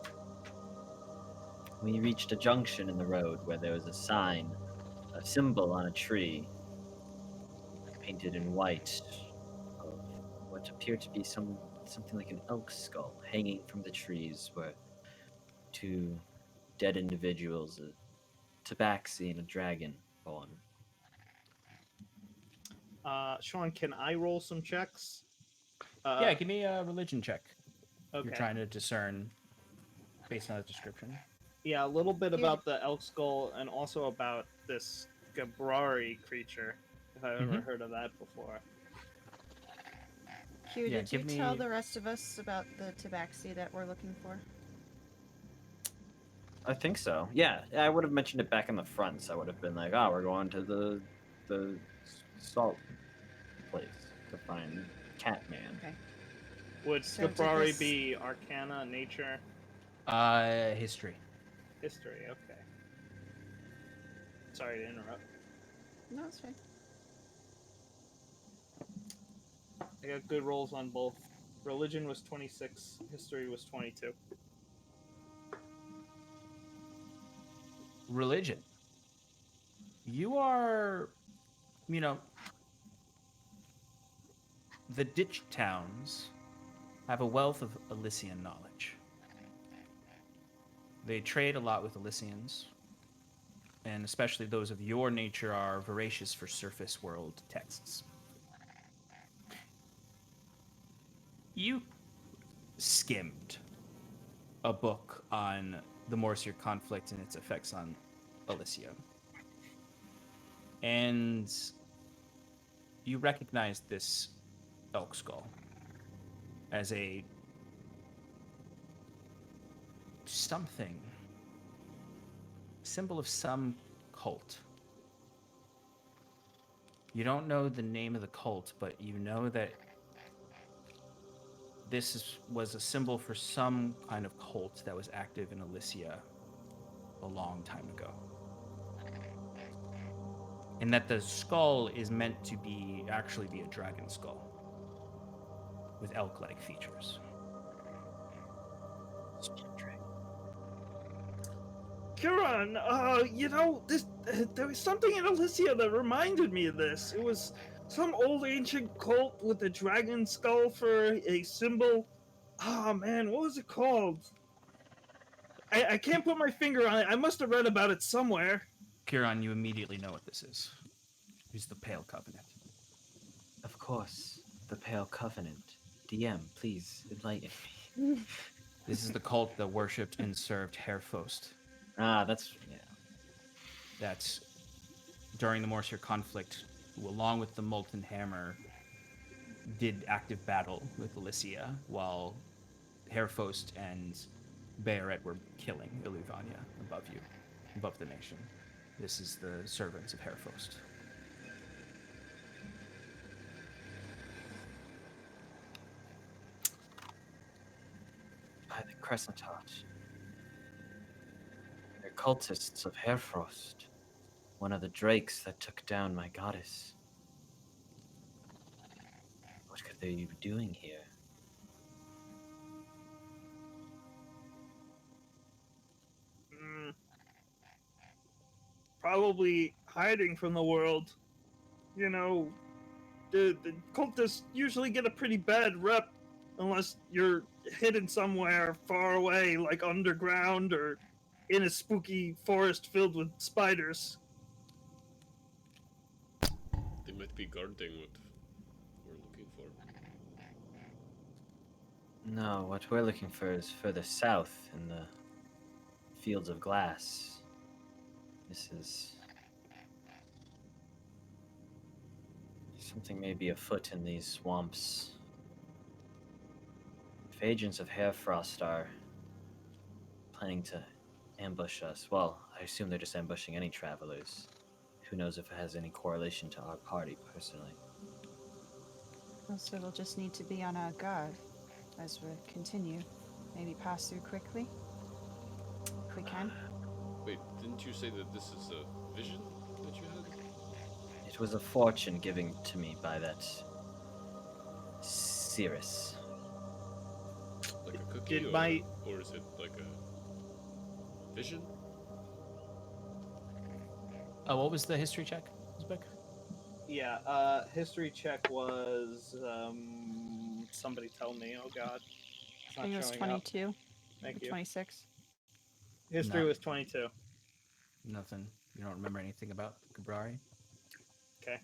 We reached a junction in the road where there was a sign, a symbol on a tree, painted in white, of what appeared to be something like an elk skull hanging from the trees, where two dead individuals, a tabaxi and a dragon, born. Sean, can I roll some checks? Yeah, give me a religion check. Okay. You're trying to discern based on the description. Yeah, a little bit about the elk skull and also about this Gabrari creature, if I've ever heard of that before. Q, Yeah, did you give tell me- the rest of us about the tabaxi that we're looking for? I think so. Yeah, I would have mentioned it back in the front, so I would have been like, oh, we're going to the salt place to find Catman. Okay. Would So did Gabrari this- be Arcana, Nature, History. History? Okay. Sorry to interrupt. No, it's fine. I got good rolls on both. Religion was 26, History was 22. Religion. You are, the ditch towns have a wealth of Elysian knowledge. They trade a lot with Elysians, and especially those of your nature are voracious for surface world texts. You skimmed a book on the Morsier conflict and its effects on Elysia. And you recognized this elk skull as a symbol of some cult. You don't know the name of the cult, but you know that was a symbol for some kind of cult that was active in Elysia a long time ago. And that the skull is meant to actually be a dragon skull with elk-like features. Kieran, there was something in Elysia that reminded me of this. It was some old ancient cult with a dragon skull for a symbol. Oh man, what was it called? I can't put my finger on it. I must have read about it somewhere. Kieran, you immediately know what this is. It's the Pale Covenant. Of course, the Pale Covenant. DM, please enlighten me. This is the cult that worshipped and served Herfost. That's during the Morsier conflict, who, along with the Molten Hammer, did active battle with Elysia, while Herfost and Bayoret were killing Illuvania above the nation. This is the servants of Herfost. by the Crescent Heart. They're cultists of Herfrost, one of the drakes that took down my goddess. What could they be doing here? Probably hiding from the world. the cultists usually get a pretty bad rep unless you're hidden somewhere far away, like underground or in a spooky forest filled with spiders. They might be guarding what we're looking for. No, what we're looking for is further south in the fields of glass. This is something may be afoot in these swamps. If agents of Hairfrost are planning to ambush us, well, I assume they're just ambushing any travelers. Who knows if it has any correlation to our party, personally. Also, we'll just need to be on our guard as we continue. Maybe pass through quickly, if we can. Wait, didn't you say that this is a vision that you had? It was a fortune given to me by that Cirrus. Like a cookie, or is it like a vision? Oh, what was the history check, Uzbek? Yeah, history check was somebody tell me. Oh God, it's I not think it was showing up. 22. Thank you. 26. History No. was 22. Nothing. You don't remember anything about Gabrari? Okay.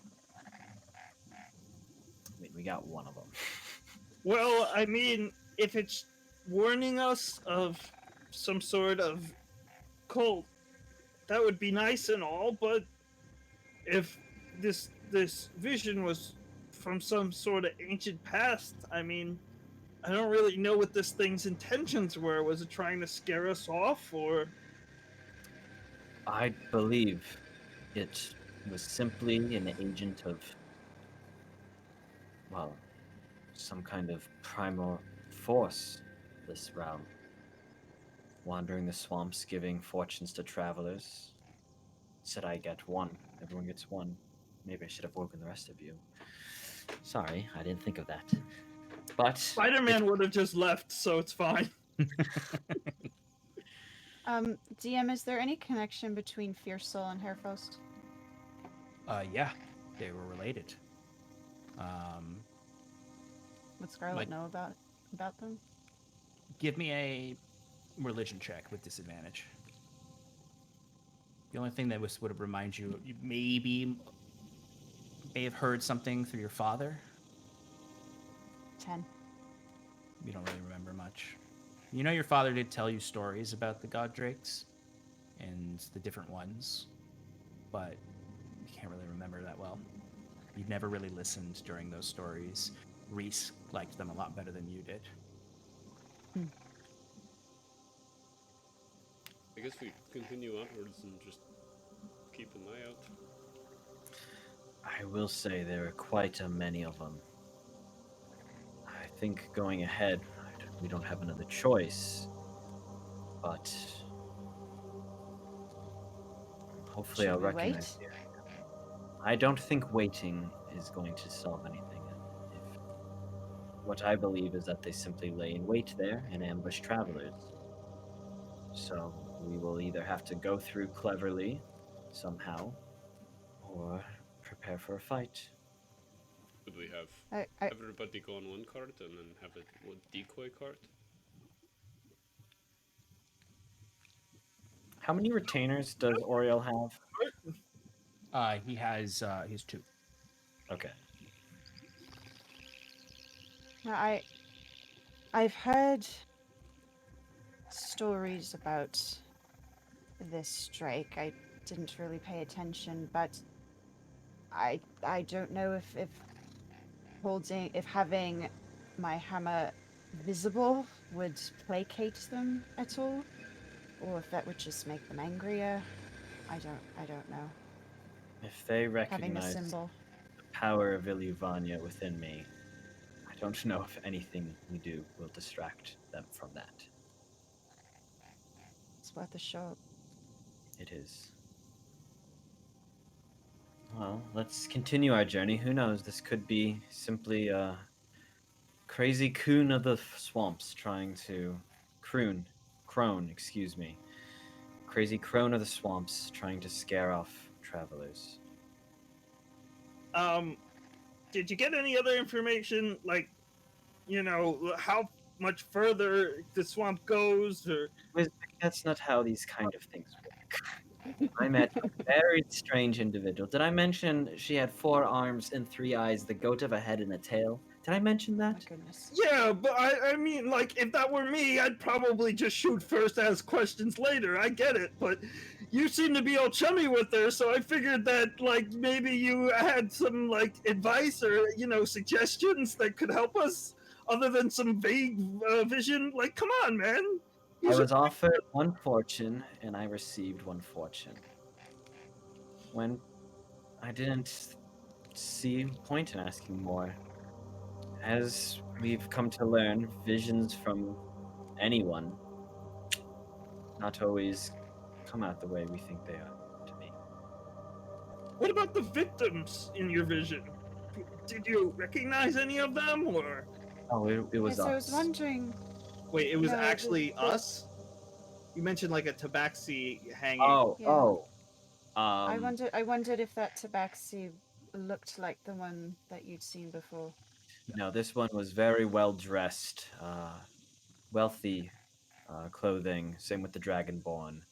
I mean, we got one of them. Well, I mean, if it's warning us of some sort of cult, that would be nice and all, but if this vision was from some sort of ancient past, I mean, I don't really know what this thing's intentions were. Was it trying to scare us off, or... I believe it was simply an agent of, well, some kind of primal force, this realm. Wandering the swamps, giving fortunes to travelers. Said I get one. Everyone gets one. Maybe I should have woken the rest of you. Sorry, I didn't think of that. But Spider-Man would have just left, so it's fine. DM, is there any connection between Fierce Soul and Hairfrost? Yeah, they were related. Would Scarlet Like- know about them? Give me a religion check with disadvantage. The only thing that would have remind you may have heard something through your father. 10. You don't really remember much. You know your father did tell you stories about the god drakes and the different ones, but you can't really remember that well. You've never really listened during those stories. Reese liked them a lot better than you did. I guess we continue onwards and just keep an eye out. I will say there are quite a many of them. I think going ahead, we don't have another choice. But hopefully I'll Should we recognize you. I don't think waiting is going to solve anything. What I believe is that they simply lay in wait there and ambush travelers. So we will either have to go through cleverly, somehow, or prepare for a fight. Would we have I everybody go on one cart and then have a one decoy cart? How many retainers does Oriel have? He has 2. Okay. I've heard stories about this strike. I didn't really pay attention, but I don't know if having my hammer visible would placate them at all, or if that would just make them angrier. I don't know. If they Having the recognize the symbol. power of Iluvania within me, I don't know if anything we do will distract them from that. It's worth a shot. It is. Well, let's continue our journey. Who knows? This could be simply a crazy coon of the swamps trying to crone, excuse me. Crazy crone of the swamps trying to scare off travelers. did you get any other information, like, how much further the swamp goes, or? That's not how these kind of things work. I met a very strange individual. Did I mention she had 4 arms and 3 eyes, the goat of a head and a tail? Did I mention My that? goodness. Yeah, but I mean, like, if that were me, I'd probably just shoot first, ask questions later. I get it, but you seem to be all chummy with her, so I figured that, like, maybe you had some, like, advice or, suggestions that could help us, other than some vague vision. Like, come on, man. You I should- was offered 1 fortune, and I received 1 fortune. When I didn't see point in asking more. As we've come to learn, visions from anyone not always come out the way we think they are to be. What about the victims in your vision? Did you recognize any of them, or? Oh, it was Yes, us. I was wondering. Wait, it was No, actually the- us? You mentioned like a tabaxi hanging. Yeah. I I wondered if that tabaxi looked like the one that you'd seen before. No, this one was very well dressed, wealthy clothing. Same with the Dragonborn.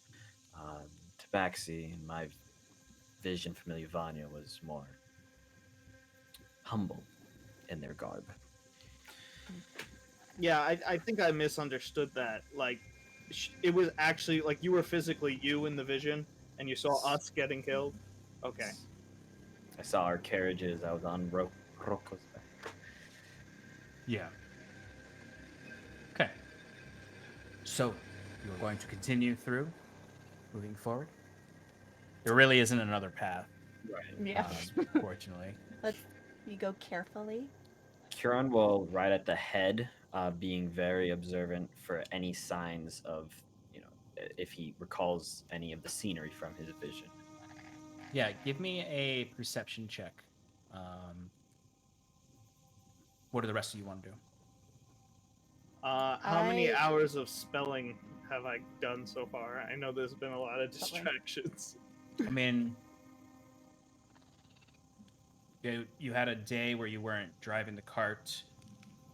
Tabaxi, in my vision from Ilyvania, was more humble in their garb. Yeah, I think I misunderstood that. Like, it was actually like you were physically you in the vision, and you saw us getting killed. Okay. I saw our carriages. I was on Rocco's back. Yeah. Okay. So, you're going to continue through, moving forward. There really isn't another path, Yeah. fortunately. You go carefully. Huron will ride at the head, being very observant for any signs of, if he recalls any of the scenery from his vision. Yeah, give me a perception check. What do the rest of you want to do? How many hours of spelling have I done so far? I know there's been a lot of distractions. I mean, you had a day where you weren't driving the cart.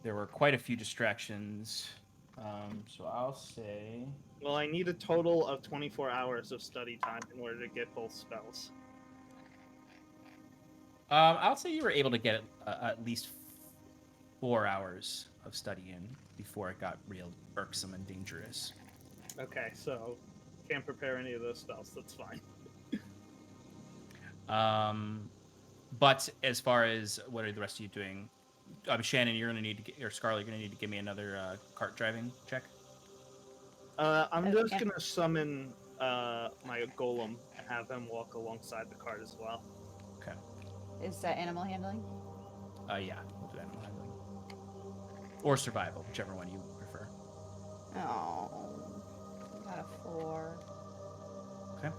There were quite a few distractions. So I'll say... Well, I need a total of 24 hours of study time in order to get both spells. I'll say you were able to get at least 4 hours of studying before it got real irksome and dangerous. Okay, so can't prepare any of those spells. That's fine. But as far as what are the rest of you doing, Shannon, you're gonna need to or Scarlet, you're gonna need to give me another cart driving check. I'm just Okay. gonna summon my golem and have him walk alongside the cart as well. Okay. Is that animal handling? Yeah, we'll do animal handling or survival, whichever one you prefer. Oh, got a 4. Okay.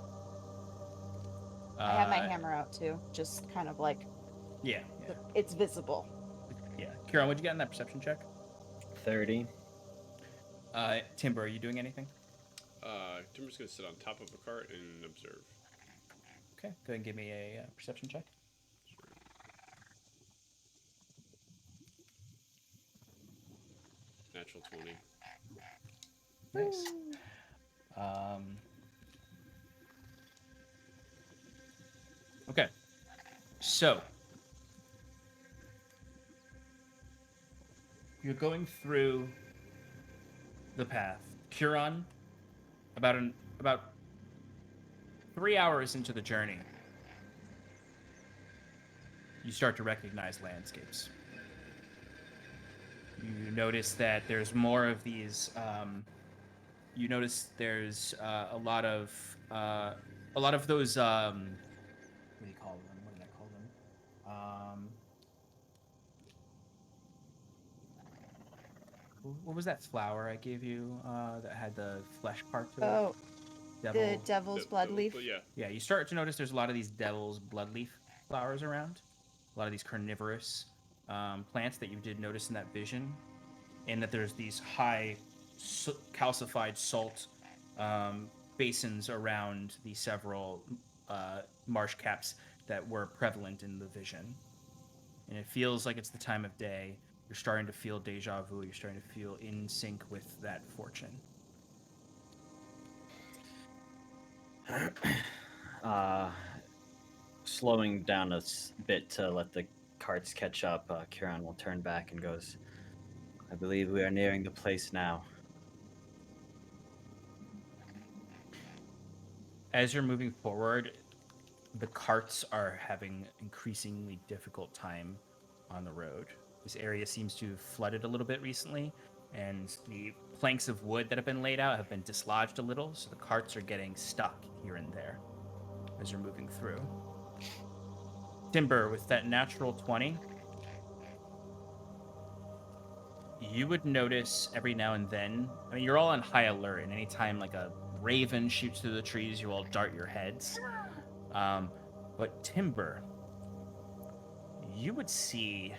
I have my hammer out too, just kind of like Yeah. it's visible. Yeah. Kieran, what'd you get in that perception check? 30. Timber, are you doing anything? Timber's gonna sit on top of a cart and observe. Okay, go ahead and give me a perception check. Natural 20. Nice. Okay. So you're going through the path. Huron, about 3 hours into the journey, you start to recognize landscapes. You notice that there's more of these. You notice there's a lot of those. What do you call them? What did I call them? What was that flower I gave you that had the flesh part to it? Oh, Devil. the devil's blood leaf. But yeah. Yeah, you start to notice there's a lot of these devil's bloodleaf flowers around. A lot of these carnivorous plants that you did notice in that vision. And that there's these high calcified salt basins around the several marsh caps that were prevalent in the vision. and it feels like it's the time of day. You're starting to feel deja vu. You're starting to feel in sync with that fortune. Slowing down a bit to let the carts catch up, Kieran will turn back and goes, I believe we are nearing the place now. As you're moving forward, the carts are having increasingly difficult time on the road. This area seems to have flooded a little bit recently, and the planks of wood that have been laid out have been dislodged a little, so the carts are getting stuck here and there as you're moving through. Timber, with that natural 20, you would notice every now and then, I mean, you're all on high alert, and anytime like a raven shoots through the trees, you all dart your heads. But Timber, you would see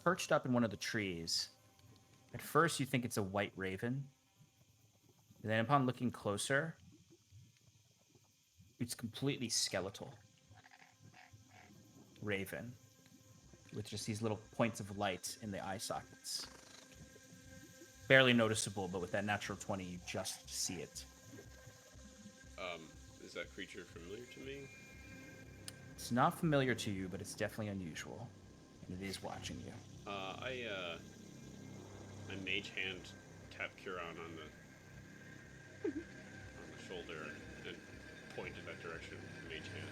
perched up in one of the trees. At first, you think it's a white raven. And then upon looking closer, it's completely skeletal. Raven. With just these little points of light in the eye sockets. Barely noticeable, but with that natural 20, you just see it. Is that creature familiar to me? It's not familiar to you, but it's definitely unusual. And it is watching you. I mage hand tap Huron on the shoulder and point in that direction. Mage hand.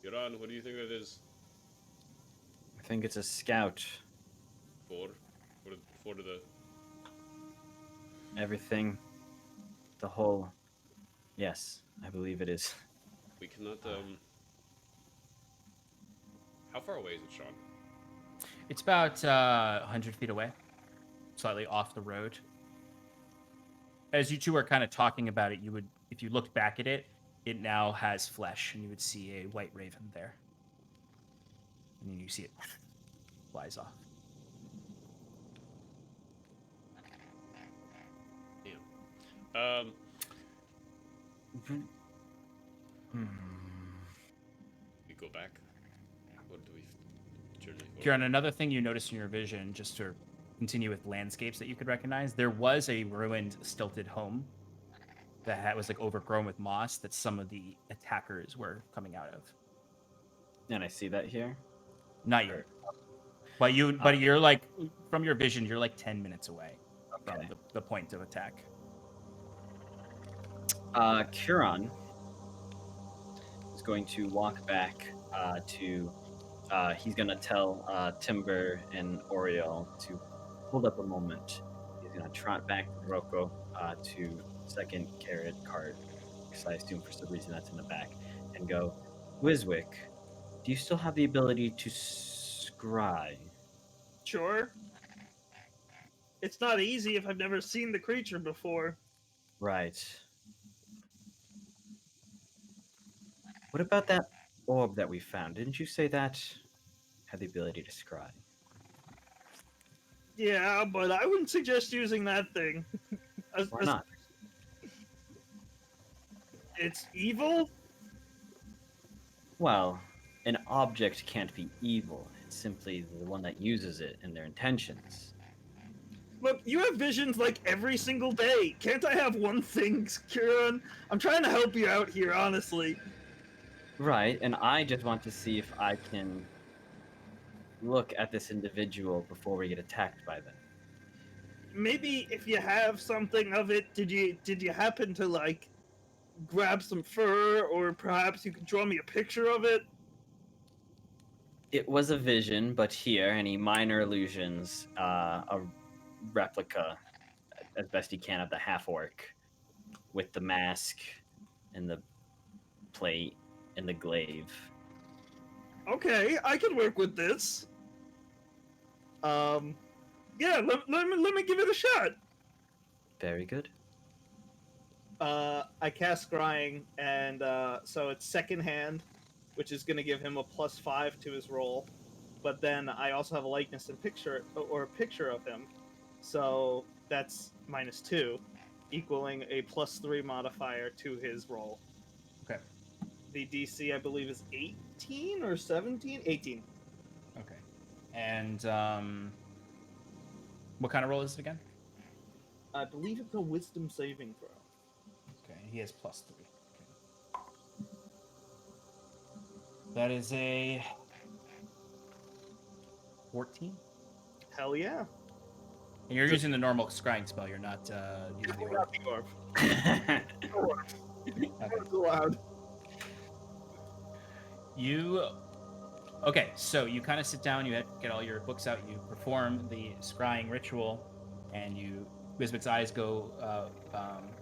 Huron, what do you think that is? I think it's a scout. For the Everything. The whole. Yes, I believe it is. we cannot How far away is it, Sean? It's about 100 feet away. Slightly off the road. As you two are kind of talking about it, you would, if you looked back at it, it now has flesh, and you would see a white raven there. And then you see it flies off. Damn. We go back. What do we journey forward? Kieran, another thing you notice in your vision, just to continue with landscapes that you could recognize, there was a ruined, stilted home that was like overgrown with moss that some of the attackers were coming out of. And I see that here. Not yet. But you're like, from your vision, you're like 10 minutes away from the point of attack. Kieran is going to walk back to. He's going to tell Timber and Oriel to hold up a moment. He's going to trot back to Rocco to second carrot cart, because I assume for some reason that's in the back, and go, Wiswick, do you still have the ability to scry? Sure. It's not easy if I've never seen the creature before. Right. What about that orb that we found? Didn't you say that had the ability to scry? Yeah, but I wouldn't suggest using that thing. Why not? It's evil? Well, an object can't be evil. It's simply the one that uses it and their intentions. Look, you have visions like every single day. Can't I have one thing, Kieran? I'm trying to help you out here, honestly. Right, and I just want to see if I can look at this individual before we get attacked by them. Maybe if you have something of it, did you happen to like grab some fur, or perhaps you could draw me a picture of it? It was a vision, but here, any minor illusions, a replica, as best he can, of the half-orc, with the mask and the plate and the glaive. Okay, I can work with this. Yeah, let me give it a shot. Very good. I cast Scrying, and so it's second hand, which is going to give him a +5 to his roll. but then I also have a likeness and picture or a picture of him, so that's -2, equaling a +3 modifier to his roll. Okay. The DC, I believe, is 18 or 17? 18. Okay. And what kind of roll is it again? I believe it's a wisdom saving throw. Okay, he has +3. Okay. That is a 14. Hell yeah. And you're using the normal scrying spell. You're not using the orb. Orb. Okay. Orb's allowed. Okay, so you kind of sit down, you get all your books out, you perform the scrying ritual, and Wisbek's eyes go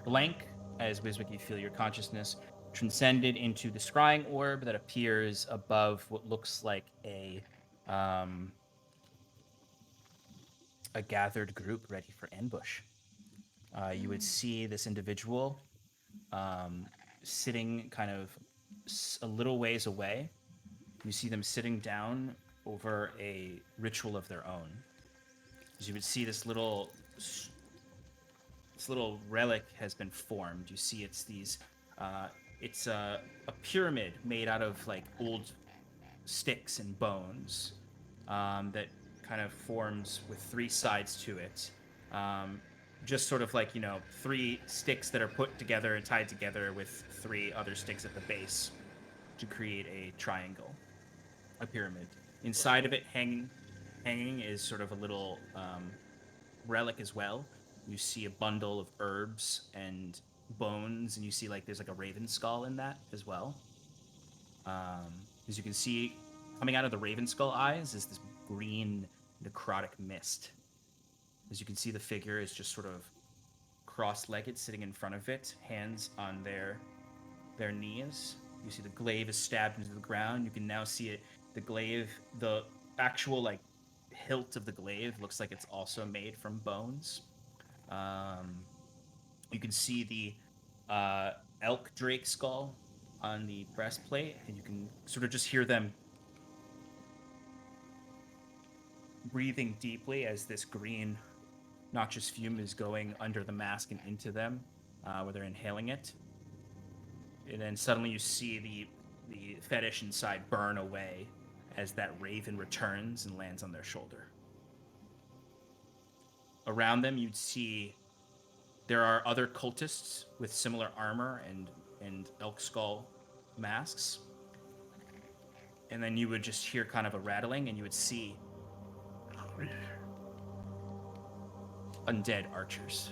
blank as Wisbek, you feel your consciousness transcended into the scrying orb that appears above what looks like a gathered group ready for ambush. You would see this individual sitting kind of a little ways away. You see them sitting down over a ritual of their own. As you would see this little relic has been formed. You see it's a pyramid made out of like old sticks and bones that kind of forms with 3 sides to it. Just sort of like, 3 sticks that are put together and tied together with 3 other sticks at the base to create a triangle, a pyramid. Inside of it, hanging is sort of a little relic as well. You see a bundle of herbs and bones, and you see like there's like a raven skull in that as well. As you can see, coming out of the raven skull eyes is this green necrotic mist. As you can see, the figure is just sort of cross-legged, sitting in front of it, hands on their knees. You see the glaive is stabbed into the ground. You can now see it. The glaive, the actual like hilt of the glaive looks like it's also made from bones. You can see the elk drake skull on the breastplate, and you can sort of just hear them breathing deeply as this green noxious fume is going under the mask and into them, where they're inhaling it. And then suddenly you see the fetish inside burn away as that raven returns and lands on their shoulder. Around them, you'd see there are other cultists with similar armor and elk skull masks. And then you would just hear kind of a rattling, and you would see undead archers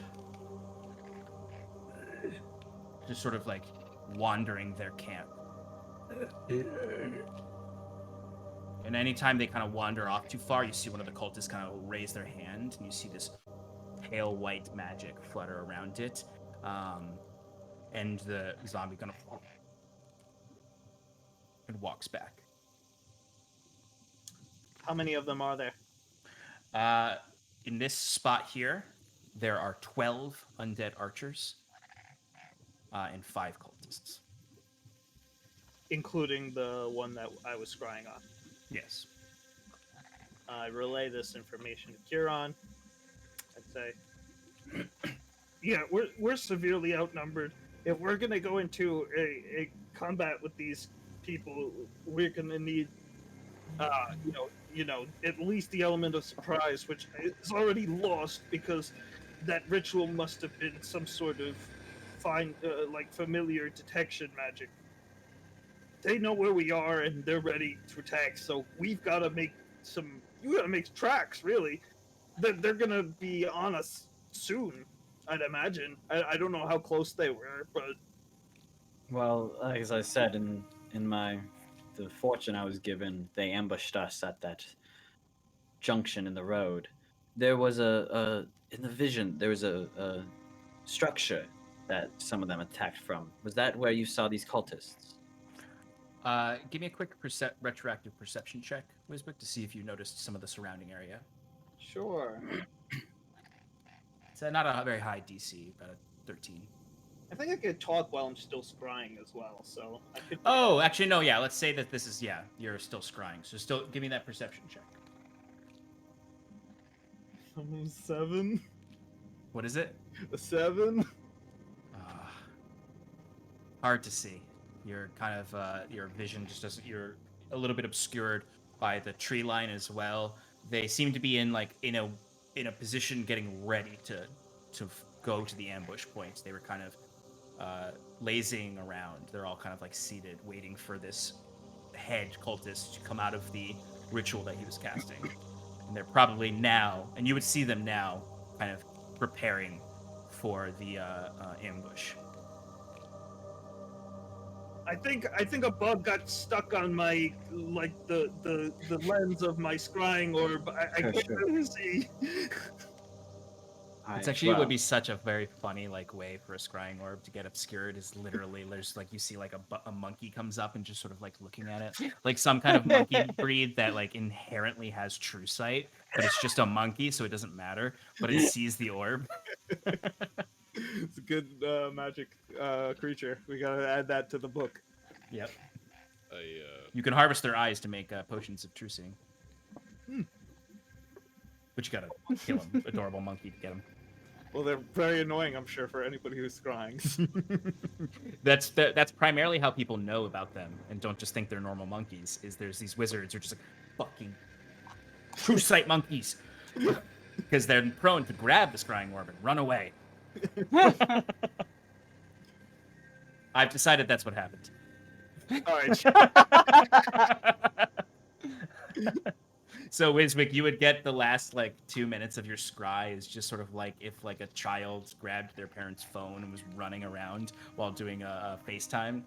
just sort of like wandering their camp. And anytime they kind of wander off too far, you see one of the cultists kind of raise their hand, and you see this pale white magic flutter around it. And the zombie kind of and walks back. How many of them are there? In this spot here, there are 12 undead archers and 5 cultists. Including the one that I was scrying on. Yes. I relay this information to Kieran. I'd say, Yeah, we're severely outnumbered. If we're gonna go into a combat with these people, we're gonna need, at least the element of surprise, which is already lost because that ritual must have been some sort of familiar detection magic. They know where we are and they're ready to attack. So we've got to make tracks. Really, they're gonna be on us soon. I'd imagine. I don't know how close they were, but Well, as I said in the fortune I was given, they ambushed us at that junction in the road. There was in the vision there was a structure that some of them attacked from. Was that where you saw these cultists? Give me a quick retroactive perception check, Wisbek, to see if you noticed some of the surrounding area. sure. It's not a very high DC, about a 13. I think I could talk while I'm still scrying as well, so I could. Oh, actually, no, yeah. Let's say that this is, yeah, you're still scrying. So still give me that perception check. 7. What is it? A 7. Hard to see. You're kind of, your vision just doesn't, you're a little bit obscured by the tree line as well. They seem to be in a position getting ready to go to the ambush points. They were kind of lazing around. They're all kind of like seated, waiting for this head cultist to come out of the ritual that he was casting. And they're probably now, and you would see them now, kind of preparing for the ambush. I think a bug got stuck on my the lens of my scrying orb. I Sure, can't sure. really see. It's actually, it would be such a very funny like way for a scrying orb to get obscured. Is literally there's like you see like a monkey comes up and just sort of like looking at it, like some kind of monkey breed that like inherently has true sight, but it's just a monkey, so it doesn't matter. But it sees the orb. It's a good magic creature. We gotta add that to the book. Yep. I You can harvest their eyes to make potions of true seeing. But you gotta kill him. Adorable monkey to get him. Well, they're very annoying, I'm sure, for anybody who's scrying. That's primarily how people know about them and don't just think they're normal monkeys. Is there's these wizards who are just like fucking true sight monkeys because they're prone to grab the scrying orb and run away. I've decided that's what happened. All right. So, Wiswick, you would get the last like 2 minutes of your scry is just sort of like if like a child grabbed their parent's phone and was running around while doing a FaceTime,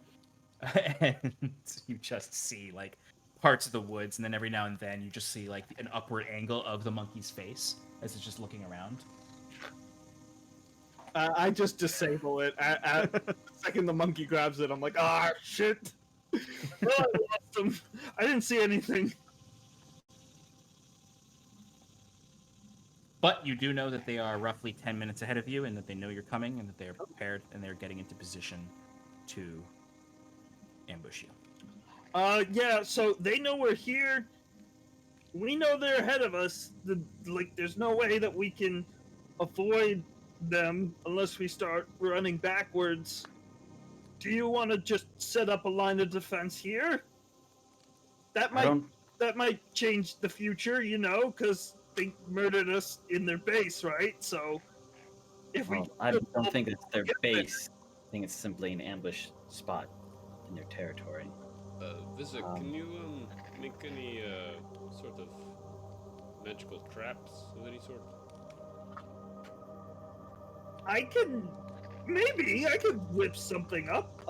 and you just see like parts of the woods, and then every now and then you just see like an upward angle of the monkey's face as it's just looking around. I just disable it. At the second the monkey grabs it, I'm like, ah, shit. Oh, I lost him. I didn't see anything. But you do know that they are roughly 10 minutes ahead of you, and that they know you're coming, and that they are prepared, and they're getting into position to ambush you. Yeah. So they know we're here. We know they're ahead of us. There's no way that we can avoid them unless we start running backwards. Do you want to just set up a line of defense here? That might change the future, because they murdered us in their base, right? So if I don't think it's their base. I think it's simply an ambush spot in their territory. Vizek, can you make any sort of magical traps of any sort? I could whip something up.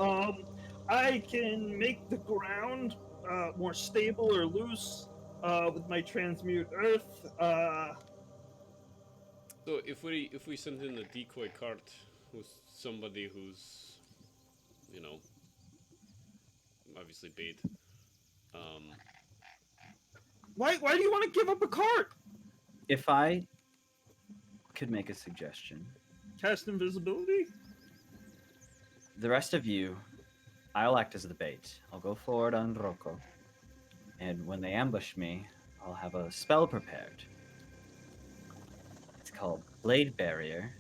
I can make the ground more stable or loose with my transmute earth. So if we send in a decoy cart with somebody who's, obviously bait. Why do you want to give up a cart? If I could make a suggestion, Cast invisibility? the rest of you, I'll act as the bait. I'll go forward on Rocco, and when they ambush me, I'll have a spell prepared. It's called Blade Barrier,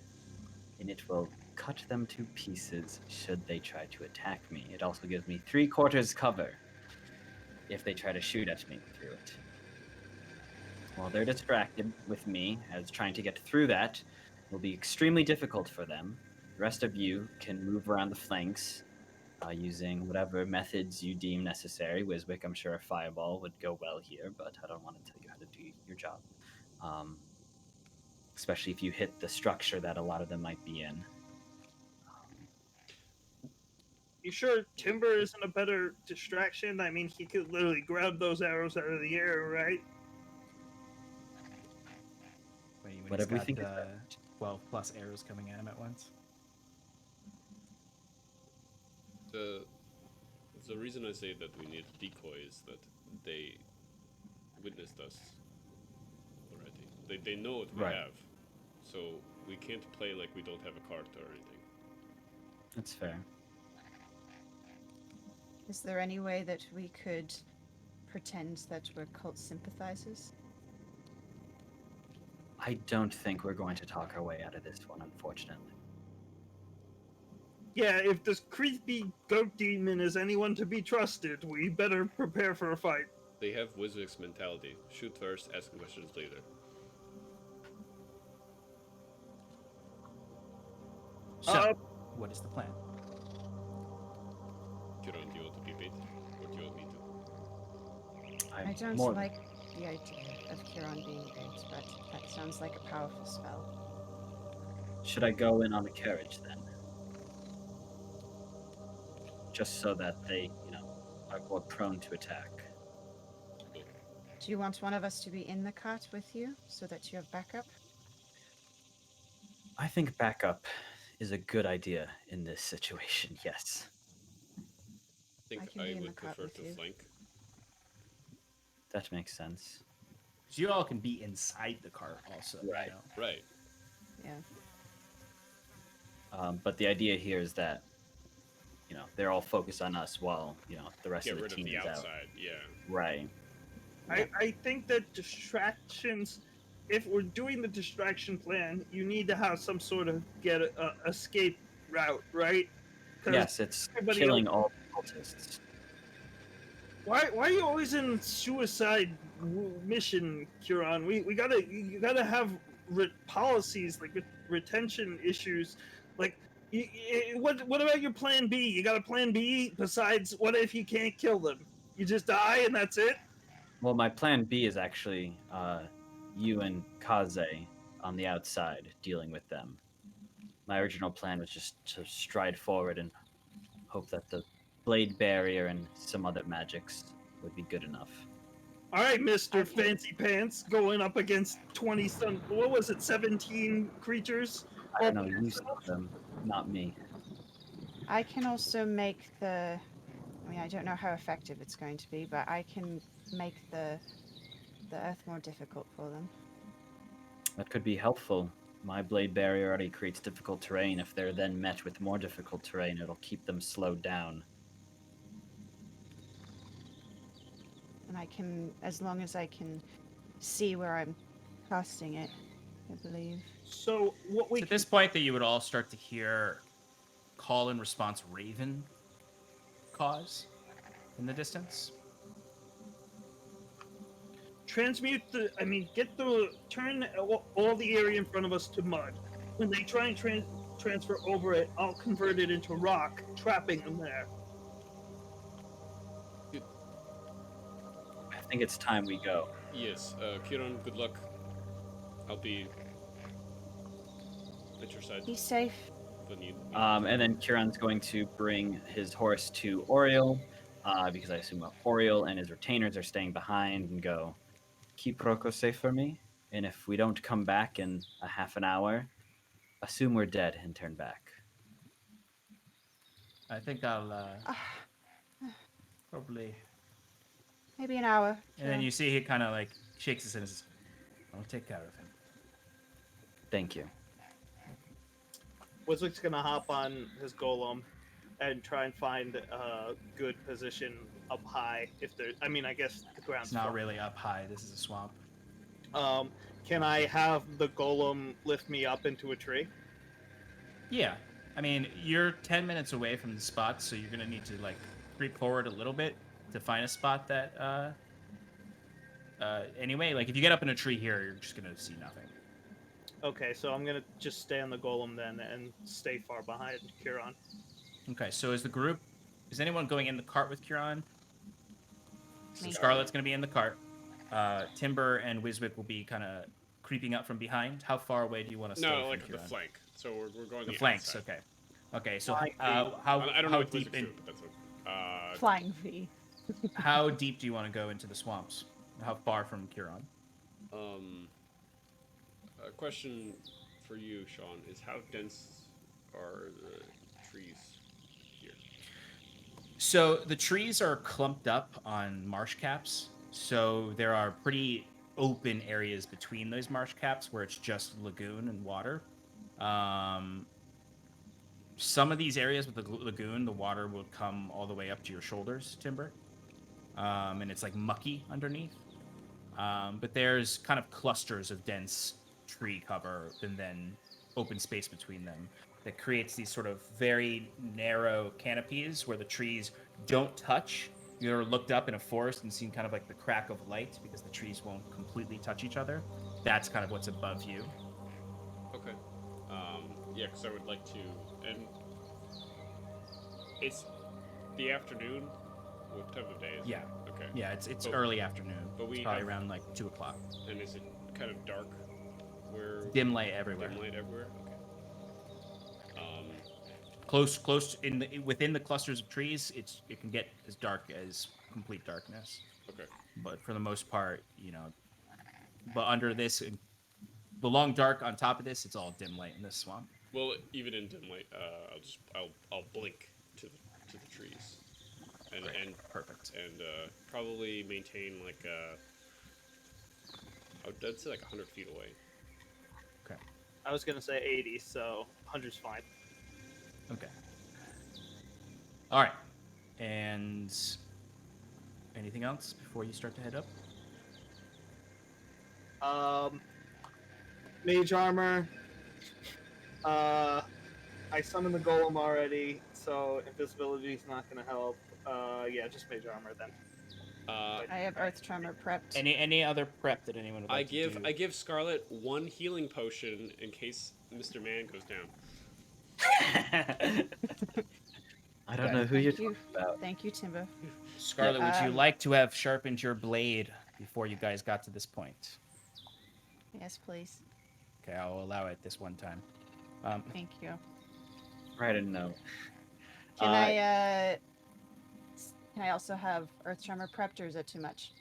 and it will cut them to pieces should they try to attack me. It also gives me 3/4 cover if they try to shoot at me through it. While they're distracted with me as trying to get through that, will be extremely difficult for them. The rest of you can move around the flanks using whatever methods you deem necessary. Wiswick, I'm sure a fireball would go well here, but I don't want to tell you how to do your job. Especially if you hit the structure that a lot of them might be in. You sure Timber isn't a better distraction? I mean, he could literally grab those arrows out of the air, right? When Whatever he's we got, think is 12 plus arrows coming at him at once. The reason I say that we need decoy is that they witnessed us already. They know what we Right. have, so we can't play like we don't have a cart or anything. That's fair. Is there any way that we could pretend that we're cult sympathizers? I don't think we're going to talk our way out of this one, unfortunately. Yeah, if this creepy goat demon is anyone to be trusted, we better prepare for a fight. They have Wizard's mentality. Shoot first, ask questions later. So, what is the plan? Kiran, do you want to be bait? Or do you want me to? I don't more- like the idea of Kiran being bait, but that sounds like a powerful spell. Should I go in on the carriage then? Just so that they, are more prone to attack. Do you want one of us to be in the cart with you so that you have backup? I think backup is a good idea in this situation, yes. I think can be I in the would cart prefer with to you. flank. That makes sense. So you all can be inside the cart also. Right. You know? Right. Yeah. But the idea here is that, they're all focused on us while, the rest Get of the rid of team the is out. outside, yeah. Right. I think that distractions, if we're doing the distraction plan, you need to have some sort of escape route, right? 'Cause Yes, it's everybody killing all the cultists. Why are you always in suicide mission, Huron? You gotta have policies like retention issues. Like, what about your plan B? You got a plan B besides what if you can't kill them? You just die and that's it. Well, my plan B is actually you and Kaze on the outside dealing with them. My original plan was just to stride forward and hope that the blade barrier and some other magics would be good enough. All right, Mr. Fancy Pants, going up against 20 some. What was it? 17 creatures. I don't know, you saw them, not me. I can also make the... I mean, I don't know how effective it's going to be, but I can make the earth more difficult for them. That could be helpful. My blade barrier already creates difficult terrain. If they're then met with more difficult terrain, it'll keep them slowed down. And I can, as long as I can see where I'm casting it, I believe. So what we It's at this point that you would all start to hear call and response raven cause in the distance. turn all the area in front of us to mud. When they try and transfer over it, I'll convert it into rock, trapping them there. I think it's time we go. Yes, Kiran, good luck. I'll be at your side Be safe. when you... And then Kieran's going to bring his horse to Oriel, because I assume Oriel and his retainers are staying behind, and go, keep Rocco safe for me, and if we don't come back in a half an hour, assume we're dead and turn back. I think I'll probably... Maybe an hour. And then you see he kind of like shakes his head and says, I'll take care of him. Thank you. Wizwick's gonna hop on his golem and try and find a good position up high. If there, I mean, I guess the ground's It's not flat. really up high. This is a swamp. Can I have the golem lift me up into a tree? Yeah. I mean, you're 10 minutes away from the spot, so you're going to need to, like, creep forward a little bit to find a spot that, anyway, like, if you get up in a tree here, you're just going to see nothing. Okay, so I'm gonna just stay on the golem then and stay far behind Kiran. Okay, so is the group... Is anyone going in the cart with Kieran? So Me. Scarlet's going to be in the cart. Timber and Wiswick will be kind of creeping up from behind. How far away do you want to stay No, from like the Kieran? flank. So we're going The the flanks, outside. okay. Okay, so Flank how I don't know how what deep Wizards in, do, but that's what... Flying V. how deep do you want to go into the swamps? How far from Kieran? A question for you, Sean, is how dense are the trees here? So the trees are clumped up on marsh caps. So there are pretty open areas between those marsh caps where it's just lagoon and water. some of these areas with the lagoon, the water will come all the way up to your shoulders, Timber. And it's like mucky underneath. But there's kind of clusters of dense tree cover and then open space between them that creates these sort of very narrow canopies where the trees don't touch. You've ever looked up in a forest and seen kind of like the crack of light because the trees won't completely touch each other. That's kind of what's above you. Okay. Yeah, because I would like to, and it's the afternoon. What time of day is Yeah. it? Okay. Yeah, it's But- early afternoon. but we It's probably have- around like 2 o'clock. And is it kind of dark? Where Dim light everywhere. dim light everywhere? Okay. Close within the clusters of trees, it can get as dark as complete darkness. Okay. But for the most part, but under this, the long dark on top of this, it's all dim light in this swamp. Well, even in dim light, I'll blink to the trees, and Great. and Perfect. and probably maintain like I'd say like 100 feet away. Okay. I was gonna say 80, so 100's fine. Okay. All right. And anything else before you start to head up? Mage armor. I summoned the golem already, so invisibility is not gonna help. Yeah, just mage armor then. I have Earth Tremor prepped. Any other prep that anyone would like to do? I give Scarlet one healing potion in case Mr. Man goes down. I don't know who you're Thank you. talking about. Thank you, Timbo. Scarlet, would you Um, like to have sharpened your blade before you guys got to this point? Yes, please. Okay, I'll allow it this one time. Thank you. Right and no. Can I also have Earth Tremor prepped, or is that too much?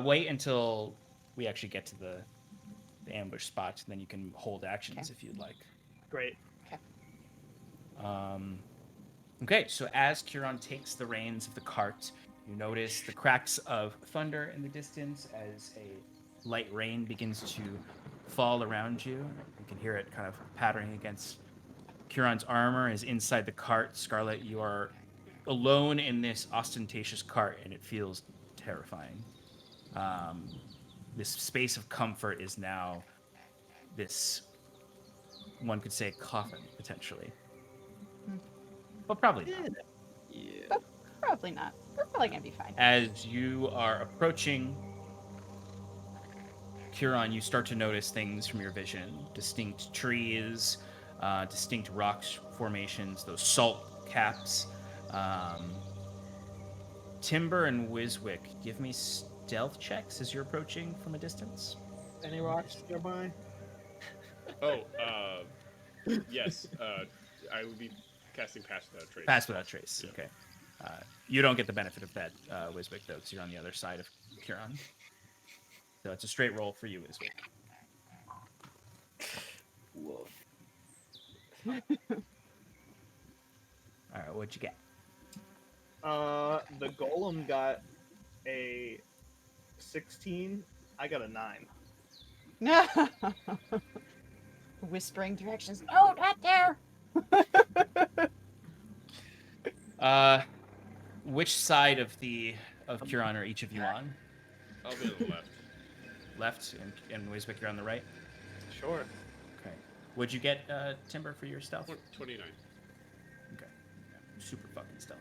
Wait until we actually get to the ambush spot, and then you can hold actions if you'd like. Great. Okay, so as Kiran takes the reins of the cart, you notice the cracks of thunder in the distance as a light rain begins to fall around you. You can hear it kind of pattering against Kiran's armor as inside the cart. Scarlet, you are alone in this ostentatious cart, and it feels terrifying. This space of comfort is now this, one could say, coffin, potentially. But probably not. Yeah. Probably not. We're probably gonna be fine. As you are approaching Kiran, you start to notice things from your vision. Distinct trees, distinct rock formations, those salt caps. Timber and Wiswick, give me stealth checks as you're approaching from a distance. Any rocks nearby? Oh, yes. I would be casting Pass Without Trace. Pass without trace. Yeah. Okay. You don't get the benefit of that, Wiswick, though, because you're on the other side of Kiran. So it's a straight roll for you, Wiswick. Woof. All right, what'd you get? The golem got a 16. I got a 9. Whispering directions. No, not there. Which side of Kiran are each of you on? I'll be on the left. Left, and Wiswick, you're on the right? Sure. Okay. What'd you get, Timber, for your stealth? 29. Okay. Super fucking stealth.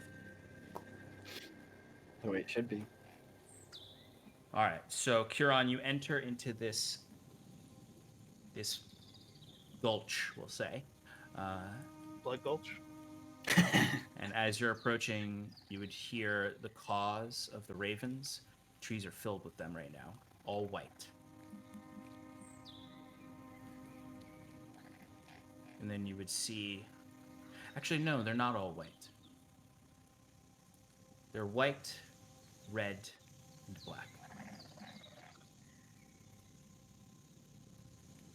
The way it should be. All right. So, Kiran, you enter into this gulch, we'll say. Blood Gulch. And as you're approaching, you would hear the caws of the ravens. Trees are filled with them right now, all white. And then you would see... Actually, no, they're not all white. They're white, red, and black.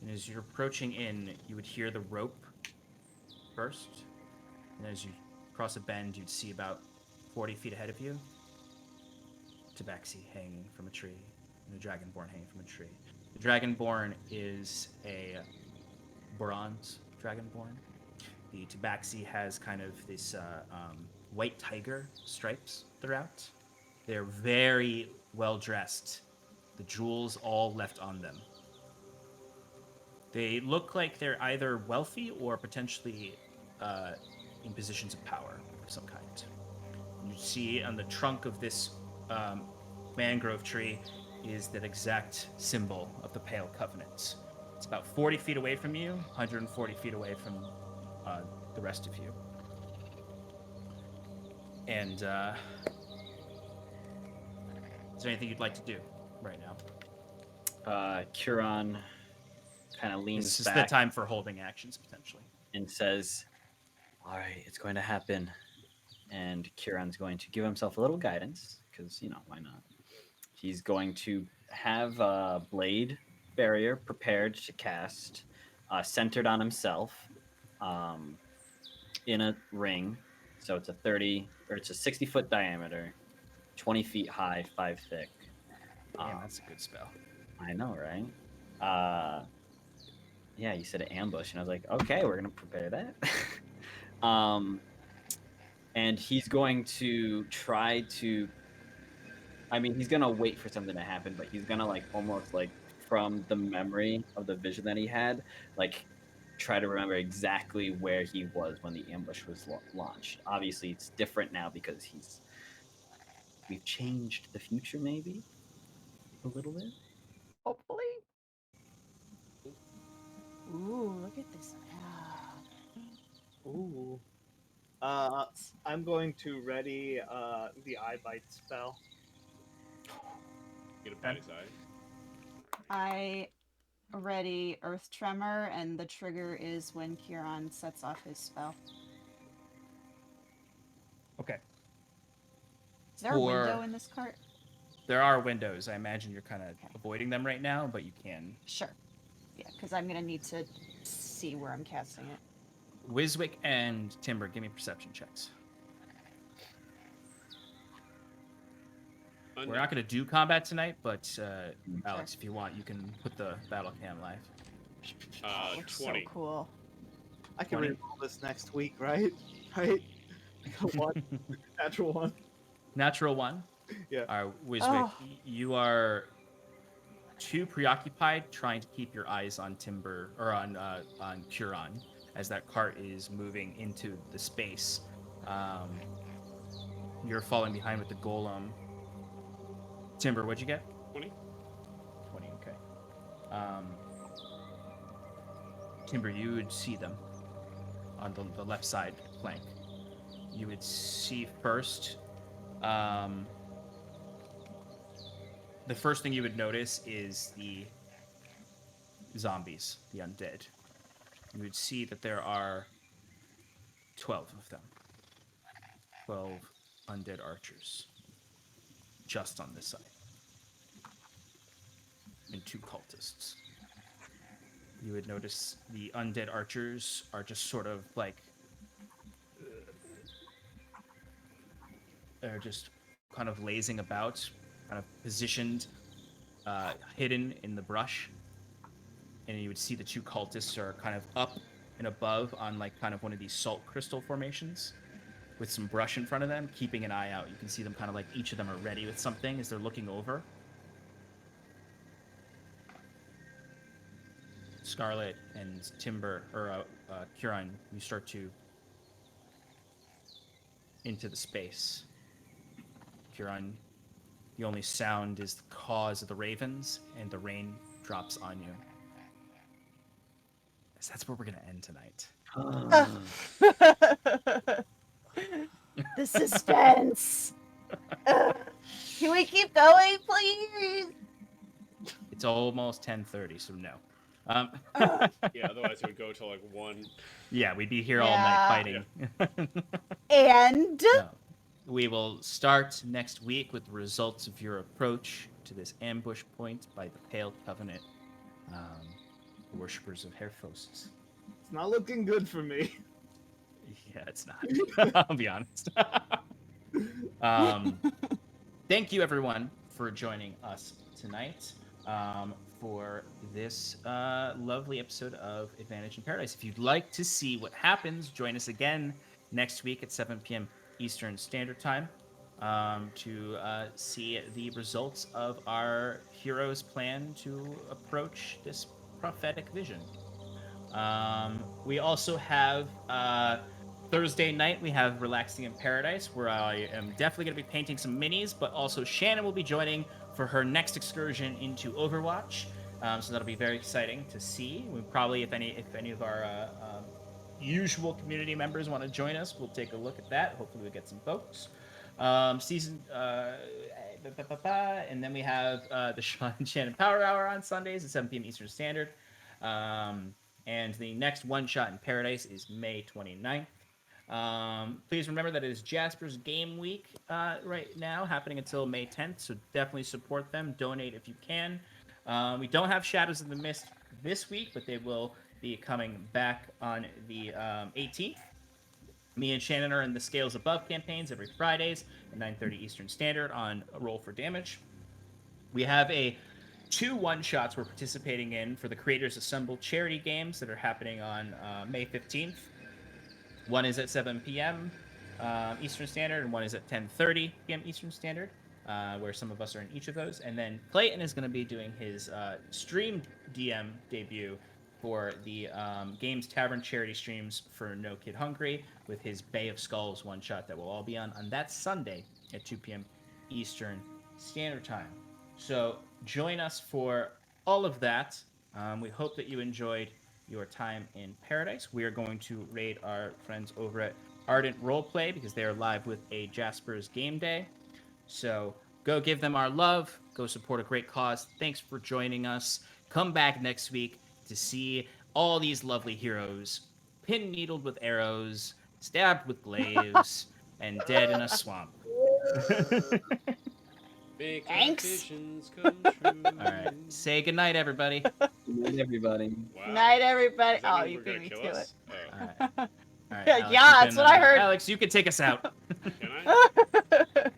And as you're approaching in, you would hear the rope first. And as you cross a bend, you'd see about 40 feet ahead of you, Tabaxi hanging from a tree, and a Dragonborn hanging from a tree. The Dragonborn is a bronze Dragonborn. the tabaxi has kind of this white tiger stripes throughout. They're very well dressed. The jewels all left on them. They look like they're either wealthy or potentially in positions of power of some kind. You see on the trunk of this mangrove tree is that exact symbol of the Pale Covenant. It's about 40 feet away from you, 140 feet away from the rest of you. And is there anything you'd like to do right now? Curon kind of leans This is back the time for holding actions, potentially. and says, "All right, it's going to happen." And Curon's going to give himself a little guidance because, why not? He's going to have a blade barrier prepared to cast, centered on himself, in a ring. So it's a 60-foot diameter, 20 feet high, 5 thick. Damn, that's a good spell. I know, right? Yeah, you said ambush, and I was like, okay, we're gonna prepare that. And he's going to try to. He's gonna wait for something to happen, but he's gonna almost from the memory of the vision that he had, try to remember exactly where he was when the ambush was launched. Obviously, it's different now because we've changed the future, maybe a little bit. Hopefully. Ooh, look at this map. Ooh. I'm going to ready the eye bite spell. Get a bite his eye. I ready Earth Tremor, and the trigger is when Curon sets off his spell. Okay. Is there a window in this cart? There are windows. I imagine you're kind of avoiding them right now, but you can. Sure. Yeah, because I'm going to need to see where I'm casting it. Wiswick and Timber, give me perception checks. We're not going to do combat tonight, but Alex, if you want, you can put the battle cam live. Looks 20. so cool. I can 20. reroll this next week, right? Right? I got one. Natural one. Natural 1. Yeah. All right, Wiswick, Oh. you are too preoccupied trying to keep your eyes on Timber or on Curon as that cart is moving into the space. You're falling behind with the Golem. Timber, what'd you get? 20. 20, okay. Timber, you would see them on the left side flank. You would see first, the first thing you would notice is the zombies, the undead. You would see that there are 12 of them. 12 undead archers. Just on this side. And 2 cultists. You would notice the undead archers are just sort of they're just kind of lazing about, kind of positioned, hidden in the brush. And you would see the 2 cultists are kind of up and above on kind of one of these salt crystal formations with some brush in front of them, keeping an eye out. You can see them kind of each of them are ready with something as they're looking over. Scarlet and Timber, or Curon, you start to into the space. Curon, the only sound is the caws of the ravens, and the rain drops on you. That's where we're gonna end tonight. The suspense. Can we keep going, please? It's almost 10:30, so no. Yeah, otherwise it would go till 1. Yeah, we'd be here all night fighting. And No. We will start next week with the results of your approach to this ambush point by the Pale Covenant, worshippers of Herfosts. It's not looking good for me. Yeah, it's not. I'll be honest. Thank you, everyone, for joining us tonight. for this lovely episode of Advantage in Paradise. If you'd like to see what happens, join us again next week at 7 p.m. Eastern Standard Time to see the results of our heroes' plan to approach this prophetic vision. We also have Thursday night, we have Relaxing in Paradise, where I am definitely going to be painting some minis, but also Shannon will be joining for her next excursion into Overwatch. So that'll be very exciting to see. We probably, if any of our usual community members want to join us, we'll take a look at that. Hopefully we get some folks. And then we have the Sean and Shannon Power Hour on Sundays at 7 p.m. Eastern Standard. And the next One Shot in Paradise is May 29th. Please remember that it is Jasper's Game Week right now, happening until May 10th, so definitely support them. Donate if you can. We don't have Shadows of the Mist this week, but they will be coming back on the 18th. Me and Shannon are in the Scales Above campaigns every Fridays at 9:30 Eastern Standard on Roll for Damage. We have two one-shots we're participating in for the Creators Assemble charity games that are happening on May 15th. One is at 7 p.m. Eastern Standard, and one is at 10:30 p.m. Eastern Standard, where some of us are in each of those. And then Clayton is going to be doing his stream DM debut for the Games Tavern charity streams for No Kid Hungry with his Bay of Skulls one-shot that will all be on that Sunday at 2 p.m. Eastern Standard Time. So join us for all of that. We hope that you enjoyed your time in Paradise. We are going to raid our friends over at Ardent Roleplay because they are live with a Jasper's Game Day. So go give them our love. Go support a great cause. Thanks for joining us. Come back next week to see all these lovely heroes pin-needled with arrows, stabbed with glaives, and dead in a swamp. Make Thanks. our visions come true. All right. Say goodnight, everybody. Good night, everybody. Wow. Night, everybody. Does that Oh, mean you we're beat gonna me kill to us? it. Oh. All right. All right, Yeah, Alex, yeah, you that's what I heard. Alex, you can take us out. Can I?